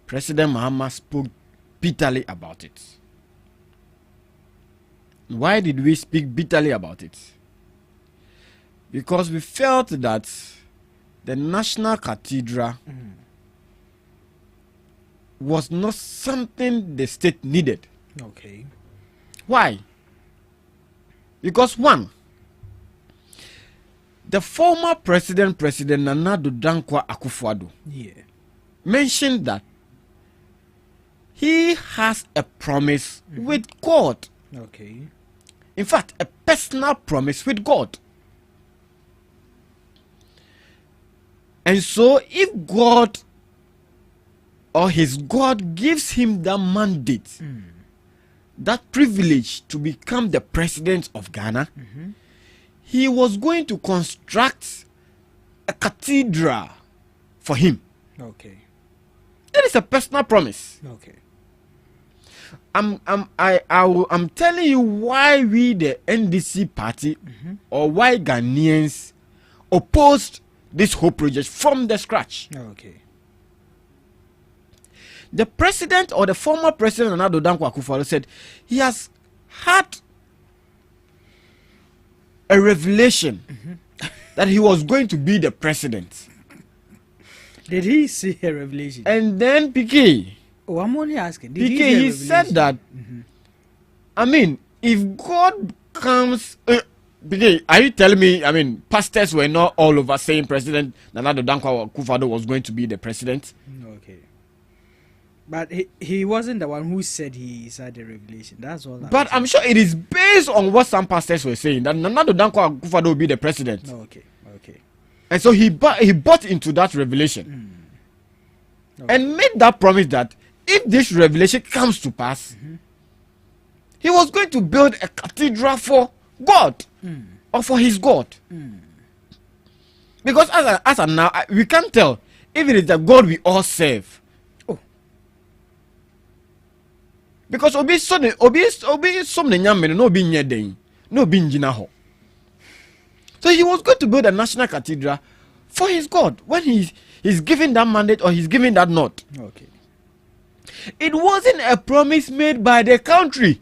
President Mahama spoke bitterly about it. Why did we speak bitterly about it? Because we felt that the National Cathedral was not something the state needed. Okay. Why? Because one, the former President Nana Addo Dankwa Akufo-Addo, mentioned that he has a promise with God. Okay. In fact, a personal promise with God. And so if God or his God gives him that mandate, that privilege to become the president of Ghana, he was going to construct a cathedral for him. Okay. That is a personal promise. Okay. I'm telling you why we, the NDC party, or why Ghanaians opposed this whole project from the scratch. Okay. The president or the former president Nana Addo Dankwa Akufo-Addo said he has had a revelation that he was going to be the president. Did he see a revelation? And then PK. Oh, I'm only asking. Did he said that. I mean, if God comes. PK, are you telling me? I mean, pastors were not all over saying President Nana Addo Dankwa Akufo-Addo was going to be the president. Okay. But he wasn't the one who said he had the revelation. That's all. But I'm sure it is based on what some pastors were saying that Nana Addo Dankwa Akufo-Addo will be the president. Okay. Okay. And so he bought into that revelation and made that promise that if this revelation comes to pass, he was going to build a cathedral for God or for his God. Because as of now, we can't tell if it is the God we all serve. Because obi some nyame no obi nyeden no obi njina ho. So he was going to build a national cathedral for his God when he's giving that mandate or he's giving that nod. Okay. It wasn't a promise made by the country.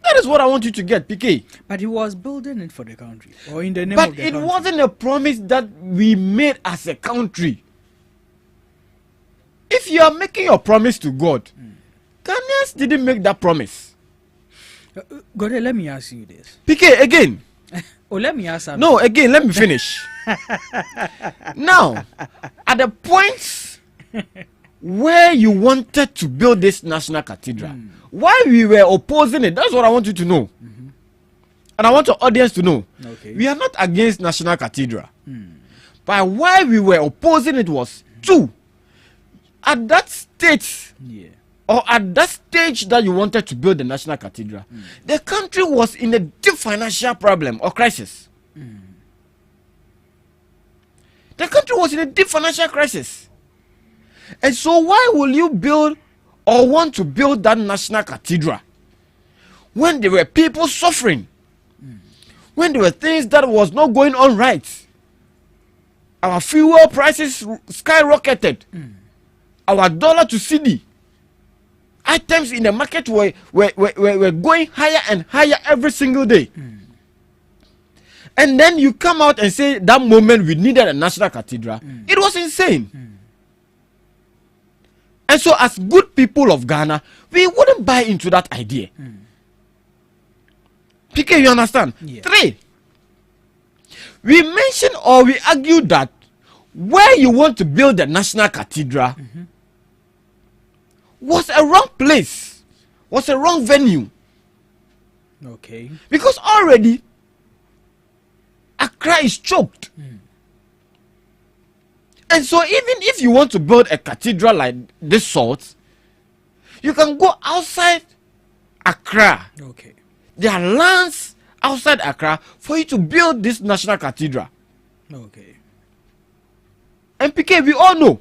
That is what I want you to get, PK. But he was building it for the country or in the name of the country. But it wasn't a promise that we made as a country. If you are making your promise to God, Ghanaians didn't make that promise. God, let me ask you this. PK, again. Let me ask something. No, again, let me finish. Now, at the point where you wanted to build this national cathedral, why we were opposing it, that's what I want you to know. And I want your audience to know. Okay. We are not against national cathedral. But why we were opposing it was, two, at that state, or at that stage that you wanted to build the National Cathedral, the country was in a deep financial problem or crisis. The country was in a deep financial crisis. And so why will you build or want to build that National Cathedral when there were people suffering? When there were things that was not going on right? Our fuel prices skyrocketed. Our dollar to CD. Items in the market were going higher and higher every single day. And then you come out and say that moment we needed a National Cathedral. It was insane. And so as good people of Ghana, we wouldn't buy into that idea. PK, you understand? 3, we mentioned or we argued that where you want to build the National Cathedral was a wrong place, was a wrong venue. Okay. Because already Accra is choked. And so even if you want to build a cathedral like this sort, you can go outside Accra. Okay. There are lands outside Accra for you to build this National Cathedral. Okay. And PK, we all know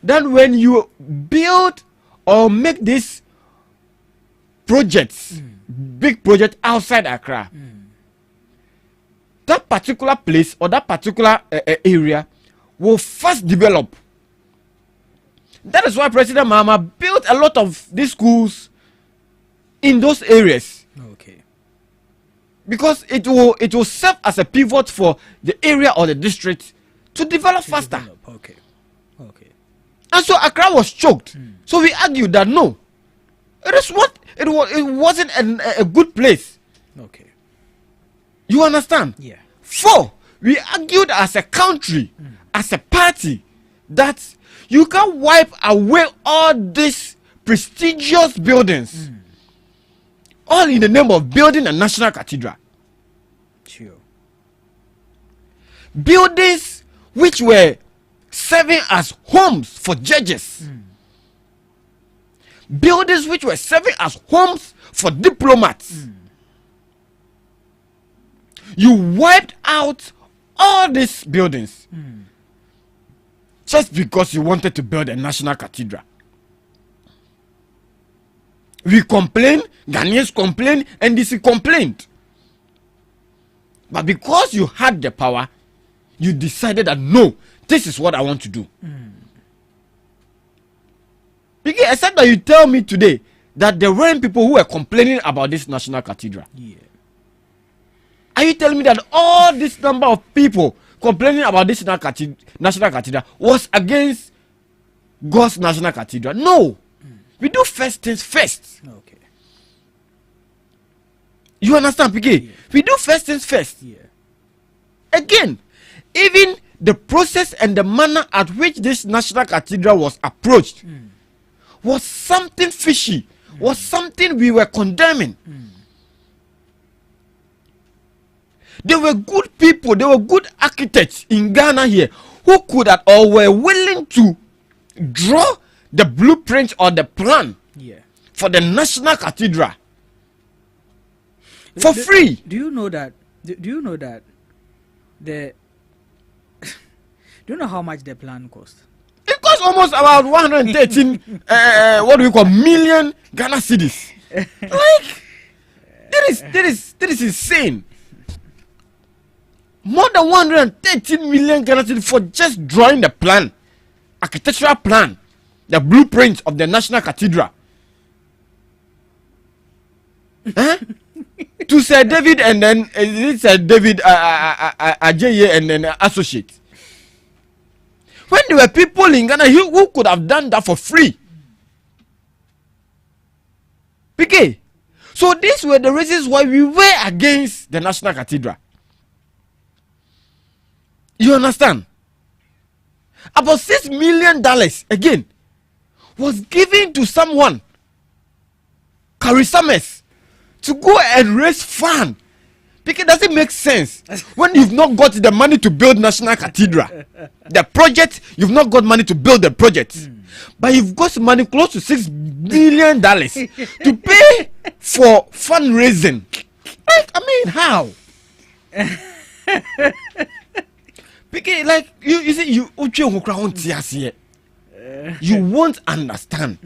that when you build or make these projects, big project outside Accra, that particular place or that particular area will first develop. That is why President Mahama built a lot of these schools in those areas. Okay. Because it will serve as a pivot for the area or the district to develop faster. Okay. Okay. And so Accra was choked. So we argued that no, it wasn't a good place. Okay. You understand? Yeah. 4, we argued as a country, as a party, that you can wipe away all these prestigious buildings, all in the name of building a National Cathedral. Sure. Buildings which were serving as homes for judges. Buildings which were serving as homes for diplomats. You wiped out all these buildings just because you wanted to build a National Cathedral. We complained, Ghanaians complained, NDC complained. But because you had the power, you decided that no, this is what I want to do. Because except that you tell me today that there weren't people who were complaining about this National Cathedral. Yeah. Are you telling me that all this number of people complaining about this National Cathedral was against God's National Cathedral? No. We do first things first. Okay. You understand, PK? Yeah. We do first things first. Yeah. Again, even the process and the manner at which this National Cathedral was approached was something fishy, was something we were condemning. There were good people, there were good architects in Ghana here who could have or were willing to draw the blueprint or the plan for the National Cathedral for free. Do you know that? Do you know that the? Do you know how much the plan cost? It cost almost about 113 what do we call million Ghana cedis. Like that is insane. More than 113 million Ghana cedis for just drawing the plan, architectural plan, the blueprint of the National Cathedral. To Sir David and then Sir David Ajay and then associates. When there were people in Ghana who could have done that for free. PK. So these were the reasons why we were against the National Cathedral. You understand? About $6 million again was given to someone, Carrie Summers, to go and raise fund. Because it doesn't make sense when you've not got the money to build National Cathedral. The project, you've not got money to build the project. But you've got money close to $6 billion to pay for fundraising. Like, I mean, how? Because, like, you see, you won't understand.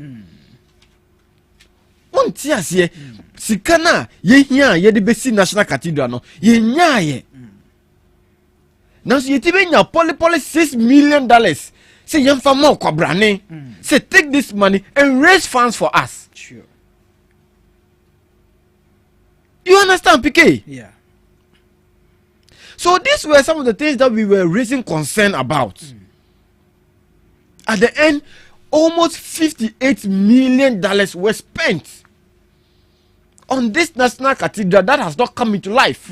Sikana ye de besi National Cathedral no ye nyaye. Now so ye tibenya poly $6 million. Say yam famo kwabrane. Say take this money and raise funds for us. Sure. You understand, PK? Yeah. So these were some of the things that we were raising concern about. At the end, almost $58 million were spent on this National Cathedral that has not come into life.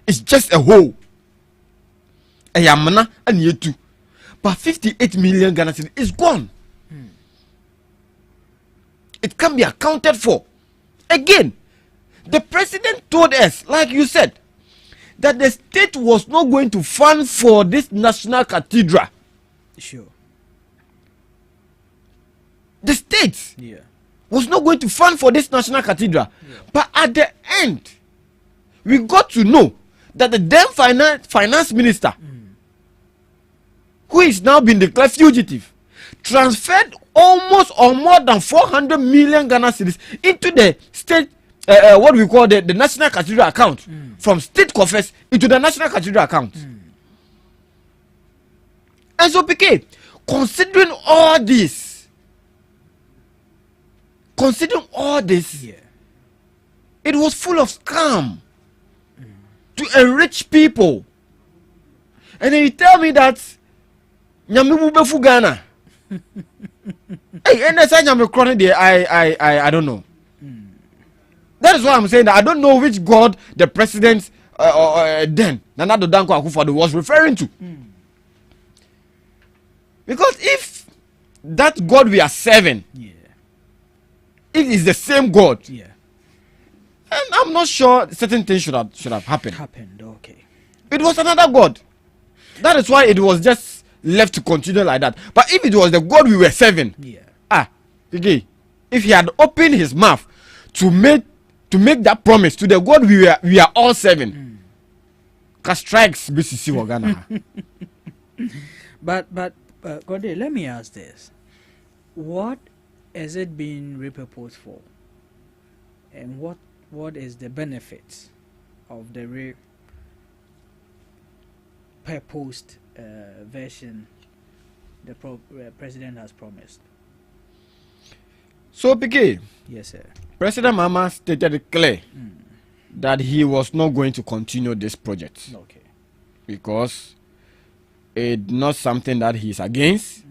It's just a hole. A yamana and yetu. But 58 million Ghana cedis is gone. It can be accounted for. Again, the president told us, like you said, that the state was not going to fund for this National Cathedral. Sure. The state was not going to fund for this National Cathedral. But at the end, we got to know that the then finance minister, who is now been declared fugitive, transferred almost or more than 400 million Ghana cedis into the state, what we call the National Cathedral account, from state coffers into the National Cathedral account. And so, PK, considering all this, it was full of scam to enrich people. And then you tell me that Nyamibu befu Ghana. Hey, and that's I don't know. That is why I'm saying that I don't know which God the president then Nana Danko Akufo-Addo was referring to. Because if that God we are serving, if it's the same God, and I'm not sure certain things should have happened. Okay. It was another God. That is why it was just left to continue like that. But if it was the God we were serving, okay, if he had opened his mouth to make that promise to the God we are all serving, cause strikes BCC Ghana. But Gode, let me ask this: what has it been repurposed for, and what is the benefit of the repurposed version the president has promised? So, PK, yes, sir. President Mama stated it clear that he was not going to continue this project. Okay. Because it's not something that he's against,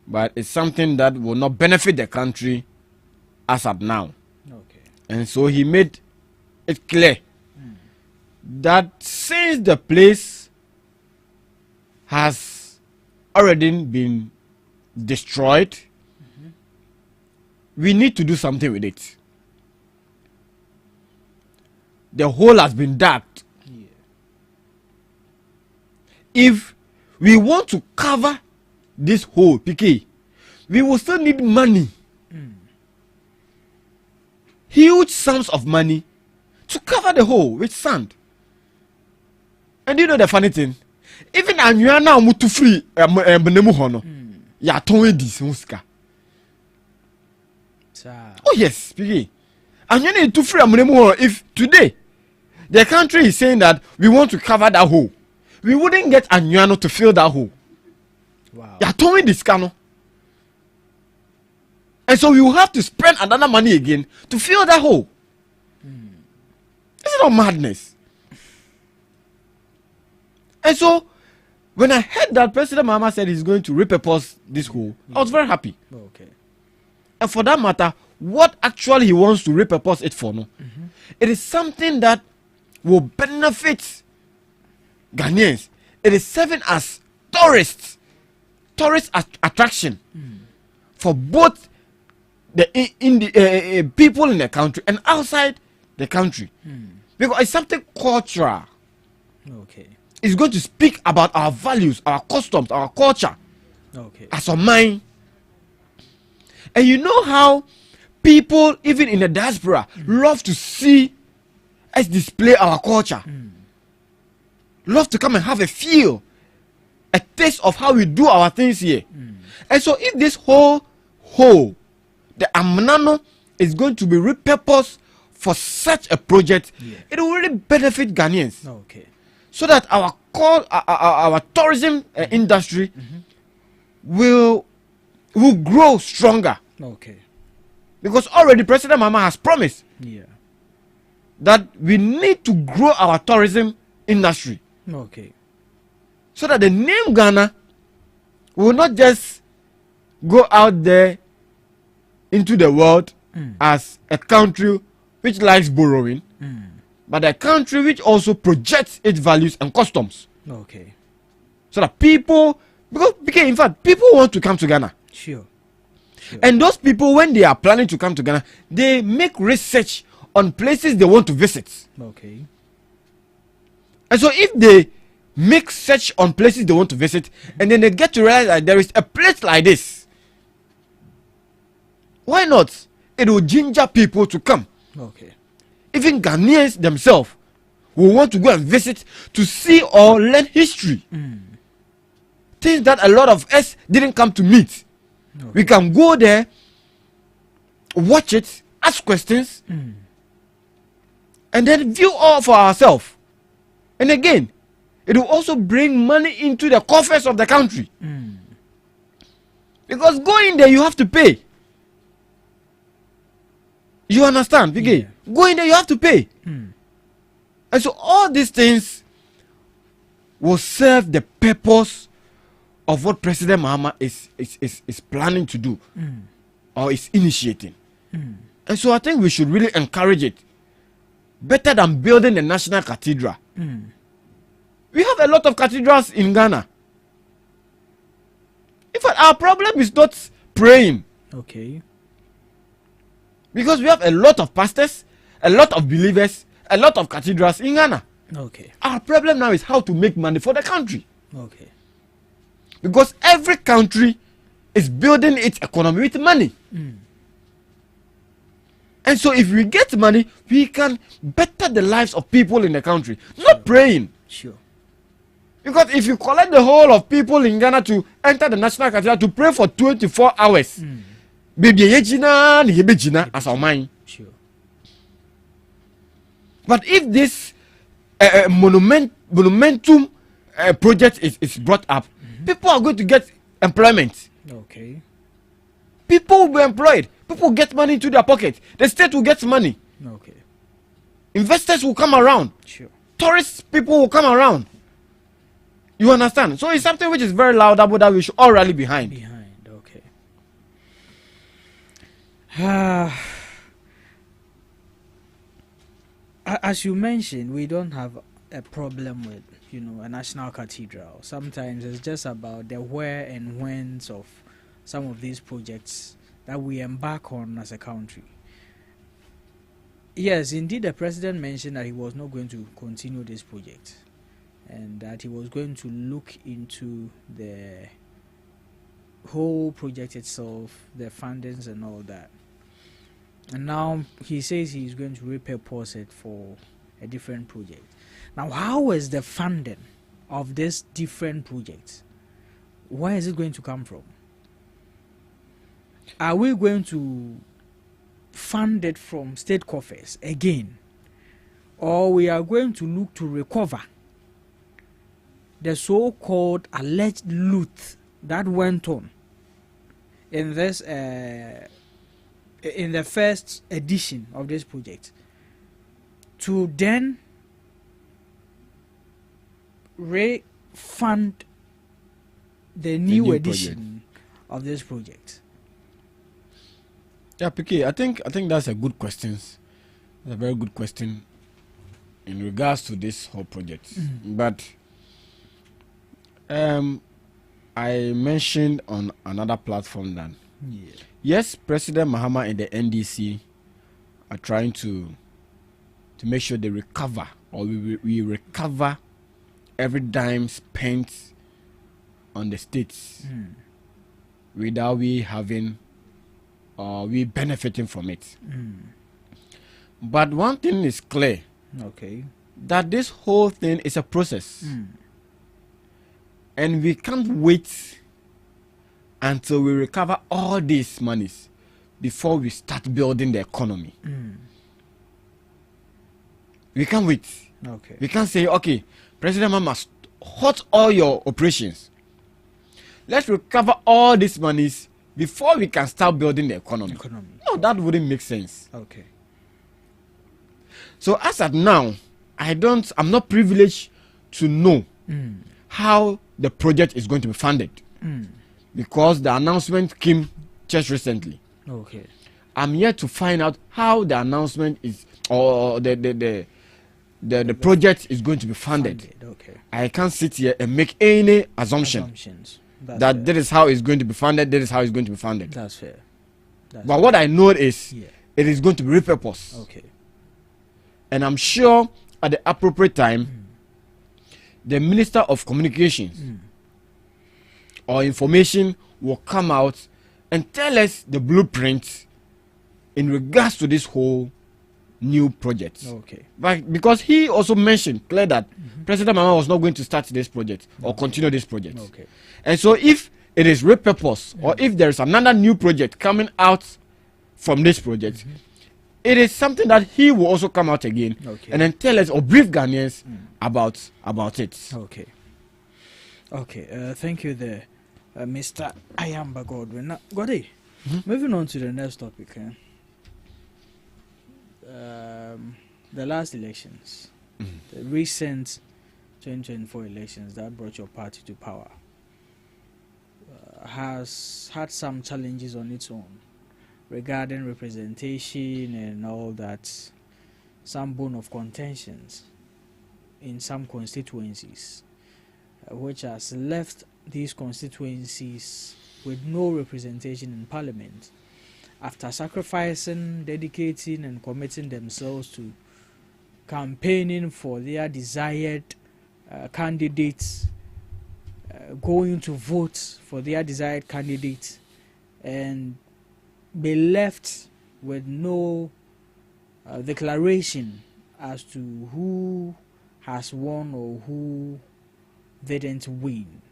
but it's something that will not benefit the country as of now. Okay. And so he made it clear that since the place has already been destroyed, we need to do something with it. The hole has been dug. If we want to cover this hole, PK, we will still need money. Huge sums of money to cover the hole with sand. And you know the funny thing? Even Anyana Mutu free Benemuhono, Yaton this Muska. Oh, yes, PK. Anyana to free Benemuhono. If today the country is saying that we want to cover that hole, we wouldn't get Anyano to fill that hole. Wow. Yaton this cano. And so we will have to spend another money again to fill that hole. This is not madness. And so when I heard that President Mahama said he's going to repurpose this hole, I was very happy. Okay. And for that matter, what actually he wants to repurpose it for, no? It is something that will benefit Ghanaians. It is serving as tourist attraction for both the people in the country and outside the country, because it's something cultural. Okay. It's going to speak about our values, our customs, our culture. Okay. As a mind, And you know how people, even in the diaspora, love to see us display our culture. Love to come and have a feel, a taste of how we do our things here. And so if this whole, the Amnano is going to be repurposed for such a project, it will really benefit Ghanaians. Okay. So that our tourism industry will grow stronger. Okay. Because already President Mahama has promised that we need to grow our tourism industry. Okay. So that the name Ghana will not just go out there into the world as a country which likes borrowing, but a country which also projects its values and customs. Okay. So that people, because in fact, people want to come to Ghana. Sure. And those people, when they are planning to come to Ghana, they make research on places they want to visit. Okay. And so if they make search on places they want to visit, and then they get to realize that there is a place like this, why not? It will ginger people to come. Okay. Even Ghanaians themselves will want to go and visit to see or learn history. Things that a lot of us didn't come to meet. Okay. We can go there, watch it, ask questions, and then view all for ourselves. And again, it will also bring money into the coffers of the country. Because going there, you have to pay. You understand? Yeah. Going there, you have to pay. And so all these things will serve the purpose of what President Mahama is planning to do or is initiating. And so I think we should really encourage it. Better than building a national cathedral. We have a lot of cathedrals in Ghana. In fact, our problem is not praying. Okay. Because we have a lot of pastors, a lot of believers, a lot of cathedrals in Ghana. Okay. Our problem now is how to make money for the country. Okay. Because every country is building its economy with money. And so if we get money, we can better the lives of people in the country. Not praying. Sure. Because if you collect the whole of people in Ghana to enter the national cathedral to pray for 24 hours, baby, as our mind. Sure. But if this monumentum project is brought up, people are going to get employment. Okay. People will be employed. People will get money into their pocket. The state will get money. Okay. Investors will come around. Sure. Tourist people will come around. You understand? So it's something which is very laudable that we should all rally behind. Okay. As you mentioned, we don't have a problem with, a national cathedral. Sometimes it's just about the where and whens of some of these projects that we embark on as a country. Yes, indeed, the president mentioned that he was not going to continue this project and that he was going to look into the whole project itself, the fundings and all that. And now he says he's going to repurpose it for a different project. Now, how is the funding of this different project? Where is it going to come from? Are we going to fund it from state coffers again? Or we are going to look to recover the so-called alleged loot that went on in this in the first edition of this project, to then refund the new edition of this project? Yeah, PK, I think that's a good question. It's a very good question in regards to this whole project. But I mentioned on another platform that yes, President Mahama and the NDC are trying to make sure they recover, or we recover every dime spent on the states without we having we benefiting from it. But one thing is clear. Okay. That this whole thing is a process. And we can't wait until we recover all these monies before we start building the economy. We can't wait. Okay. We can't say, okay, President Mama, halt all your operations. Let's recover all these monies before we can start building the economy. No, that wouldn't make sense. Okay. So as at now, I'm not privileged to know how the project is going to be funded. Because the announcement came just recently. Okay. I'm yet to find out how the announcement is, or the project is going to be funded. Okay. I can't sit here and make any assumptions that that is how it's going to be funded. That is how it's going to be funded. That's fair. But what I know is it is going to be repurposed. Okay. And I'm sure at the appropriate time, the Minister of Communications or Information will come out and tell us the blueprint in regards to this whole new project. Okay. But because he also mentioned clear that President Mama was not going to start this project or continue this project. Okay. And so if it is repurposed or if there is another new project coming out from this project, it is something that he will also come out again and then tell us or brief Ghanaians about it. Okay. Okay. Thank you there, Mr. Ayamba Godwin. Now, Gode, moving on to the next topic. The last elections, the recent 2024 elections that brought your party to power, has had some challenges on its own regarding representation and all that, some bone of contentions in some constituencies, which has left these constituencies with no representation in parliament after sacrificing, dedicating and committing themselves to campaigning for their desired candidates, going to vote for their desired candidates, and be left with no declaration as to who has won or who didn't win.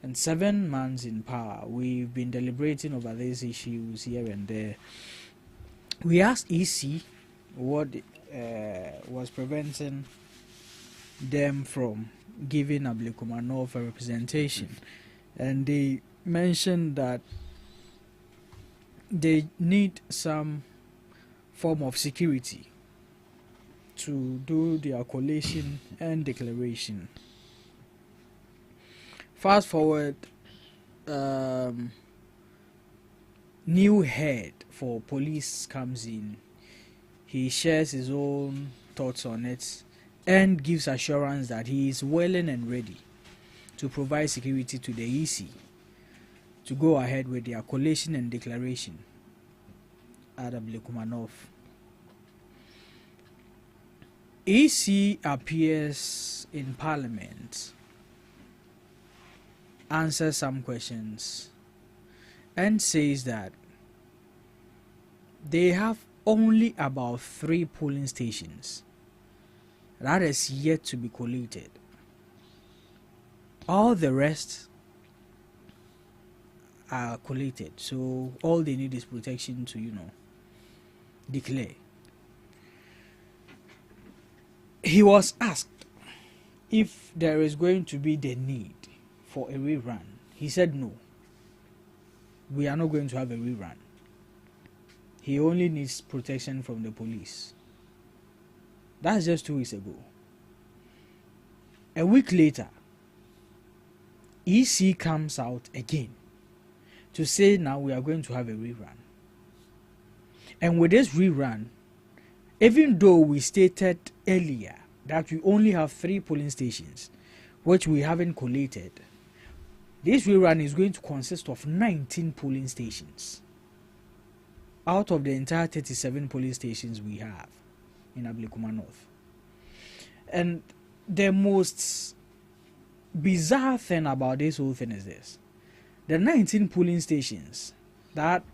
And 7 months in power, we've been deliberating over these issues here and there. We asked EC what was preventing them from giving Ablekumanov a representation, and they mentioned that they need some form of security to do their collation and declaration. Fast forward, new head for police comes in. He shares his own thoughts on it and gives assurance that he is willing and ready to provide security to the EC to go ahead with their collation and declaration at Ablekumanov. EC appears in Parliament, answers some questions, and says that they have only about 3 polling stations that is yet to be collated. All the rest are collated, so all they need is protection to, declare. He was asked if there is going to be the need for a rerun. He said no. We are not going to have a rerun. He only needs protection from the police. That's just 2 weeks ago. A week later, EC comes out again to say now we are going to have a rerun. And with this rerun, even though we stated earlier that we only have 3 polling stations, which we haven't collated, this rerun is going to consist of 19 polling stations out of the entire 37 polling stations we have in Ablekumanov. And the most bizarre thing about this whole thing is this: the 19 polling stations that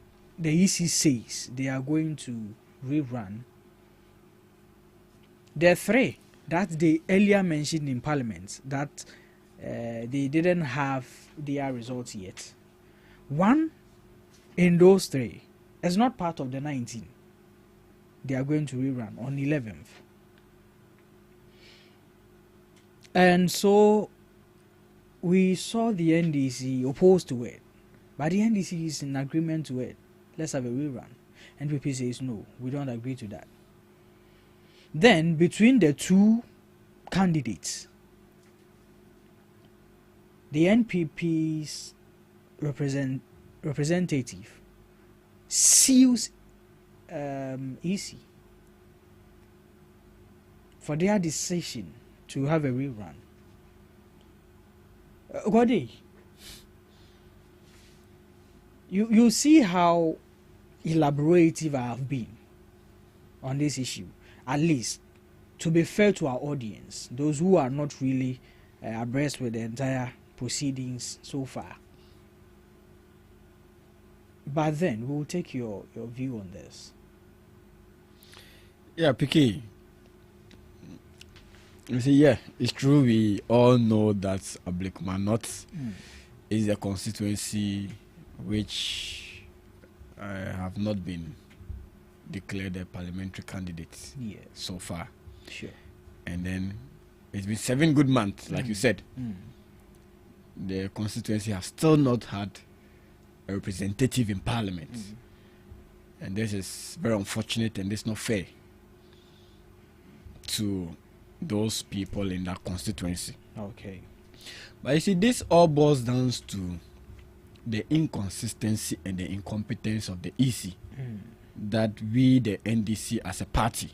the EC says they are going to rerun, there are three that they earlier mentioned in Parliament that they didn't have their results yet. One in those three is not part of the 19. They are going to rerun on 11th. And so we saw the NDC opposed to it, but the NDC is in agreement to it. Let's have a rerun. NPP says no, we don't agree to that. Then between the two candidates, the NPP's representative sues EC for their decision to have a rerun. Gode, you see how elaborative I have been on this issue, at least to be fair to our audience, those who are not really abreast with the entire proceedings so far. But then we'll take your view on this. Yeah, PK. You see, yeah, it's true. We all know that Ablekuma is a constituency which have not been declared a parliamentary candidate so far. Sure. And then it's been 7 good months, like you said. The constituency has still not had a representative in Parliament. And this is very unfortunate, and it's not fair to those people in that constituency. Okay. But you see, this all boils down to the inconsistency and the incompetence of the EC that we, the NDC, as a party,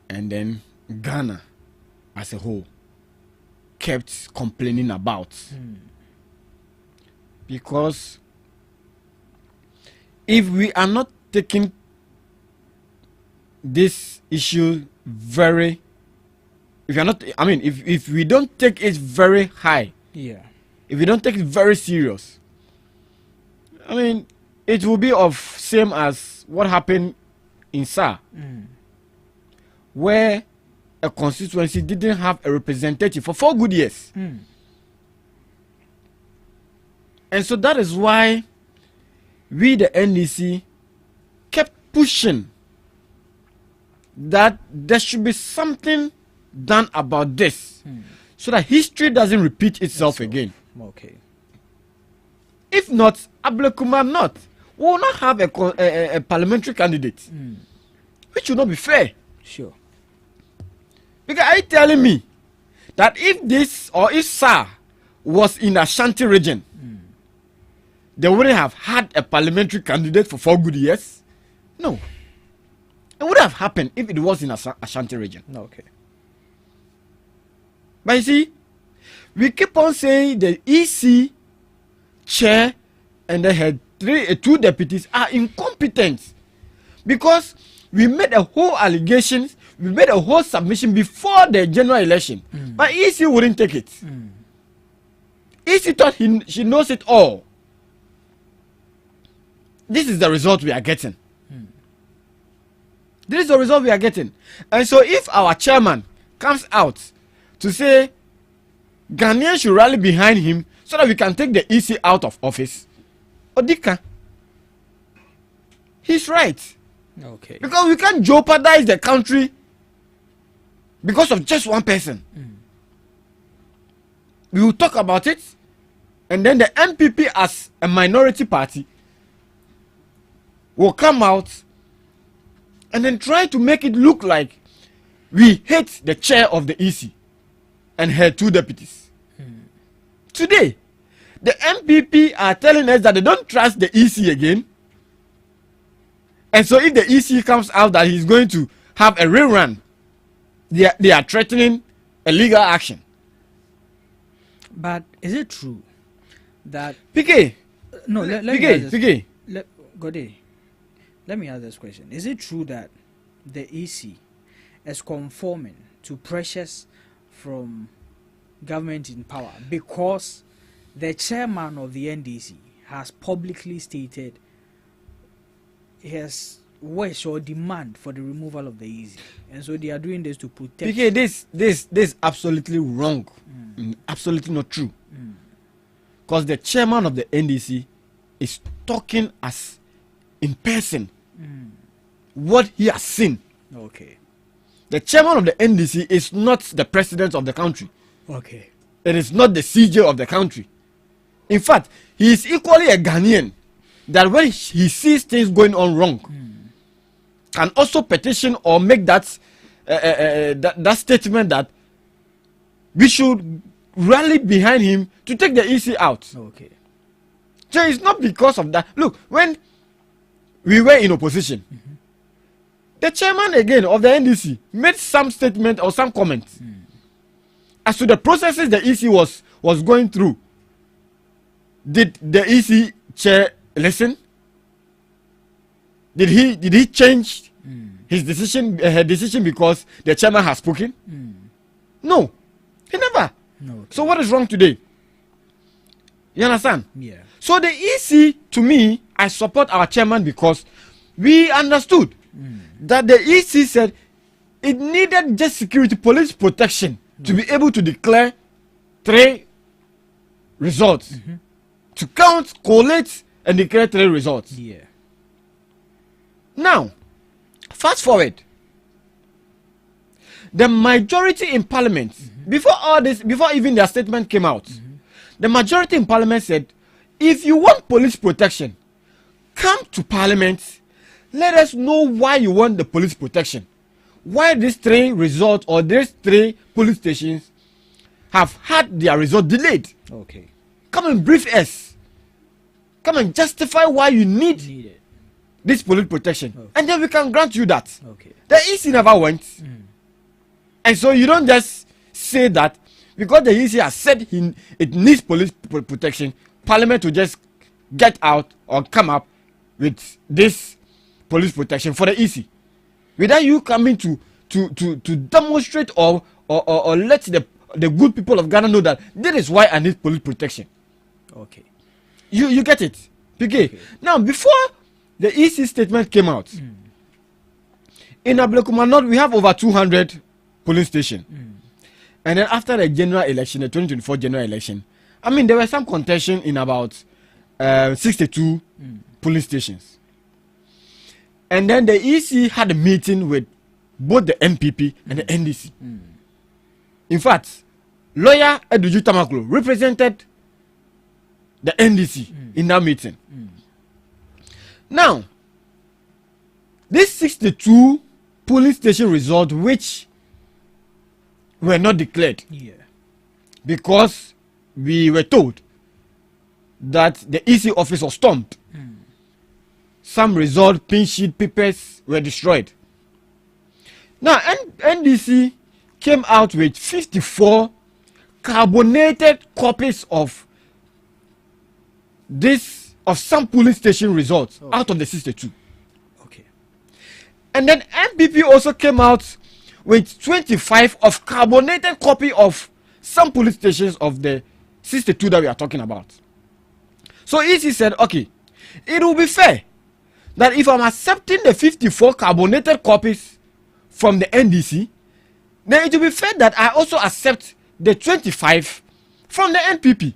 and then Ghana as a whole, kept complaining about. Because if we are not taking this issue very, if we don't take it very high, if we don't take it very serious, it will be of same as what happened in SAR, where a constituency didn't have a representative for 4 good years. And so that is why we, the NDC, kept pushing that there should be something done about this, so that history doesn't repeat itself again. Okay. If not, Ablekuma not. We will not have a parliamentary candidate, which will not be fair. Sure. Because are you telling me that if this or if SAR was in Ashanti region, they wouldn't have had a parliamentary candidate for 4 good years? No. It would have happened if it was in Ashanti region. Okay. But you see, we keep on saying the EC chair and the head 2 deputies are incompetent, because we made a whole allegations, we made a whole submission before the general election, but EC wouldn't take it. EC thought she knows it all. This is the result we are getting. This is the result we are getting. And so if our chairman comes out to say Ghanaians should rally behind him so that we can take the EC out of office, Odika, he's right. Okay. Because we can't jeopardize the country because of just one person. We will talk about it, and then the MPP as a minority party will come out and then try to make it look like we hate the chair of the EC and her 2 deputies. Today, the MPP are telling us that they don't trust the EC again. And so if the EC comes out that he's going to have a rerun, they are threatening a legal action. But is it true that... PK! No, let me ask this. Gode, let me ask this question. Is it true that the EC is conforming to pressures from government in power because the chairman of the NDC has publicly stated his wish or demand for the removal of the easy, and so they are doing this to protect. Okay, this is absolutely wrong, absolutely not true. Because the chairman of the NDC is talking as in person what he has seen. Okay. The chairman of the NDC is not the president of the country. Okay. It is not the CJ of the country. In fact, he is equally a Ghanaian that when he sees things going on wrong, can also petition or make that statement that we should rally behind him to take the EC out. Okay. So it's not because of that. Look, when we were in opposition, the chairman again of the NDC made some statement or some comments as to the processes the EC was going through. Did the EC chair listen? Did he change his decision, her decision, because the chairman has spoken? No, he never. No. Okay. So what is wrong today? You understand? Yeah. So the EC, to me, I support our chairman because we understood that the EC said it needed just security, police protection to be able to declare 3 results, to count, collate, and declare 3 results. Yeah. Now, fast forward. The majority in parliament, before all this, before even their statement came out, the majority in parliament said, if you want police protection, come to parliament, let us know why you want the police protection. Why these 3 results or these 3 police stations have had their result delayed. Okay. Come and brief us. Come and justify why you need this police protection. Okay. And then we can grant you that. Okay. The EC never went. And so you don't just say that because the EC has said it needs police protection, Parliament will just get out or come up with this police protection for the EC. Without you coming to demonstrate or let the good people of Ghana know that this is why I need police protection. Okay. You get it? Okay. Now, before the EC statement came out, in Ablekuma North, we have over 200 police stations. And then after the general election, the 2024 general election, I mean, there was some contention in about 62 police stations. And then the EC had a meeting with both the MPP and the NDC. In fact, lawyer Eduju Tamaklo represented the NDC in that meeting. Now, this 62 police station results which were not declared because we were told that the EC office was stormed. Some result pin sheet papers were destroyed. Now, NDC came out with 54 carbonated copies of some police station results out of the 62. Okay. And then MPP also came out with 25 of carbonated copy of some police stations of the 62 that we are talking about. So EC said, okay, it will be fair that if I'm accepting the 54 carbonated copies from the NDC, then it will be fair that I also accept the 25 from the NPP,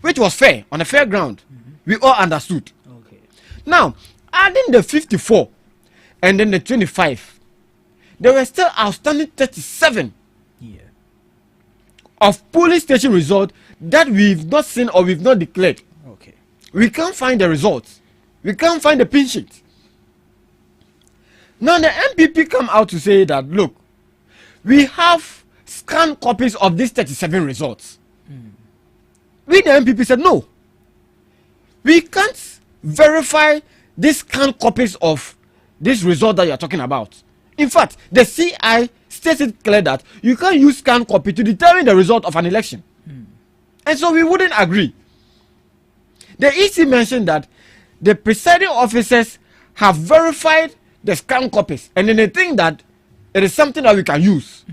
which was fair, on a fair ground. We all understood. Okay. Now, adding the 54 and then the 25, there were still outstanding 37 of police station results that we've not seen or we've not declared. Okay. We can't find the results. We can't find the pin sheet. Now the MPP come out to say that, look, we have scanned copies of these 37 results. We, the MPP, said no. We can't verify these scanned copies of this result that you are talking about. In fact, the CI states it clear that you can't use scanned copy to determine the result of an election. And so we wouldn't agree. The EC mentioned that the presiding officers have verified the scanned copies and then they think that it is something that we can use.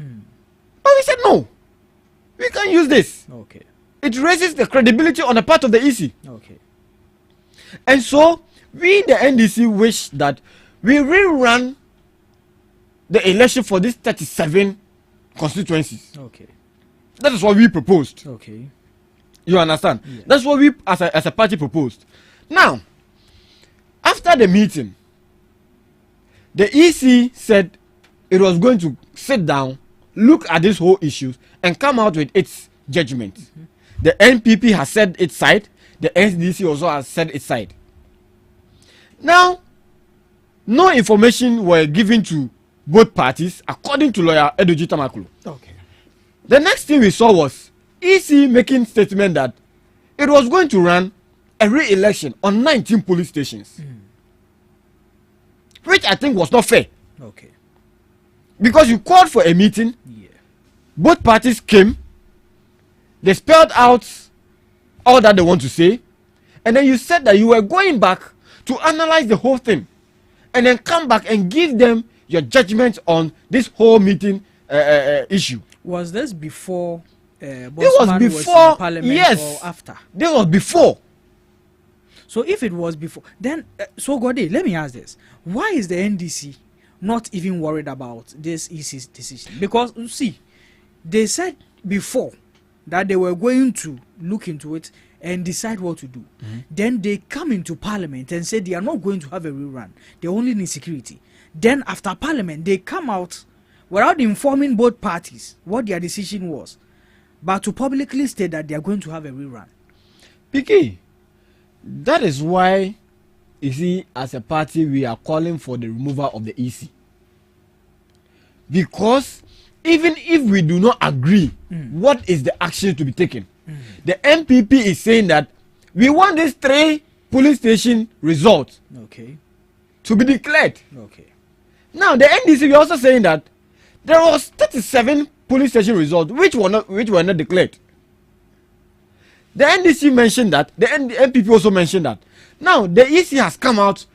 But we said no. We can't use this. Okay. It raises the credibility on the part of the EC. Okay. And so we, the NDC, wish that we rerun the election for these 37 constituencies. Okay. That is what we proposed. Okay. You understand? Yeah. That's what we as a party proposed. Now, after the meeting, the EC said it was going to sit down, look at this whole issue, and come out with its judgment. Mm-hmm. The NPP has said its side. The NDC also has said its side. Now, no information were given to both parties, according to lawyer Edoji Tamakulu. Okay. The next thing we saw was EC making statement that it was going to run a re-election on 19 police stations, which I think was not fair. Okay. Because you called for a meeting, both parties came, they spelled out all that they want to say, and then you said that you were going back to analyze the whole thing, and then come back and give them your judgment on this whole meeting issue. Was this before? It was before. Parliament, yes. Or after? This was before. So if it was before, then so Gode, let me ask this: why is the NDC not even worried about this EC's decision? Because you see, they said before that they were going to look into it and decide what to do. Then they come into Parliament and say they are not going to have a rerun. They only need security. Then after Parliament, they come out without informing both parties what their decision was, but to publicly state that they are going to have a rerun. PK, that is why, you see, as a party, we are calling for the removal of the EC. Because even if we do not agree, what is the action to be taken? The MPP is saying that we want these 3 police station results to be declared. Okay. Now, the NDC, we are also saying that there was 37 police station results which were not declared. The NDC mentioned that. The MPP also mentioned that. Now, the EC has come out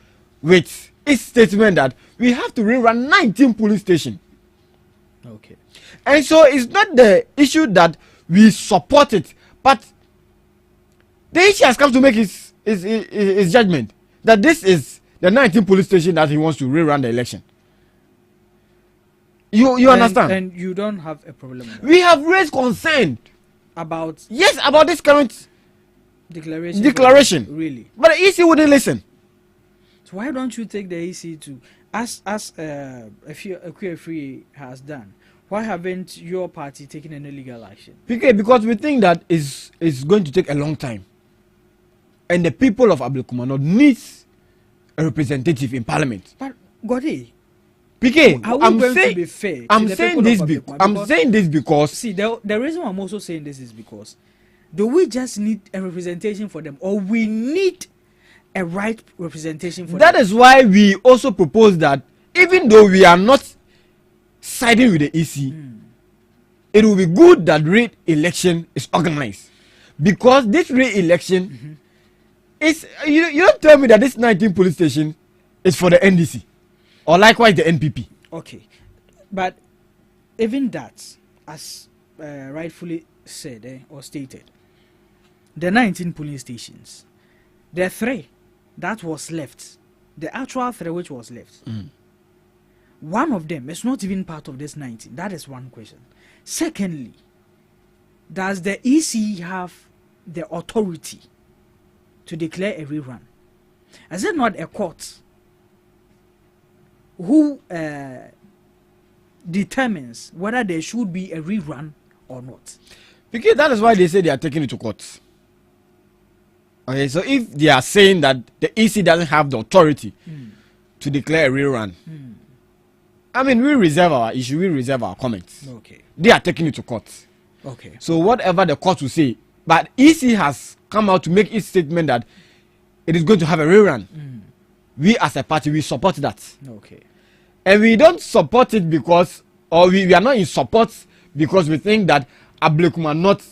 with its statement that we have to rerun 19 police stations. Okay. And so it's not the issue that we support it, but the EC has come to make his judgment that this is the 19 police station that he wants to rerun the election. You understand? And you don't have a problem with that. We have raised concern about about this current declaration. Really? But the EC wouldn't listen. So why don't you take the EC to as Free has done? Why haven't your party taken any legal action? Because we think that is going to take a long time, and the people of Ablekumanot needs a representative in Parliament. But Gode, PK, I'm saying this because see the reason why I'm also saying this is because do we just need a representation for them, or we need a right representation for them? That is why we also propose that even though we are not siding with the EC, it will be good that re-election is organized, because this re-election is you don't tell me that this 19 police station is for the NDC or likewise the NPP. Okay, but even that, as rightfully said or stated, the 19 polling stations, the 3 that was left, the actual 3 which was left, one of them is not even part of this 19. That is one question. Secondly, does the EC have the authority to declare a rerun? Is it not a court who determines whether there should be a rerun or not? Because that is why they say they are taking it to court. Okay, so if they are saying that the EC doesn't have the authority to declare a rerun, I mean, we reserve our issue, we reserve our comments. Okay. They are taking it to court. Okay. So whatever the court will say, but EC has come out to make its statement that it is going to have a rerun. We as a party, we support that. Okay. And we don't support it because, or we are not in support because we think that Ablekumanot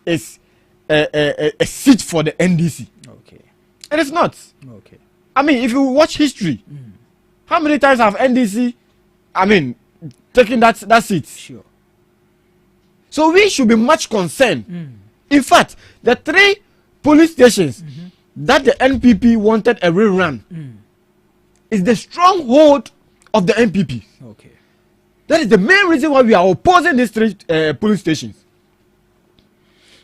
is a seat for the NDC. Okay. And it's not. Okay. I mean, if you watch history, how many times have NDC, taken that seat? Sure. So we should be much concerned. In fact, the 3 police stations that the NPP wanted a rerun is the stronghold of the NPP. Okay. That is the main reason why we are opposing these three police stations.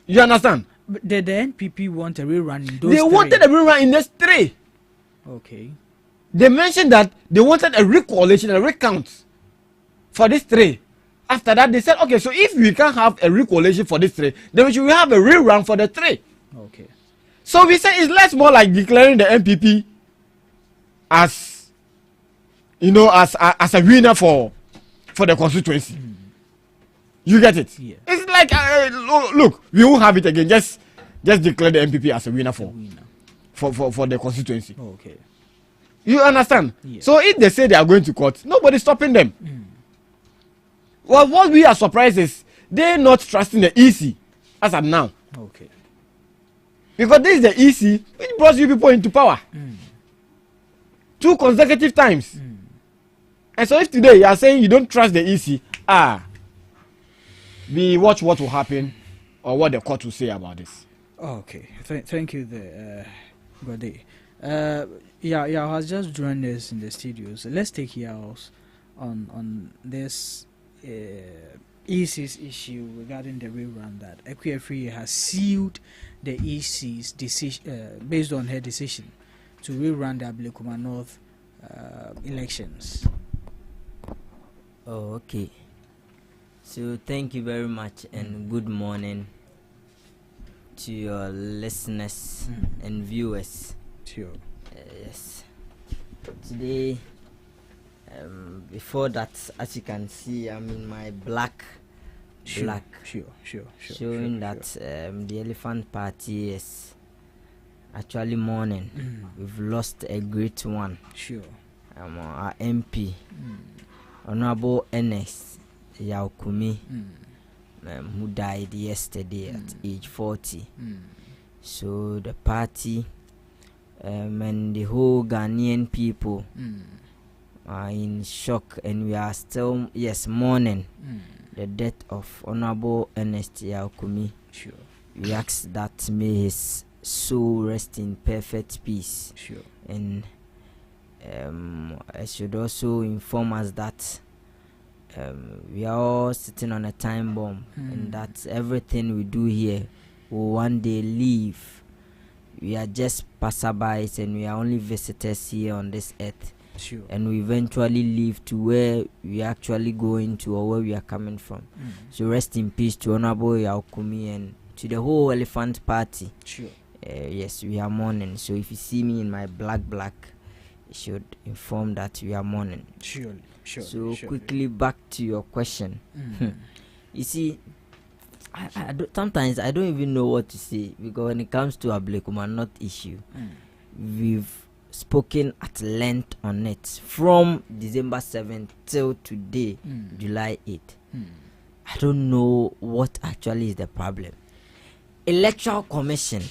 You understand? But the NPP want a rerun in those They wanted a rerun in these three. Okay. They mentioned that they wanted a recollation, a recount for these three. After that, they said, okay, so if we can't have a recollation for these three, then we should have a rerun for the three. Okay. So we say it's less more like declaring the NPP as, you know, as a winner for the constituency. You get it? Yeah. It's like, look, we won't have it again. Just declare the NPP as a winner for the constituency. Okay. You understand? Yeah. So if they say they are going to court, nobody's stopping them. Well, what we are surprised is they're not trusting the EC as of now. Okay. Because this is the EC which brought you people into power. 2 consecutive times. And so if today you are saying you don't trust the EC, we watch what will happen or what the court will say about this. Okay. Thank you there, Gode. Yeah, I was just joined us in the studio. So let's take yours on this EC's issue regarding the rerun that Equiafri has sealed the EC's decision based on her decision to rerun the Ablekuma North elections. Oh, okay. So thank you very much and good morning to your listeners and viewers. Sure. Yes. Today, before that, as you can see, I'm in my black. Sure. Showing that the Elephant Party is actually mourning. We've lost a great one. Sure. Our MP, Honorable Ernest Yaokumi, who died yesterday at age 40. So the party and the whole Ghanaian people are in shock, and we are still mourning the death of Honorable Ernest Yaokumi. Sure. We ask that may his soul rest in perfect peace. Sure. And I should also inform us that we are all sitting on a time bomb, and that everything we do here will one day leave. We are just passerbys, and we are only visitors here on this earth. Sure. And we eventually leave to where we are actually going to or where we are coming from. So rest in peace to Honorable Yaokumi and to the whole Elephant Party. Sure. Yes, we are mourning. So if you see me in my black, you should inform that we are mourning. Sure. So quickly back to your question. You see, sometimes I don't even know what to say, because when it comes to Ablekuma North issue, we've spoken at length on it from December 7th till today, July 8th. I don't know what actually is the problem. Electoral Commission,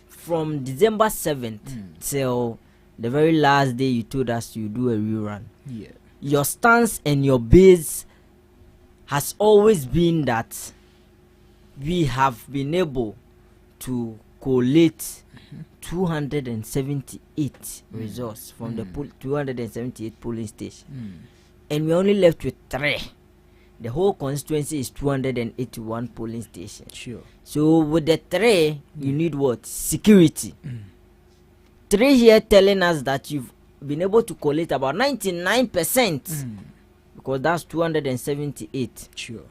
from December 7th till the very last day you told us you do a rerun. Yeah. Your stance and your base has always been that we have been able to collate 278 results from the 278 polling stations, and we're only left with 3. The whole constituency is 281 polling stations. Sure. So with the 3, you need what? Security. 3 here telling us that you've been able to collate about 99%, because that's 278. Sure.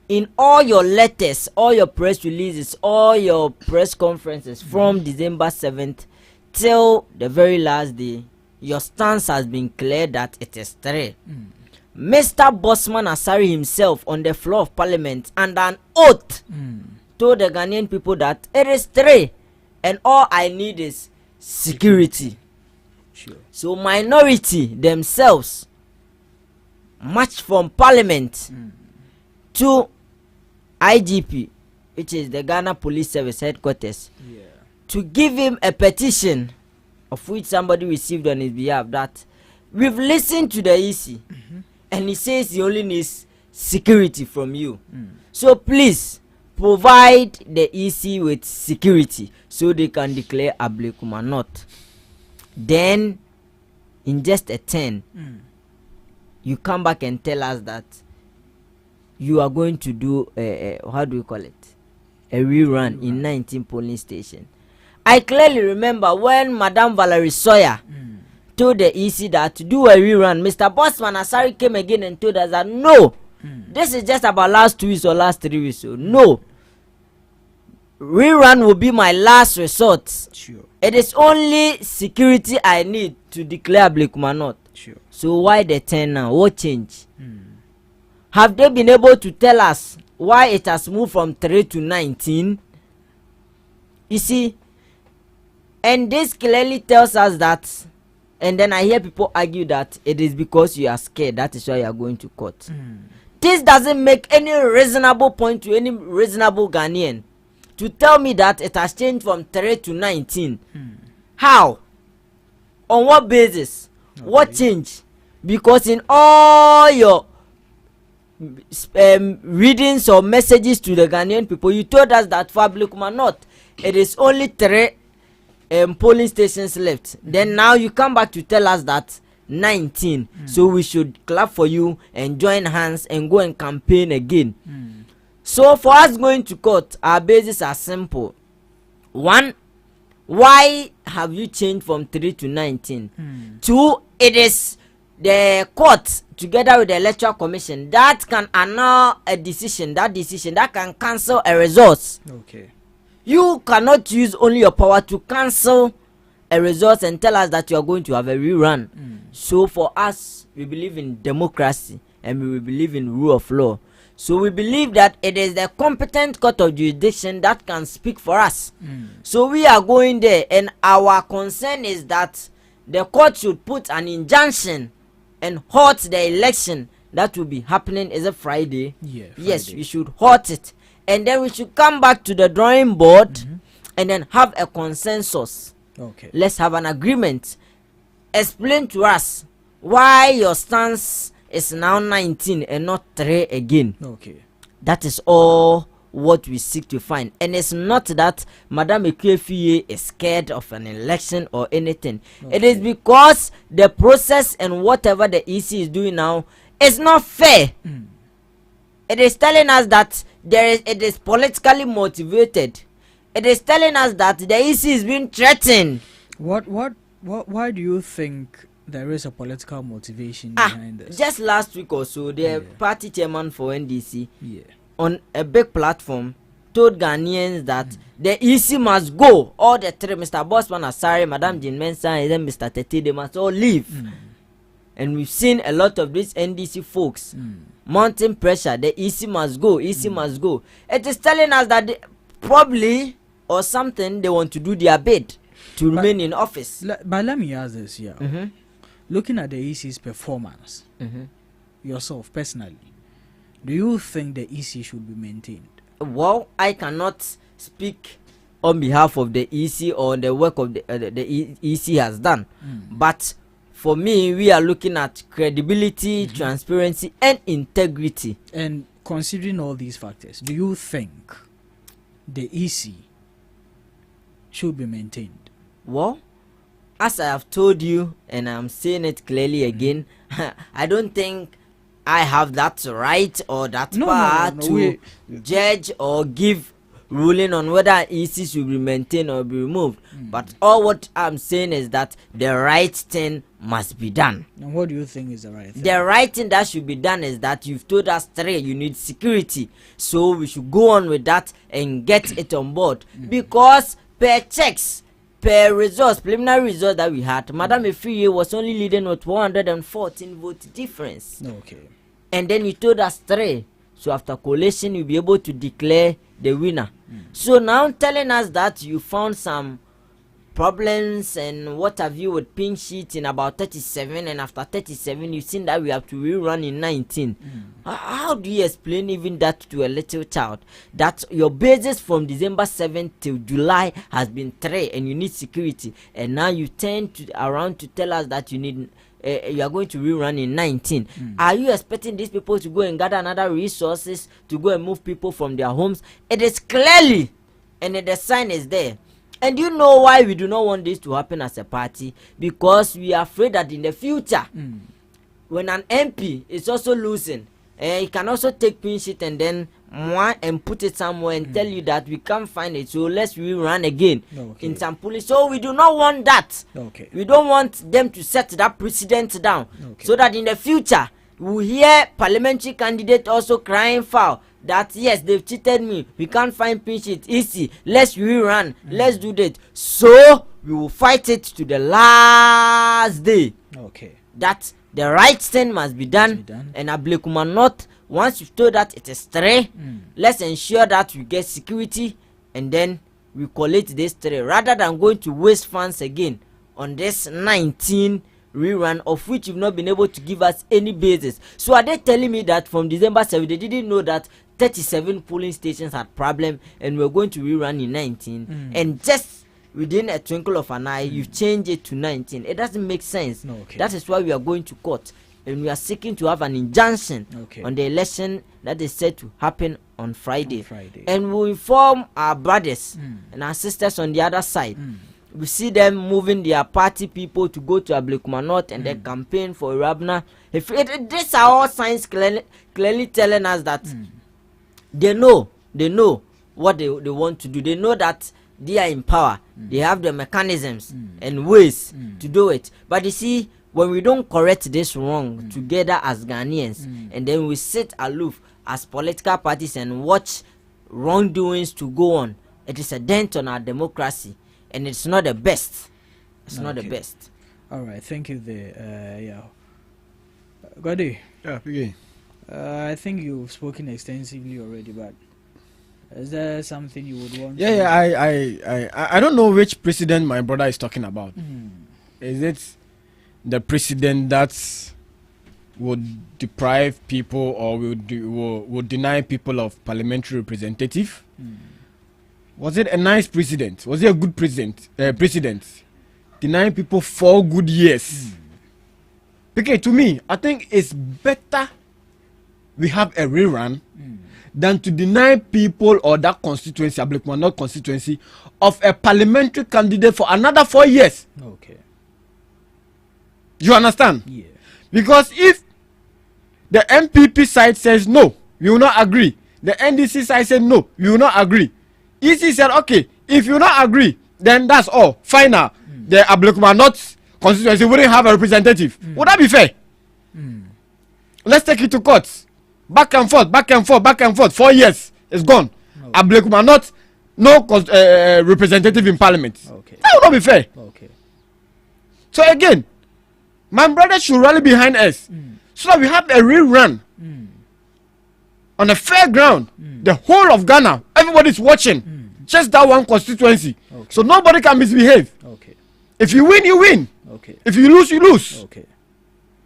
In all your letters, all your press releases, all your press conferences from December 7th till the very last day, your stance has been clear that it is 3. Mr. Bosman Asari himself on the floor of Parliament under an oath told the Ghanaian people that it is 3, and all I need is security. Sure. So minority themselves marched from Parliament to IGP, which is the Ghana Police Service headquarters, to give him a petition, of which somebody received on his behalf, that we've listened to the EC, and he says he only needs security from you. So please provide the EC with security so they can declare Ablekuma not. Then, in just a 10, you come back and tell us that you are going to do how do you call it? A rerun in 19 polling stations. I clearly remember when Madame Valerie Sawyer told the EC that to do a rerun, Mr. Bosman Asari came again and told us that no, this is just about last 2 weeks or last 3 weeks. So no, rerun will be my last resort. Sure. It is only security I need to declare Ablekuma not. Sure. So why the 10 now? What change? Have they been able to tell us why it has moved from 3 to 19? You see, and this clearly tells us that, and then I hear people argue that it is because you are scared, that is why you are going to court. This doesn't make any reasonable point to any reasonable Ghanaian to tell me that it has changed from 3 to 19. How? On what basis? Okay. What change? Because in all your readings or messages to the Ghanaian people, you told us that for Ablekuma not, it is only 3 polling stations left. Then now you come back to tell us that 19. So we should clap for you and join hands and go and campaign again. So for us going to court, our bases are simple. 1, why have you changed from 3 to 19? 2, it is the court together with the electoral commission that can annul a decision, that can cancel a result. Okay. You cannot use only your power to cancel a result and tell us that you are going to have a rerun. So for us, we believe in democracy and we believe in rule of law. So we believe that it is the competent court of jurisdiction that can speak for us. So we are going there, and our concern is that the court should put an injunction and halt the election that will be happening. Is a Friday? Yeah, Friday. Yes, we should halt it, and then we should come back to the drawing board and then have a consensus. Okay. Let's have an agreement. Explain to us why your stance is now 19 and not 3 again. Okay. That is all what we seek to find. And it's not that Madame Ekwefie is scared of an election or anything. Okay. It is because the process and whatever the EC is doing now is not fair. It is telling us that it is politically motivated. It is telling us that the EC is being threatened. Why do you think there is a political motivation behind this? Just last week or so, the party chairman for NDC on a big platform told Ghanaians that the EC must go. All the 3, Mr. Bosman Asare, Madam Jean Mensah, and then Mr. Tete, they must all leave. And we've seen a lot of these NDC folks mounting pressure. The EC must go, EC must go. It is telling us that probably or something they want to do their bid to remain in office. But let me ask this here. Looking at the EC's performance, yourself personally, do you think the EC should be maintained? Well, I cannot speak on behalf of the EC or the work of the EC has done. But for me, we are looking at credibility, transparency, and integrity. And considering all these factors, do you think the EC should be maintained? Well, as I have told you, and I'm saying it clearly again, I don't think I have that right or that power to judge or give ruling on whether EC should be maintained or be removed. But all what I'm saying is that the right thing must be done. And what do you think is the right thing? The right thing that should be done is that you've told us 3, you need security. So we should go on with that and get it on board. Because per checks, per results, preliminary results that we had, Madame Ekwefie was only leading with 114 vote difference. Okay. And then you told us 3. So after collation, you'll be able to declare the winner. So now telling us that you found some problems and what have you with pink sheet in about 37, and after 37 you've seen that we have to rerun in 19. How do you explain even that to a little child, that your basis from December 7th till July has been 3 and you need security, and now you turn around to tell us that you need you are going to rerun in 19? Are you expecting these people to go and gather another resources to go and move people from their homes? It is clearly, and the sign is there. And you know why we do not want this to happen as a party? Because we are afraid that in the future, when an MP is also losing, he can also take pin sheet and then and put it somewhere and tell you that we can't find it, so let's rerun again in some police. So we do not want that. We don't want them to set that precedent down, so that in the future we hear parliamentary candidate also crying foul that yes, they've cheated me, we can't find pin sheet, easy, let's rerun, let's do that. So we will fight it to the last day. That the right thing must be done. And Ablekuma North, once you've told that it is 3, let's ensure that we get security and then we collect this 3, rather than going to waste funds again on this 19 rerun, of which you've not been able to give us any basis. So are they telling me that from December 7th they didn't know that 37 polling stations had problem and we're going to rerun in 19, and just within a twinkle of an eye you change it to 19? It doesn't make sense. That is why we are going to court and we are seeking to have an injunction on the election that is set to happen on Friday. And we'll inform our brothers and our sisters on the other side. We see them moving their party people to go to Ablekuma North and then campaign for Irabna. These are all signs clearly telling us that they know what they want to do. They know that they are in power. They have the mechanisms and ways to do it. But you see, when we don't correct this wrong together as Ghanaians, and then we sit aloof as political parties and watch wrongdoings to go on, it is a dent on our democracy, and it's not the best. It's not the best. All right, thank you there. Gode. I think you've spoken extensively already, but is there something you would want? I don't know which president my brother is talking about. Is it the president that would deprive people or would deny people of parliamentary representative? Was it a nice president? Was it a good president? Denying people 4 good years. Okay, to me, I think it's better we have a rerun than to deny people or that constituency, Ablekuma North constituency, of a parliamentary candidate for another 4 years. You understand? Because if the MPP side says no, we will not agree. The NDC side said no, we will not agree. EC said okay, if you not agree, then that's all. Final. The Ablekuma North constituency wouldn't have a representative. Would that be fair? Let's take it to court. Back and forth. 4 years. It's gone. Ablekuma North, no representative in parliament. That would not be fair. So again, my brother should rally behind us so that we have a rerun on a fair ground. The whole of Ghana, everybody's watching. Just that one constituency. So nobody can misbehave. If you win, you win. If you lose, you lose.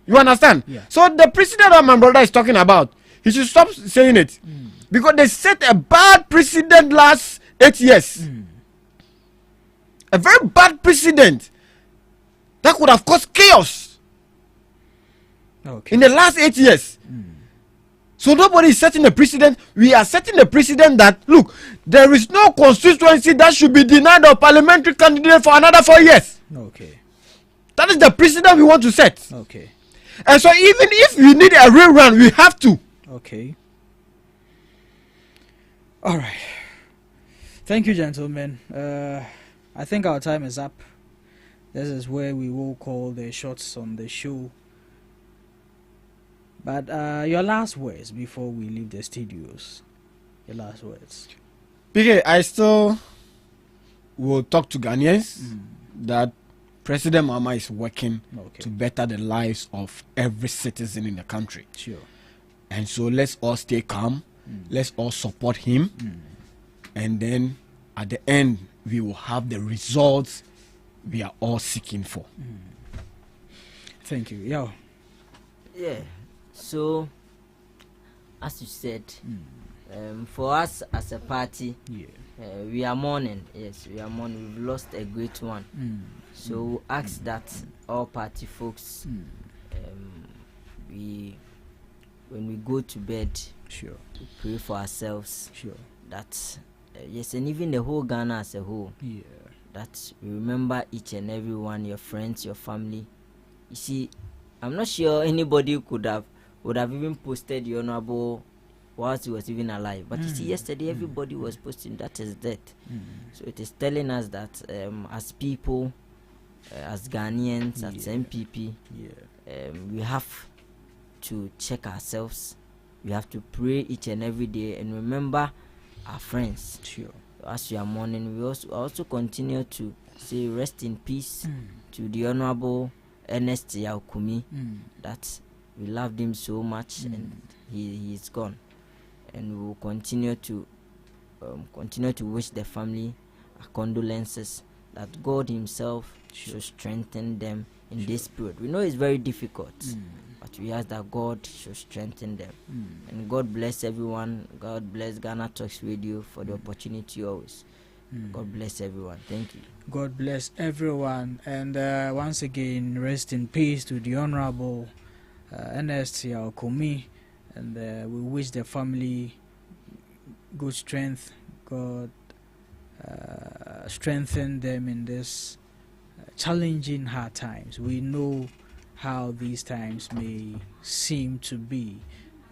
You understand? So the precedent that my brother is talking about, he should stop saying it. Because they set a bad precedent last 8 years. A very bad precedent that could have caused chaos in the last 8 years. So nobody is setting a precedent. We are setting a precedent that, look, there is no constituency that should be denied a parliamentary candidate for another 4 years. That is the precedent we want to set. And so even if we need a rerun, we have to. All right. Thank you, gentlemen. I think our time is up. This is where we will call the shots on the show. But your last words before we leave the studios. Your last words. PK, I still will talk to Ghanaians that President Mama is working to better the lives of every citizen in the country. And so let's all stay calm. Let's all support him. And then at the end, we will have the results we are all seeking for. Thank you. Yeah. Yeah. So, as you said, for us as a party, we are mourning. Yes, we are mourning. We've lost a great one. So we ask that all party folks, when we go to bed, sure, we pray for ourselves. Sure. That yes, and even the whole Ghana as a whole. Yeah. That we remember each and every one, your friends, your family. You see, I'm not sure anybody would have even posted the honorable whilst he was even alive. But you see, yesterday everybody was posting that his death. So it is telling us that as people, as Ghanaians, as MPP, we have to check ourselves. We have to pray each and every day and remember our friends. Sure. As we are mourning, we also continue to say rest in peace to the Honorable Ernest Yaokumi, that we loved him so much and he is gone. And we will continue to wish the family our condolences, that God himself should strengthen them in this period. We know it's very difficult, but we ask that God should strengthen them. And God bless everyone. God bless Ghana Talks Radio for the opportunity always. God bless everyone. Thank you. God bless everyone. And once again, rest in peace to the Honorable Ernest Yaokumi. And we wish the family good strength. God strengthen them in this challenging hard times. We know how these times may seem to be,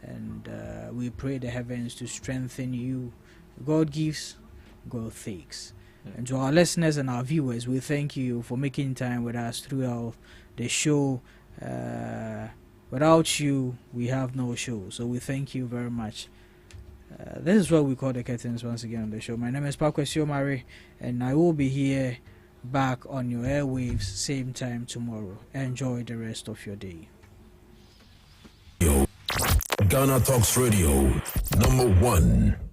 and we pray the heavens to strengthen you. God gives, God takes. And to our listeners and our viewers, we thank you for making time with us throughout the show. Without you, we have no show, so we thank you very much. This is what we call the curtains once again on the show. My name is Pakwesio Mari, and I will be here back on your airwaves same time tomorrow. Enjoy the rest of your day. Ghana Talks Radio, #1.